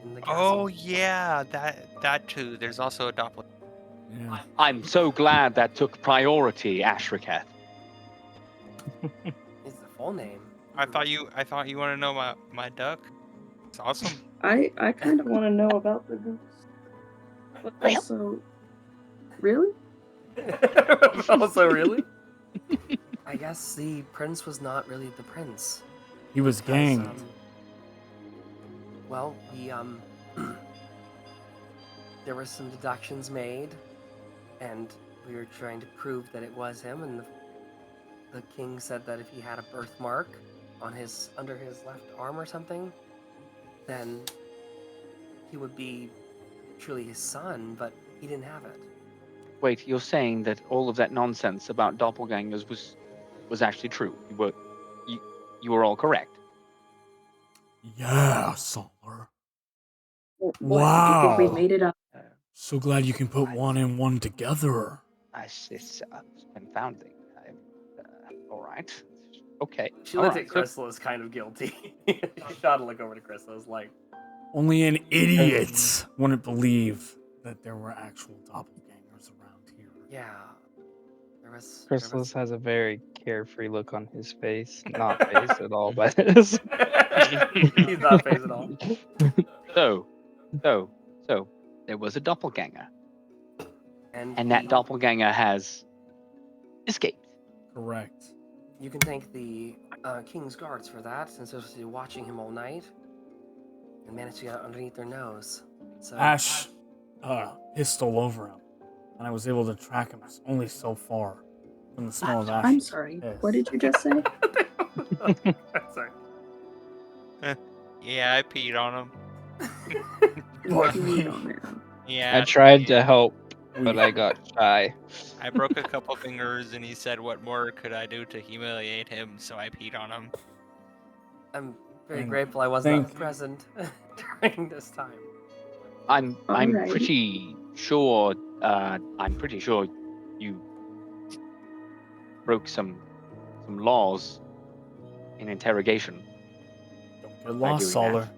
[SPEAKER 2] in the castle.
[SPEAKER 4] Oh yeah, that too. There's also a doppelganger.
[SPEAKER 5] Yeah.
[SPEAKER 1] I'm so glad that took priority, Ashraketh.
[SPEAKER 2] It's the full name.
[SPEAKER 4] I thought you want to know my duck. It's awesome.
[SPEAKER 6] I kind of want to know about the goose. But
[SPEAKER 1] Well-
[SPEAKER 6] also, really?
[SPEAKER 2] Also, really? I guess the prince was not really the prince.
[SPEAKER 5] He was
[SPEAKER 2] Because,
[SPEAKER 5] ganged.
[SPEAKER 2] well, we there were some deductions made, and we were trying to prove that it was him. And the king said that if he had a birthmark on under his left arm or something, then he would be truly his son. But he didn't have it.
[SPEAKER 1] Wait, you're saying that all of that nonsense about doppelgangers was actually true? You were all correct.
[SPEAKER 5] Yeah, Solar.
[SPEAKER 6] What,
[SPEAKER 5] Wow.
[SPEAKER 6] Do you think we made it up?
[SPEAKER 5] So glad you can put one and one together.
[SPEAKER 1] It's confounding. All right. Okay.
[SPEAKER 2] She
[SPEAKER 1] all
[SPEAKER 2] looked
[SPEAKER 1] right,
[SPEAKER 2] at
[SPEAKER 1] so-
[SPEAKER 2] Chrysalis kind of guilty. She shot a look over to Chrysalis like,
[SPEAKER 5] Only an idiot wouldn't believe that there were actual doppelgangers around here.
[SPEAKER 2] yeah. There was.
[SPEAKER 3] Chrysalis has a very carefree look on his face, not phased at all by this.
[SPEAKER 2] He's not phased at all.
[SPEAKER 1] So, there was a doppelganger, and
[SPEAKER 2] the-
[SPEAKER 1] that doppelganger has escaped.
[SPEAKER 5] Correct.
[SPEAKER 2] You can thank the King's Guards for that, since they were watching him all night and managed to get underneath their nose. So
[SPEAKER 5] Ash hissed all over him, and I was able to track him only so far from the smell of Ash.
[SPEAKER 6] I'm sorry.
[SPEAKER 5] Yes.
[SPEAKER 6] What did you just say?
[SPEAKER 2] Sorry.
[SPEAKER 4] Yeah, I peed on him.
[SPEAKER 5] What?
[SPEAKER 6] You don't know.
[SPEAKER 4] Yeah.
[SPEAKER 3] I tried to help, but I got shy.
[SPEAKER 4] I broke a couple fingers, and he said, "What more could I do to humiliate him?" So I peed on him.
[SPEAKER 2] I'm very
[SPEAKER 5] And
[SPEAKER 2] grateful I was
[SPEAKER 5] thank-
[SPEAKER 2] not present during this time.
[SPEAKER 1] I'm
[SPEAKER 6] Alright.
[SPEAKER 1] pretty sure. I'm pretty sure you broke some laws in interrogation.
[SPEAKER 5] Don't get lost,
[SPEAKER 1] doing
[SPEAKER 5] Solar.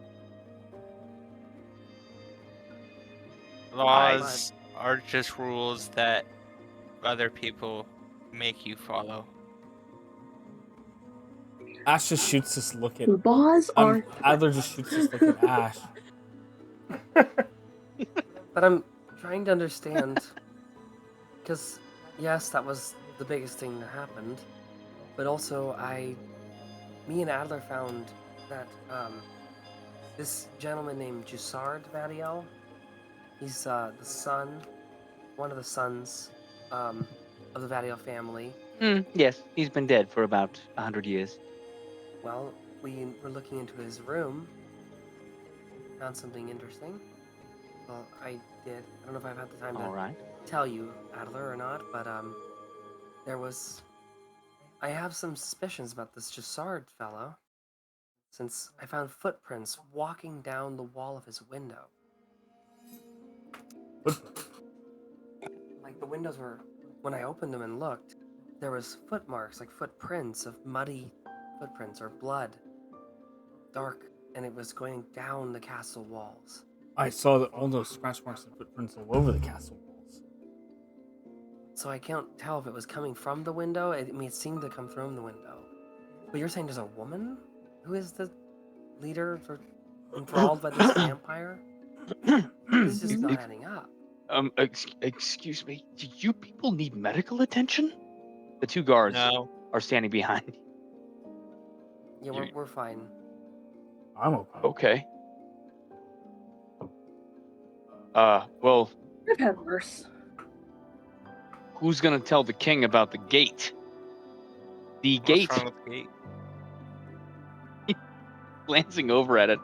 [SPEAKER 4] Laws are just rules that other people make you follow.
[SPEAKER 5] Ash just shoots this look at.
[SPEAKER 6] Laws are.
[SPEAKER 5] Adler just shoots this look at Ash.
[SPEAKER 2] But I'm trying to understand, because yes, that was the biggest thing that happened, but also me and Adler found that this gentleman named Jussard Vadiel, he's the son, one of the sons of the Vadiel family.
[SPEAKER 1] Yes, he's been dead for about 100 years.
[SPEAKER 2] Well, we were looking into his room, found something interesting. Well, I did. I don't know if I've had the time
[SPEAKER 1] All
[SPEAKER 2] to
[SPEAKER 1] right.
[SPEAKER 2] tell you, Adler, or not, but I have some suspicions about this Jussard fellow, since I found footprints walking down the wall of his window. Like the windows were, when I opened them and looked, there was footmarks, like footprints of muddy footprints or blood, dark, and it was going down the castle walls.
[SPEAKER 5] I saw that all those scratch marks and footprints all over the castle walls.
[SPEAKER 2] So I can't tell if it was coming from the window. It seemed to come from the window. But you're saying there's a woman who is the leader or enthralled by this vampire? This is not adding up.
[SPEAKER 1] Excuse me. Do you people need medical attention? The two guards
[SPEAKER 4] No.
[SPEAKER 1] are standing behind.
[SPEAKER 2] Yeah, we're fine.
[SPEAKER 5] I'm okay.
[SPEAKER 1] Okay. Well,
[SPEAKER 6] I've had worse.
[SPEAKER 1] who's gonna tell the king about the gate? The gate.
[SPEAKER 4] What's wrong with the gate?
[SPEAKER 1] Glancing over at it,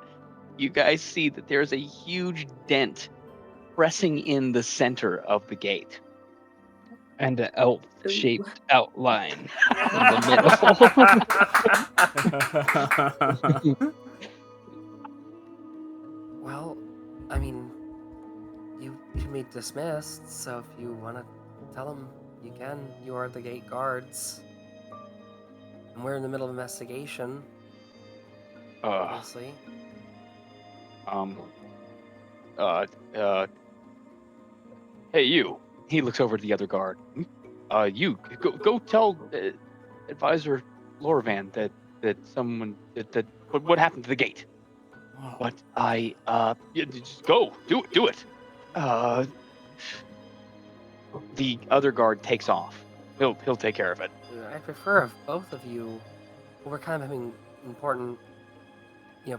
[SPEAKER 1] you guys see that there's a huge dent pressing in the center of the gate.
[SPEAKER 3] And an elf-shaped outline in the middle.
[SPEAKER 2] Well, I mean, you can be dismissed, so if you want to Tell them you can. You are the gate guards. And we're in the middle of investigation, obviously.
[SPEAKER 1] Hey, you. He looks over to the other guard. You go tell Advisor Lorvan that someone that what happened to the gate.
[SPEAKER 5] Oh.
[SPEAKER 1] But just go do it. The other guard takes off. He'll take care of it.
[SPEAKER 2] I prefer if both of you. We're kind of having important,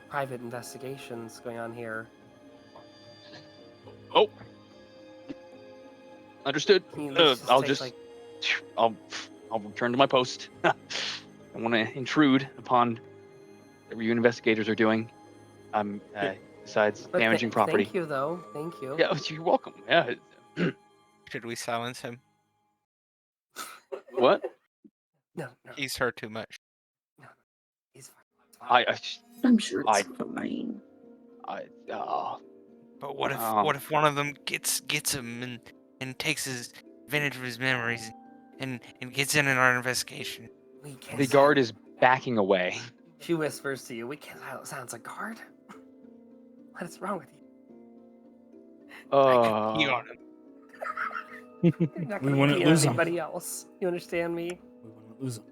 [SPEAKER 2] private investigations going on here.
[SPEAKER 1] Oh, understood.
[SPEAKER 2] Can you let's
[SPEAKER 1] I'll
[SPEAKER 2] take,
[SPEAKER 1] I'll return to my post. I don't want to intrude upon whatever you investigators are doing. Besides
[SPEAKER 2] But
[SPEAKER 1] damaging property.
[SPEAKER 2] Thank you, though. Thank you.
[SPEAKER 1] Yeah, you're welcome. Yeah.
[SPEAKER 4] Should we silence him?
[SPEAKER 1] What?
[SPEAKER 2] No.
[SPEAKER 4] He's hurt too much.
[SPEAKER 2] No. He's fine.
[SPEAKER 6] I'm sure it's
[SPEAKER 1] I-
[SPEAKER 6] fine.
[SPEAKER 4] But what if
[SPEAKER 1] Oh.
[SPEAKER 4] what if one of them gets him and takes his advantage of his memories and gets in our investigation?
[SPEAKER 2] We can't
[SPEAKER 1] The guard is backing away.
[SPEAKER 2] She whispers to you, "We can't silence a guard. What is wrong with you?
[SPEAKER 4] I could pee on him.
[SPEAKER 2] You're not
[SPEAKER 5] We
[SPEAKER 2] going
[SPEAKER 5] wouldn't
[SPEAKER 2] to be
[SPEAKER 5] lose 'em.
[SPEAKER 2] anybody else. You understand me?
[SPEAKER 5] We want to lose him.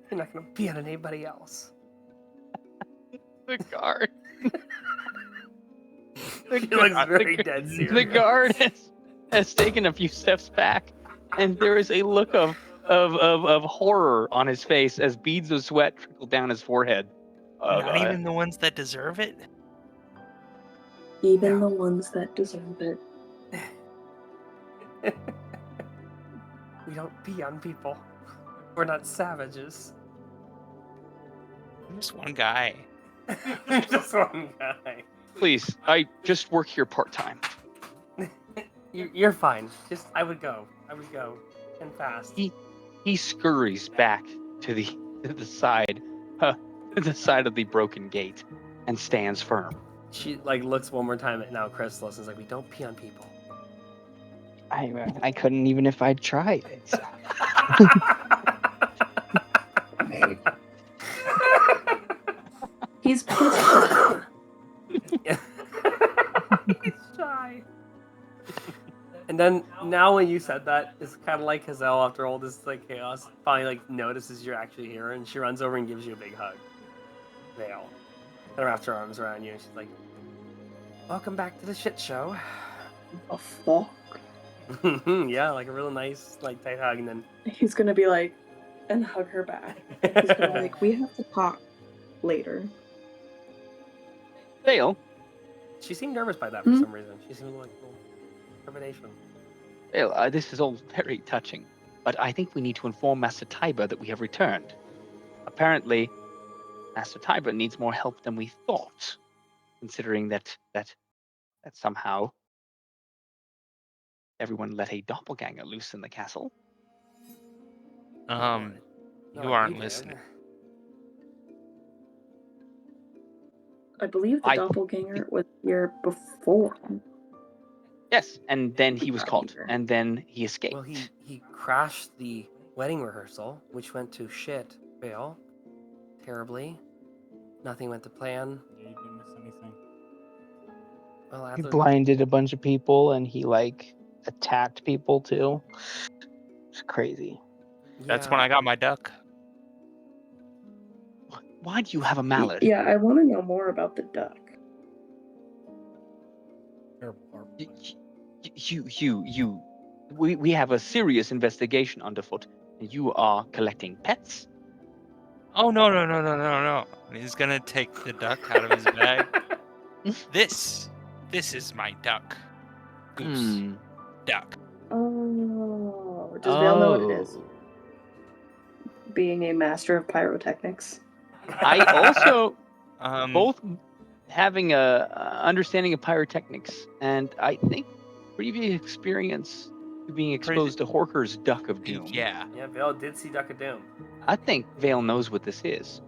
[SPEAKER 2] You're not going to be on anybody else."
[SPEAKER 1] The guard.
[SPEAKER 2] She looks very dead serious.
[SPEAKER 1] The guard has taken a few steps back, and there is a look of horror on his face as beads of sweat trickle down his forehead.
[SPEAKER 4] Not even the ones that deserve it.
[SPEAKER 6] Even the ones that deserve it.
[SPEAKER 2] We don't pee on people. We're not savages.
[SPEAKER 4] I'm just one guy.
[SPEAKER 2] Just one guy.
[SPEAKER 1] Please, I just work here part-time.
[SPEAKER 2] You're fine. I would go and fast.
[SPEAKER 1] He scurries back to the side, the side of the broken gate, and stands firm.
[SPEAKER 2] She looks one more time at now Chrysalis and is like, "We don't pee on people."
[SPEAKER 3] I couldn't even if I tried.
[SPEAKER 6] He's pissed.
[SPEAKER 2] He's shy. And then now when you said that, it's kind of like Hazelle after all this chaos finally notices you're actually here, and she runs over and gives you a big hug. Vale, and wraps her arms around you, and she's like, "Welcome back to the shit show."
[SPEAKER 6] A fuck.
[SPEAKER 2] Yeah, like a real nice tight hug, and then
[SPEAKER 6] He's gonna be like, and hug her back. He's gonna be like, we have to talk later.
[SPEAKER 1] Vale,
[SPEAKER 2] she seemed nervous by that for some reason. She seemed like a little trepidation.
[SPEAKER 1] Vale, this is all very touching, but I think we need to inform Master Tiber that we have returned. Apparently, Master Tiber needs more help than we thought, considering that somehow everyone let a doppelganger loose in the castle.
[SPEAKER 4] You
[SPEAKER 2] No,
[SPEAKER 4] aren't
[SPEAKER 2] did.
[SPEAKER 4] listening.
[SPEAKER 6] I believe the doppelganger was here before.
[SPEAKER 1] Yes, and then he was caught, and then he escaped.
[SPEAKER 2] Well, he crashed the wedding rehearsal, which went to shit, Vale. Terribly. Nothing went to plan.
[SPEAKER 5] Yeah, you didn't miss anything.
[SPEAKER 2] Well,
[SPEAKER 3] He
[SPEAKER 2] Adler,
[SPEAKER 3] blinded a bunch of people and he attacked people too. It's crazy.
[SPEAKER 4] That's when I got my duck.
[SPEAKER 1] Why do you have a mallet?
[SPEAKER 6] Yeah, I want to know more about the duck.
[SPEAKER 5] Terrible, horrible.
[SPEAKER 1] We have a serious investigation underfoot, and you are collecting pets?
[SPEAKER 4] Oh no. He's gonna take the duck out of his bag. This is my duck. Goose. Duck.
[SPEAKER 6] Oh, does Vale know what it is? Being a master of pyrotechnics.
[SPEAKER 1] I also
[SPEAKER 4] Um,
[SPEAKER 1] both having a understanding of pyrotechnics, and I think previous experience to being exposed to Horker's Duck of Doom.
[SPEAKER 4] Yeah.
[SPEAKER 2] Yeah, Vale did see Duck of Doom.
[SPEAKER 1] I think Vale knows what this is,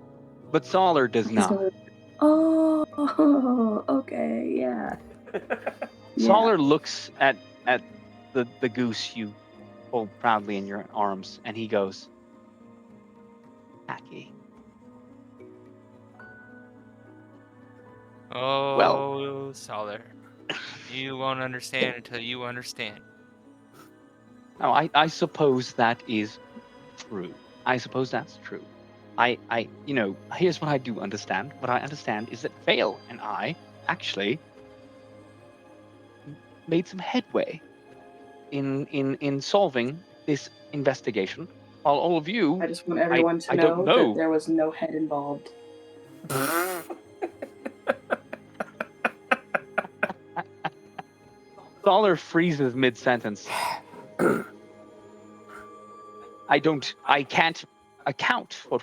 [SPEAKER 1] but Solar does not.
[SPEAKER 6] Oh, okay, yeah. Yeah.
[SPEAKER 1] Solar looks at the goose you hold proudly in your arms, and he goes, "Hacky."
[SPEAKER 4] Oh, Solar. You won't understand until you understand.
[SPEAKER 1] No, I suppose that is true. I suppose that's true. Here's what I do understand. What I understand is that Vale and I actually made some headway in solving this investigation, while all of you,
[SPEAKER 6] I just want everyone to
[SPEAKER 1] I don't
[SPEAKER 6] know that
[SPEAKER 1] know.
[SPEAKER 6] there was no head involved.
[SPEAKER 1] Solar freezes mid-sentence. I can't account for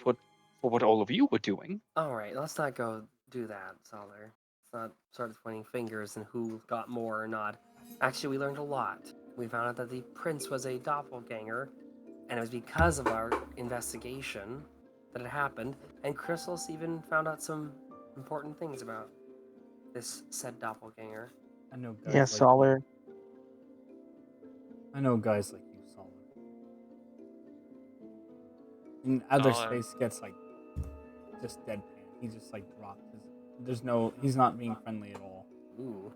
[SPEAKER 1] what all of you were doing.
[SPEAKER 2] All right, let's not go do that, Solar. Let's not start pointing fingers and who got more or not. Actually, we learned a lot. We found out that the prince was a doppelganger, and it was because of our investigation that it happened. And Chrysalis even found out some important things about this said doppelganger.
[SPEAKER 5] I know guys
[SPEAKER 3] Yeah,
[SPEAKER 5] like
[SPEAKER 3] Solar.
[SPEAKER 5] you. I know guys like you, Solar. And Adler's
[SPEAKER 4] Solar.
[SPEAKER 5] face gets like just deadpan. He just like drops his. He's not being friendly at all.
[SPEAKER 2] Ooh.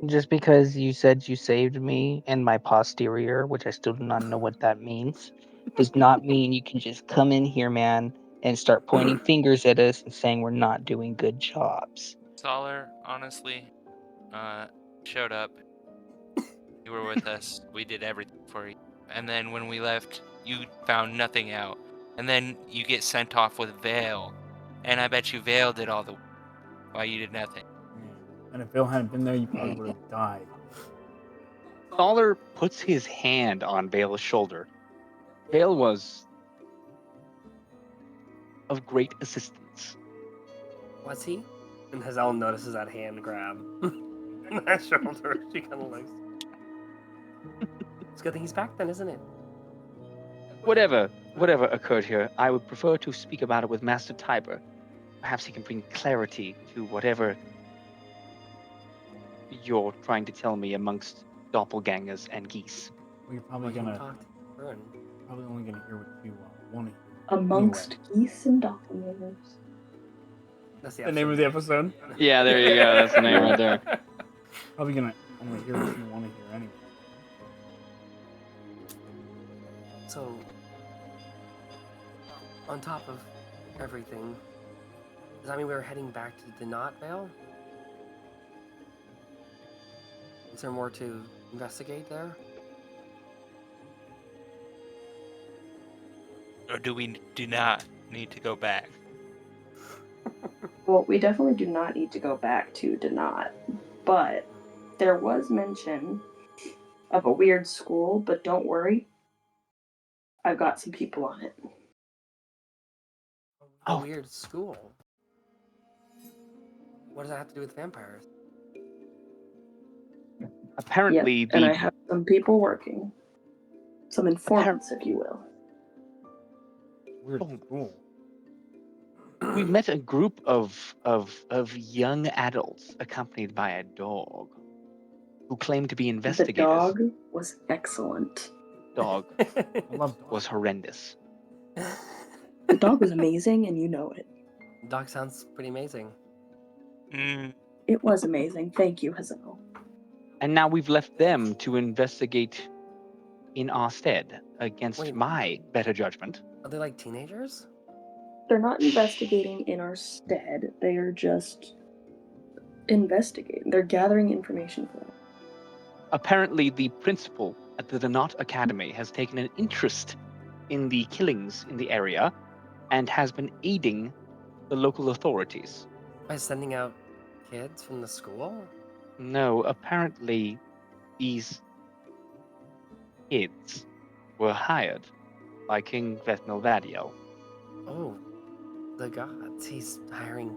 [SPEAKER 3] Just because you said you saved me and my posterior, which I still do not know what that means, does not mean you can just come in here, man, and start pointing fingers at us and saying we're not doing good jobs.
[SPEAKER 4] Solar, honestly, showed up. You were with us. We did everything for you. And then when we left, you found nothing out. And then you get sent off with Vale. And I bet you Vale did all the work while you did nothing.
[SPEAKER 5] Yeah. And if Bill hadn't been there, you probably would have died.
[SPEAKER 1] Solar puts his hand on Vale's shoulder. Vale was of great assistance.
[SPEAKER 2] Was he? And Hazelle notices that hand grab. That shoulder. She kind of looks. It's a good thing he's back then, isn't it?
[SPEAKER 1] Whatever occurred here, I would prefer to speak about it with Master Tiber. Perhaps he can bring clarity to whatever you're trying to tell me amongst doppelgangers and geese.
[SPEAKER 5] Well, you're probably
[SPEAKER 2] We can
[SPEAKER 5] gonna
[SPEAKER 2] talk to her and
[SPEAKER 5] probably only gonna hear what you want to hear.
[SPEAKER 6] Amongst geese and doppelgangers.
[SPEAKER 2] that's
[SPEAKER 5] The name of the episode.
[SPEAKER 1] Yeah, there you go. That's the name right there.
[SPEAKER 5] Probably gonna only hear what you want to hear anyway.
[SPEAKER 2] So, on top of everything, does that mean we're heading back to the Knot Vale? Is there more to investigate there?
[SPEAKER 4] Or do we do not need to go back?
[SPEAKER 6] Well, we definitely do not need to go back to Donat, but there was mention of a weird school, but don't worry. I've got some people on it.
[SPEAKER 2] A weird school. What does that have to do with vampires?
[SPEAKER 1] Apparently,
[SPEAKER 6] Yep, and I have some people working. Some informants, if you will.
[SPEAKER 5] Weird school.
[SPEAKER 1] we met a group of young adults accompanied by a dog who claimed to be
[SPEAKER 6] The
[SPEAKER 1] investigators.
[SPEAKER 6] dog was excellent.
[SPEAKER 1] Dog
[SPEAKER 5] I love dogs.
[SPEAKER 1] was horrendous.
[SPEAKER 6] The dog was amazing, and you know it.
[SPEAKER 2] Dog sounds pretty amazing.
[SPEAKER 6] It was amazing. Thank you, Hazelle.
[SPEAKER 1] And now we've left them to investigate in our stead against
[SPEAKER 2] Wait.
[SPEAKER 1] my better judgment.
[SPEAKER 2] Are they like teenagers?
[SPEAKER 6] They're not investigating in our stead. They are just investigating. They're gathering information for us.
[SPEAKER 1] Apparently, the principal at the Donat Academy has taken an interest in the killings in the area and has been aiding the local authorities.
[SPEAKER 2] By sending out kids from the school?
[SPEAKER 1] No, apparently these kids were hired by King Vethnil.
[SPEAKER 2] Oh, the gods. He's hiring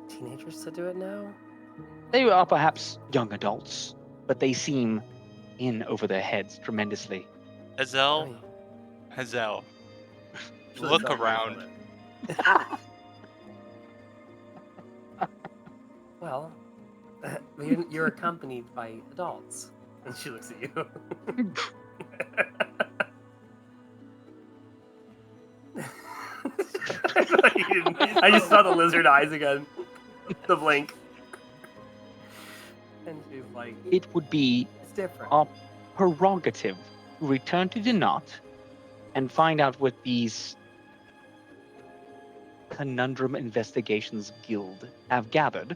[SPEAKER 2] teenagers to do it now?
[SPEAKER 1] They are perhaps young adults, but they seem in over their heads tremendously.
[SPEAKER 4] Hazelle, look around.
[SPEAKER 2] Well, you're accompanied by adults. And she looks at you. I just saw the lizard eyes again. The blink. And she's like,
[SPEAKER 1] It would be
[SPEAKER 2] it's different.
[SPEAKER 1] our prerogative to return to the knot and find out what these Conundrum Investigations Guild have gathered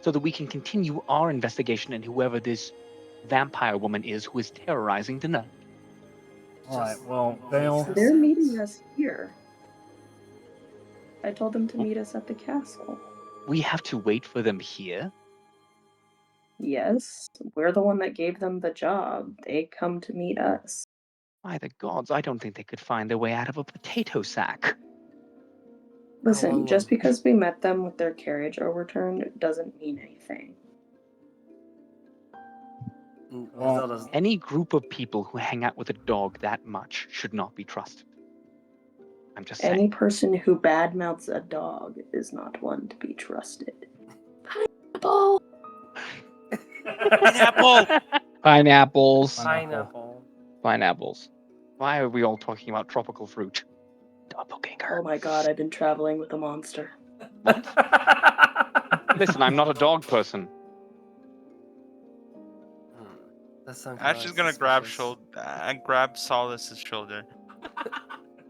[SPEAKER 1] so that we can continue our investigation into whoever this vampire woman is who is terrorizing the knot.
[SPEAKER 5] All right. Well, Vale.
[SPEAKER 6] They're meeting us here. I told them to meet us at the castle.
[SPEAKER 1] We have to wait for them here?
[SPEAKER 6] Yes, we're the one that gave them the job. They come to meet us.
[SPEAKER 1] By the gods, I don't think they could find their way out of a potato sack.
[SPEAKER 6] Listen, just because we met them with their carriage overturned doesn't mean anything.
[SPEAKER 2] Zelda's
[SPEAKER 1] Any group of people who hang out with a dog that much should not be trusted. I'm just saying.
[SPEAKER 6] Any person who badmouths a dog is not one to be trusted. Pineapple!
[SPEAKER 4] Pineapple!
[SPEAKER 3] Pineapples.
[SPEAKER 2] pineapple.
[SPEAKER 3] Pineapples.
[SPEAKER 1] Why are we all talking about tropical fruit? Doppelganger.
[SPEAKER 6] Oh my god, I've been traveling with a monster.
[SPEAKER 1] Listen, I'm not a dog person.
[SPEAKER 4] Ash is gonna grab Solace's shoulder.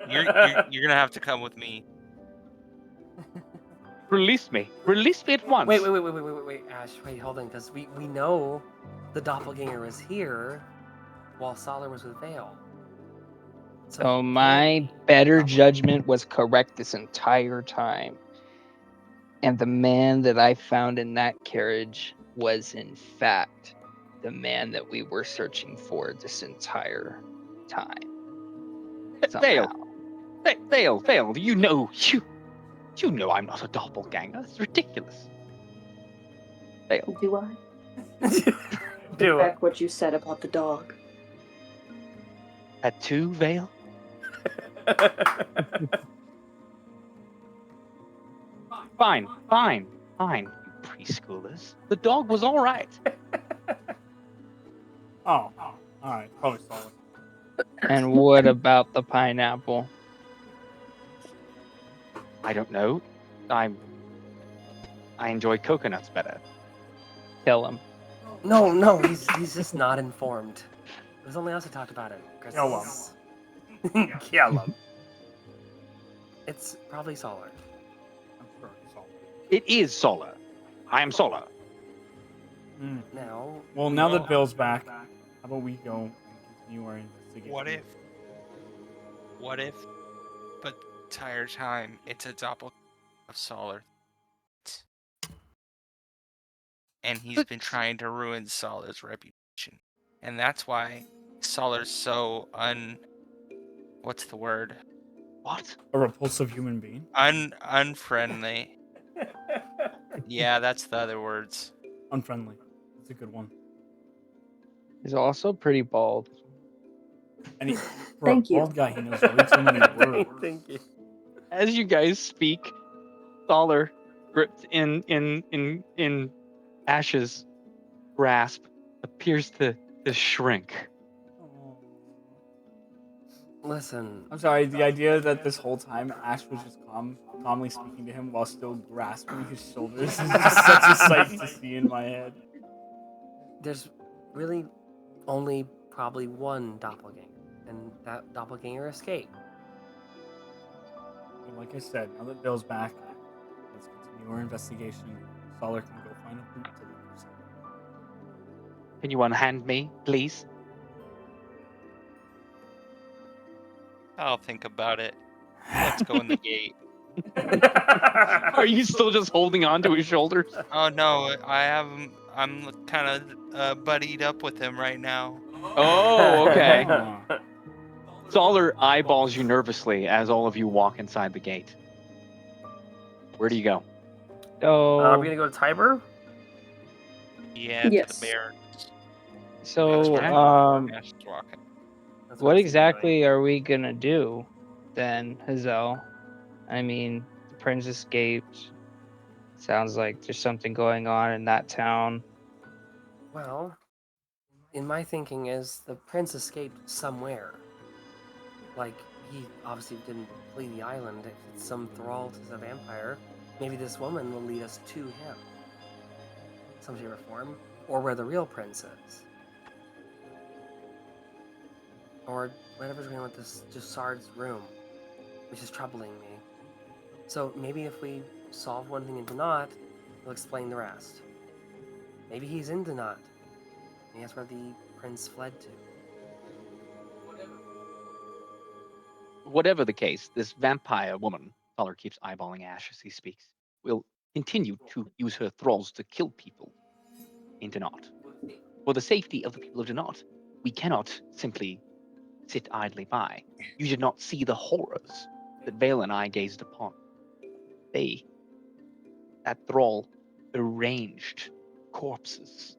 [SPEAKER 4] You're gonna have to come with me.
[SPEAKER 1] Release me. Release me at once.
[SPEAKER 2] Wait, Ash, wait, hold on, because we know the doppelganger was here while Solar was with Vale.
[SPEAKER 3] So my better judgment was correct this entire time. And the man that I found in that carriage was in fact the man that we were searching for this entire time.
[SPEAKER 1] Vale. Vale, you know I'm not a doppelganger. It's ridiculous. Vale.
[SPEAKER 6] Do I?
[SPEAKER 2] Do
[SPEAKER 6] Back what you said about the dog.
[SPEAKER 1] At 2, Vale? Fine, you preschoolers. The dog was all right.
[SPEAKER 5] Oh, all right. Probably solid.
[SPEAKER 3] And what about the pineapple?
[SPEAKER 1] I don't know. I enjoy coconuts better.
[SPEAKER 3] Kill him.
[SPEAKER 2] No, he's just not informed. It was only us who talked about it.
[SPEAKER 5] Kill
[SPEAKER 2] him. Kill him. It's probably Solar.
[SPEAKER 5] I'm sure it's solid.
[SPEAKER 1] It is Solar. I am Solar.
[SPEAKER 2] Now.
[SPEAKER 5] Well, now that Bill's back, how about we go and continue our investigation?
[SPEAKER 4] What if, but entire time it's a doppelganger of Solar, and he's been trying to ruin Solar's reputation, and that's why Solar's so what's the word?
[SPEAKER 1] What?
[SPEAKER 5] A repulsive human being?
[SPEAKER 4] Unfriendly. Yeah, that's the other words.
[SPEAKER 5] Unfriendly. That's a good one.
[SPEAKER 3] He's also pretty bald.
[SPEAKER 5] And for
[SPEAKER 6] Thank
[SPEAKER 5] a
[SPEAKER 6] you.
[SPEAKER 5] bald guy, he knows way too many words.
[SPEAKER 2] Thank you.
[SPEAKER 1] As you guys speak, Solar, gripped in Ash's grasp, appears to shrink.
[SPEAKER 2] Listen.
[SPEAKER 5] I'm sorry, the idea that this whole time Ash was just calmly speaking to him while still grasping his shoulders is just such a sight to see in my head.
[SPEAKER 2] There's really only probably one doppelganger, and that doppelganger escaped.
[SPEAKER 5] And like I said, now that Bill's back, let's continue our investigation. Solar can go find a boot to look for something.
[SPEAKER 1] Can you unhand me, please?
[SPEAKER 4] I'll think about it. Let's go in the gate.
[SPEAKER 1] Are you still just holding on to his shoulders?
[SPEAKER 4] Oh no, I'm kind of buddied up with him right now.
[SPEAKER 1] Oh, okay.
[SPEAKER 5] Oh.
[SPEAKER 1] Solar eyeballs you nervously as all of you walk inside the gate. Where do you go?
[SPEAKER 2] Are
[SPEAKER 3] Oh,
[SPEAKER 2] we gonna go to Tiber?
[SPEAKER 4] Yeah, to
[SPEAKER 6] Yes.
[SPEAKER 4] the bear.
[SPEAKER 3] so
[SPEAKER 1] Okay.
[SPEAKER 4] Ash is walking.
[SPEAKER 2] That's
[SPEAKER 3] what
[SPEAKER 2] I see
[SPEAKER 3] exactly are we gonna do then, Hazelle? I mean, the prince escaped. Sounds like there's something going on in that town.
[SPEAKER 2] Well, in my thinking is the prince escaped somewhere. Like, he obviously didn't flee the island. If it's some thrall to the vampire, maybe this woman will lead us to him. Some shape or form. Or where the real prince is. Or whatever's going on with this Jussard's room, which is troubling me. So maybe if we solve one thing in Donat, we'll explain the rest. Maybe he's in Donat. Maybe that's where the prince fled to.
[SPEAKER 1] Whatever the case, this vampire woman, Thaler keeps eyeballing Ash as he speaks, will continue to use her thralls to kill people in Donat. For the safety of the people of Donat, we cannot simply sit idly by. You did not see the horrors that Vale and I gazed upon. That thrall arranged corpses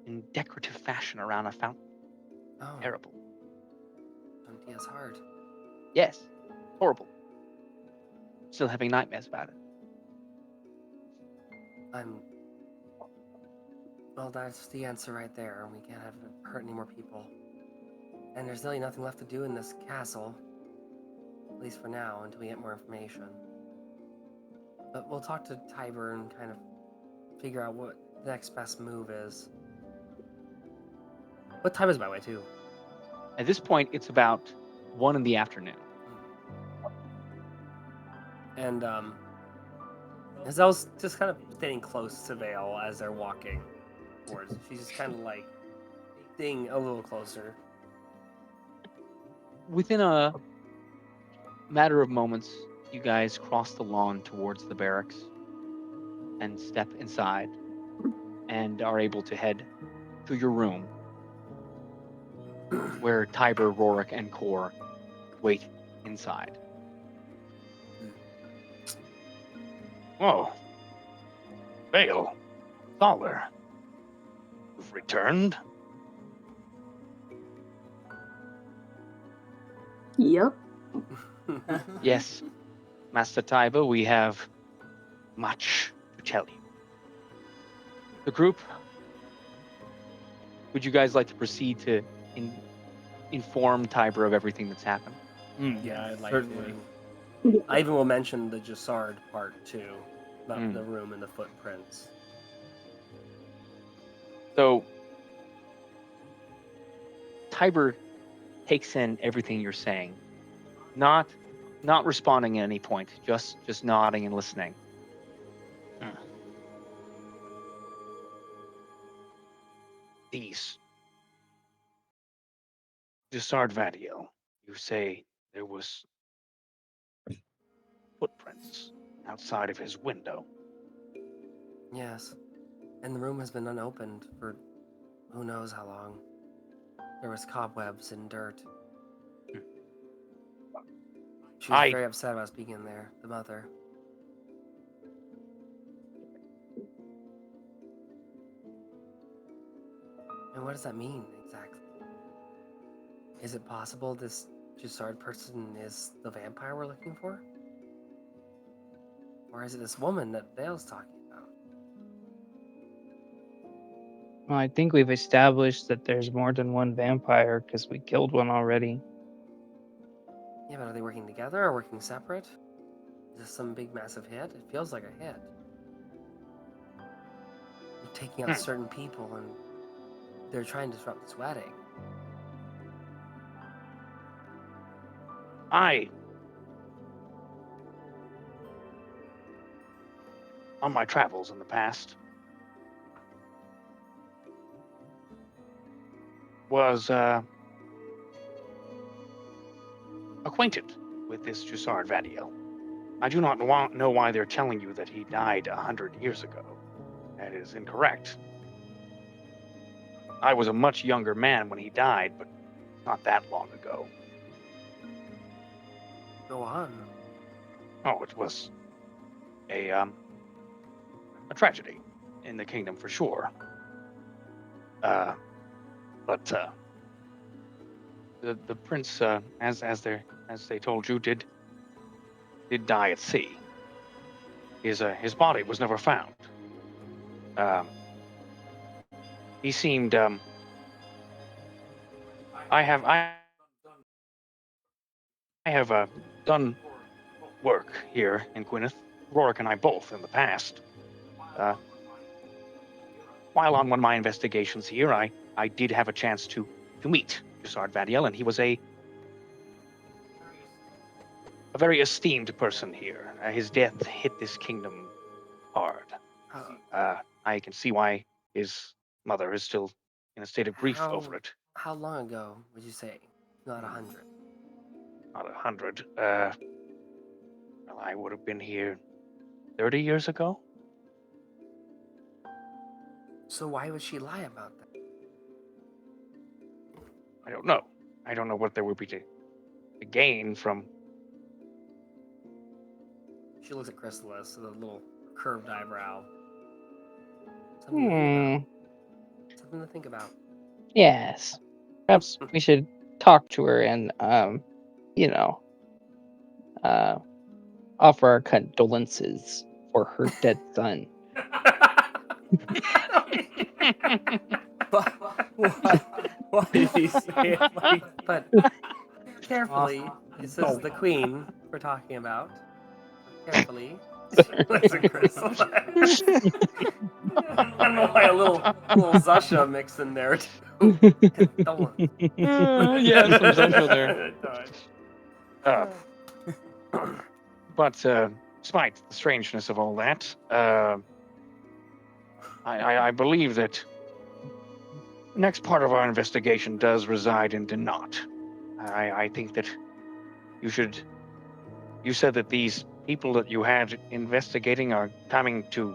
[SPEAKER 1] in decorative fashion around a fountain.
[SPEAKER 2] Oh,
[SPEAKER 1] Terrible.
[SPEAKER 2] Don't is hard.
[SPEAKER 1] Yes, horrible. Still having nightmares about it.
[SPEAKER 2] Well, that's the answer right there. We can't have it hurt any more people. And there's really nothing left to do in this castle. At least for now, until we get more information. But we'll talk to Tiber and kind of figure out what the next best move is. What time is it, by the way, too?
[SPEAKER 1] At this point, it's about 1 in the afternoon.
[SPEAKER 2] And, Hazelle's just kind of staying close to Vale as they're walking towards. She's just kind of like staying a little closer.
[SPEAKER 1] Within a matter of moments, you guys cross the lawn towards the barracks and step inside and are able to head to your room where Tiber, Rorik, and Kor wait inside. Oh, Vale, Thaler, you've returned?
[SPEAKER 6] Yep.
[SPEAKER 1] Yes, Master Tiber, we have much to tell you. The group, would you guys like to proceed to inform Tiber of everything that's happened?
[SPEAKER 2] Yeah, I'd like
[SPEAKER 5] certainly.
[SPEAKER 2] to. I even will mention the Jussard part too, about the room and the footprints.
[SPEAKER 1] So, Tiber takes in everything you're saying, not responding at any point, just nodding and listening. These Jussard Vadiel, you say there was footprints outside of his window.
[SPEAKER 2] Yes, and the room has been unopened for who knows how long. There was cobwebs and dirt. She was very upset about us being in there, the mother. And what does that mean, exactly? Is it possible this Jussard person is the vampire we're looking for? Or is it this woman that Vale's talking about?
[SPEAKER 3] Well, I think we've established that there's more than one vampire because we killed one already.
[SPEAKER 2] Yeah, but are they working together or working separate? Is this some big massive hit? It feels like a hit. You're taking out certain people and they're trying to disrupt this wedding.
[SPEAKER 1] On my travels in the past, was acquainted with this Jussard Vadiel. I do not know why they're telling you that he died 100 years ago. That is incorrect. I was a much younger man when he died, but not that long ago.
[SPEAKER 2] Go on.
[SPEAKER 1] Oh, it was a tragedy in the kingdom for sure. But the prince, as they told you, did die at sea. His body was never found. He seemed I have done work here in Gwyneth, Rorik and I both in the past. While on one of my investigations here, I did have a chance to meet Jussard Vadiel, and he was a very esteemed person here. His death hit this kingdom hard. I can see why his mother is still in a state of grief over it.
[SPEAKER 2] How long ago would you say? Not 100.
[SPEAKER 1] Not 100. Well, I would have been here 30 years ago.
[SPEAKER 2] So why would she lie about that?
[SPEAKER 1] I don't know. I don't know what there would be to gain from.
[SPEAKER 2] She looks at Chrysalis with a little curved eyebrow. Something to think about.
[SPEAKER 3] Yes. Perhaps we should talk to her and, offer our condolences for her dead son.
[SPEAKER 5] Why did he say it like
[SPEAKER 2] But carefully, this is the queen we're talking about. Carefully. Looks at Chrysalis. I don't know why a little Zusha mixed in there too.
[SPEAKER 1] Yeah, some Zusha there. But despite the strangeness of all that, I believe that the next part of our investigation does reside in Denot. I think that you said that these people that you had investigating are coming to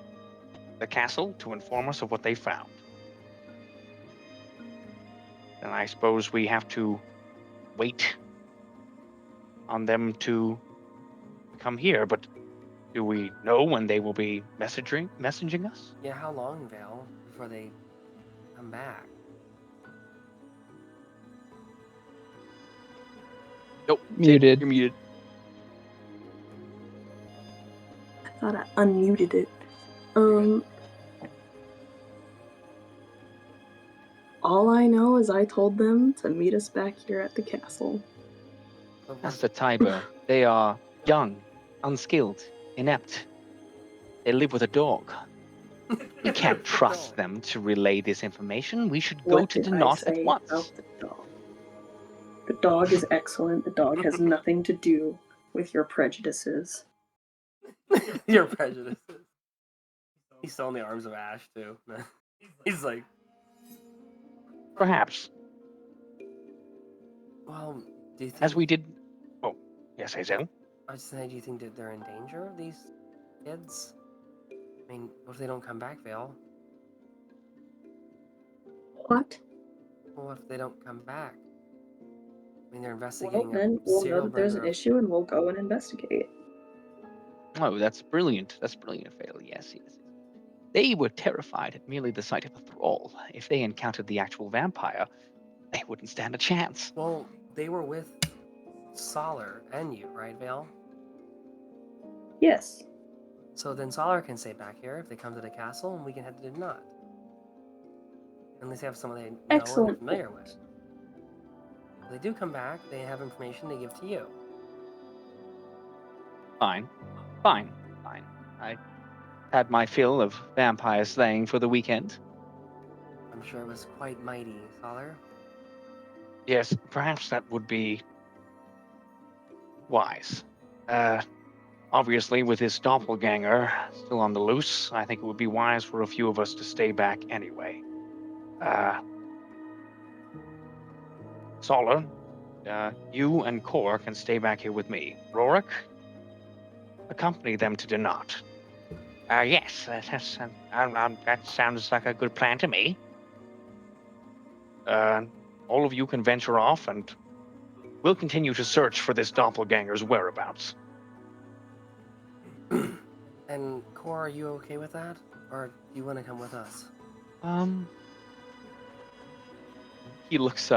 [SPEAKER 1] the castle to inform us of what they found. And I suppose we have to wait on them to come here, but do we know when they will be messaging us?
[SPEAKER 2] Yeah, how long, Vale, before they come back?
[SPEAKER 1] Nope.
[SPEAKER 3] Muted.
[SPEAKER 1] You're muted.
[SPEAKER 6] I thought I unmuted it. All I know is I told them to meet us back here at the castle.
[SPEAKER 1] Master Tiber, they are young, unskilled, inept. They live with a dog. We can't trust them to relay this information. We should go
[SPEAKER 6] What
[SPEAKER 1] to
[SPEAKER 6] did I
[SPEAKER 1] Denot
[SPEAKER 6] say
[SPEAKER 1] at once.
[SPEAKER 6] about the dog? The dog is excellent. The dog has nothing to do with your prejudices.
[SPEAKER 2] Your prejudices. He's still in the arms of Ash, too. He's like,
[SPEAKER 1] Perhaps.
[SPEAKER 2] well, do you think...
[SPEAKER 1] As we did... Oh, yes, Hazelle?
[SPEAKER 2] I was saying, do you think that they're in danger, these kids? I mean, what if they don't come back, Vale?
[SPEAKER 6] What?
[SPEAKER 2] Well, what if they don't come back? I mean, they're
[SPEAKER 6] Well,
[SPEAKER 2] investigating
[SPEAKER 6] then
[SPEAKER 2] a
[SPEAKER 6] we'll know
[SPEAKER 2] serial
[SPEAKER 6] that there's an
[SPEAKER 2] murder.
[SPEAKER 6] issue and we'll go and investigate.
[SPEAKER 1] Oh, that's brilliant. That's brilliant, Vale. Yes. They were terrified at merely the sight of a thrall. If they encountered the actual vampire, they wouldn't stand a chance.
[SPEAKER 2] Well, they were with Solar and you, right, Vale?
[SPEAKER 6] Yes.
[SPEAKER 2] So then Solar can stay back here if they come to the castle, and we can head to Denot. Unless they have someone they know and
[SPEAKER 6] Excellent.
[SPEAKER 2] are familiar with. If they do come back, they have information to give to you.
[SPEAKER 1] Fine. I had my fill of vampire slaying for the weekend.
[SPEAKER 2] I'm sure it was quite mighty, Solar.
[SPEAKER 1] Yes, perhaps that would be wise. Obviously, with this doppelganger still on the loose, I think it would be wise for a few of us to stay back anyway. Solar, you and Kor can stay back here with me. Rorik, accompany them to Denot. Yes, that sounds like a good plan to me. All of you can venture off, and we'll continue to search for this doppelganger's whereabouts.
[SPEAKER 2] And Kor, are you okay with that? Or do you want to come with us?
[SPEAKER 1] He looks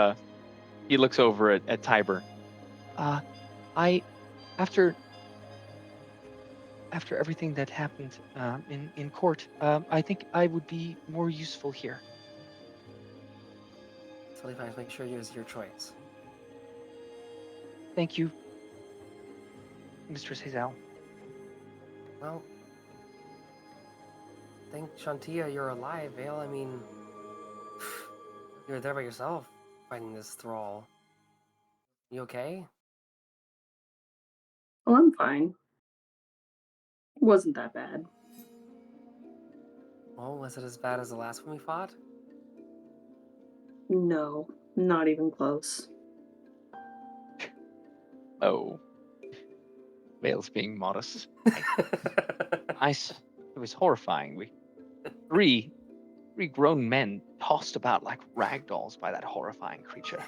[SPEAKER 1] over at Tiber. After everything that happened in court, I think I would be more useful here.
[SPEAKER 2] totally fine. Just make sure it was your choice.
[SPEAKER 1] Thank you, Mistress Hazelle.
[SPEAKER 2] Well, thank Shantia you're alive, Vale. I mean, you were there by yourself fighting this thrall. You okay?
[SPEAKER 6] Oh, I'm fine. It wasn't that bad.
[SPEAKER 2] Well, was it as bad as the last one we fought?
[SPEAKER 6] No, not even close.
[SPEAKER 1] Oh, Vale's being modest. It was horrifying. Three grown men tossed about like rag dolls by that horrifying creature.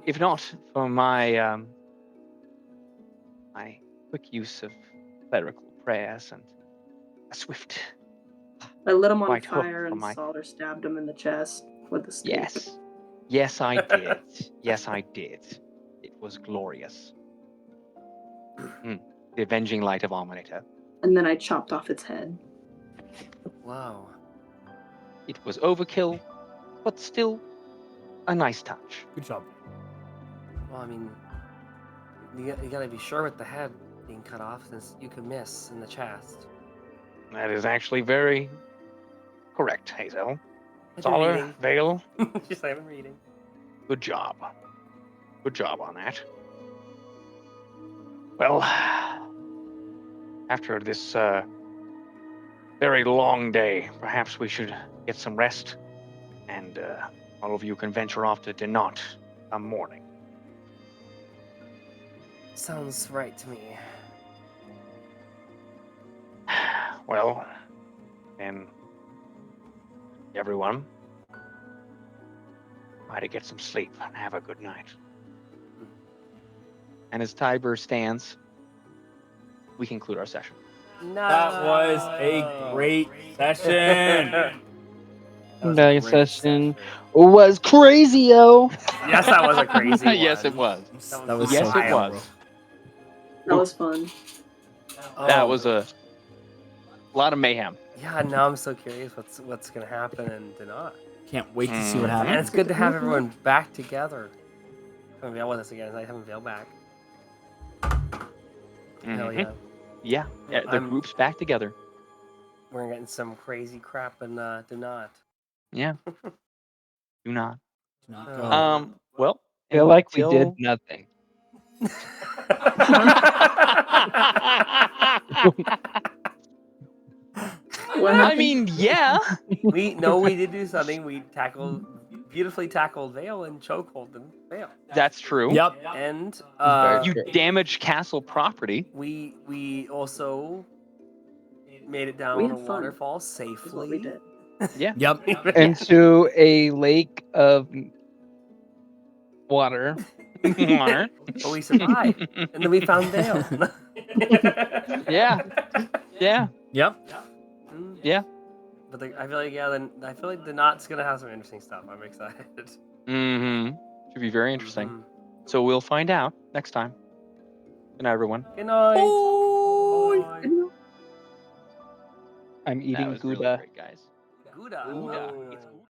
[SPEAKER 1] If not for my my quick use of clerical prayers and a swift
[SPEAKER 6] I lit him on
[SPEAKER 1] white hook
[SPEAKER 6] fire
[SPEAKER 1] for
[SPEAKER 6] and
[SPEAKER 1] my
[SPEAKER 6] Solder stabbed him in the chest with the stake.
[SPEAKER 1] yes I did. Yes I did. It was glorious. The avenging light of Arminator.
[SPEAKER 6] And then I chopped off its head.
[SPEAKER 2] Wow.
[SPEAKER 1] It was overkill, but still a nice touch.
[SPEAKER 5] Good job.
[SPEAKER 2] Well, I mean, you gotta be sure with the head being cut off since you could miss in the chest.
[SPEAKER 1] That is actually very correct, Hazelle.
[SPEAKER 2] I've been
[SPEAKER 1] Solar,
[SPEAKER 2] reading.
[SPEAKER 1] Vale,
[SPEAKER 2] Just I've been reading.
[SPEAKER 1] good job. Good job on that. Well, after this very long day, perhaps we should get some rest, and all of you can venture off to Donat come morning.
[SPEAKER 2] Sounds right to me.
[SPEAKER 1] Well, then, everyone, try to get some sleep and have a good night. And as Tiber stands, we conclude our session.
[SPEAKER 2] No.
[SPEAKER 5] That was a great session.
[SPEAKER 2] That was a
[SPEAKER 3] Night
[SPEAKER 2] great
[SPEAKER 3] session. Was crazy, yo.
[SPEAKER 2] Yes, that was a crazy one.
[SPEAKER 1] Yes, it was.
[SPEAKER 5] That was
[SPEAKER 1] Yes,
[SPEAKER 5] so
[SPEAKER 1] it
[SPEAKER 5] cool.
[SPEAKER 1] was.
[SPEAKER 6] That was fun.
[SPEAKER 1] That
[SPEAKER 2] Oh,
[SPEAKER 1] was a lot of mayhem.
[SPEAKER 2] Yeah, now I'm so curious what's gonna happen in Donat.
[SPEAKER 5] Can't wait to see what
[SPEAKER 1] Mhm.
[SPEAKER 2] And
[SPEAKER 5] happens.
[SPEAKER 2] it's good to have everyone back together. Having Vale with us again. I haven't Vale back. Hell
[SPEAKER 1] Mhm.
[SPEAKER 2] yeah.
[SPEAKER 1] Yeah, the
[SPEAKER 2] I'm-
[SPEAKER 1] group's back together.
[SPEAKER 2] We're getting some crazy crap in Donat.
[SPEAKER 1] Yeah. Do not.
[SPEAKER 5] Do not
[SPEAKER 2] Oh.
[SPEAKER 5] go.
[SPEAKER 1] Well,
[SPEAKER 3] Feel like we did
[SPEAKER 1] until-
[SPEAKER 3] nothing.
[SPEAKER 6] What
[SPEAKER 1] I
[SPEAKER 6] happened?
[SPEAKER 1] mean, yeah.
[SPEAKER 2] we did do something. We beautifully tackled Vale and chokehold them. Vale.
[SPEAKER 1] That's true.
[SPEAKER 5] Yep.
[SPEAKER 2] And
[SPEAKER 3] Very
[SPEAKER 1] You
[SPEAKER 3] Great.
[SPEAKER 1] damaged castle property.
[SPEAKER 2] we also made it down
[SPEAKER 6] We
[SPEAKER 2] a
[SPEAKER 6] had fun.
[SPEAKER 2] waterful
[SPEAKER 6] Is what we
[SPEAKER 2] safely.
[SPEAKER 6] did.
[SPEAKER 5] Yep.
[SPEAKER 3] Into a lake of water.
[SPEAKER 1] Water.
[SPEAKER 2] But we survived. And then we found Vale.
[SPEAKER 1] Yeah. Yeah.
[SPEAKER 5] Yep.
[SPEAKER 2] Mm.
[SPEAKER 1] Yeah.
[SPEAKER 2] But I feel like the Knot's gonna have some interesting stuff. I'm excited.
[SPEAKER 1] Mm-hmm. Should be very interesting.
[SPEAKER 2] Mhm.
[SPEAKER 1] So we'll find out next time. Good night, everyone.
[SPEAKER 2] Good night. Bye.
[SPEAKER 3] I'm
[SPEAKER 1] That
[SPEAKER 3] eating
[SPEAKER 1] was really
[SPEAKER 3] Gouda.
[SPEAKER 1] great, guys.
[SPEAKER 2] Gouda.
[SPEAKER 1] Gouda. It's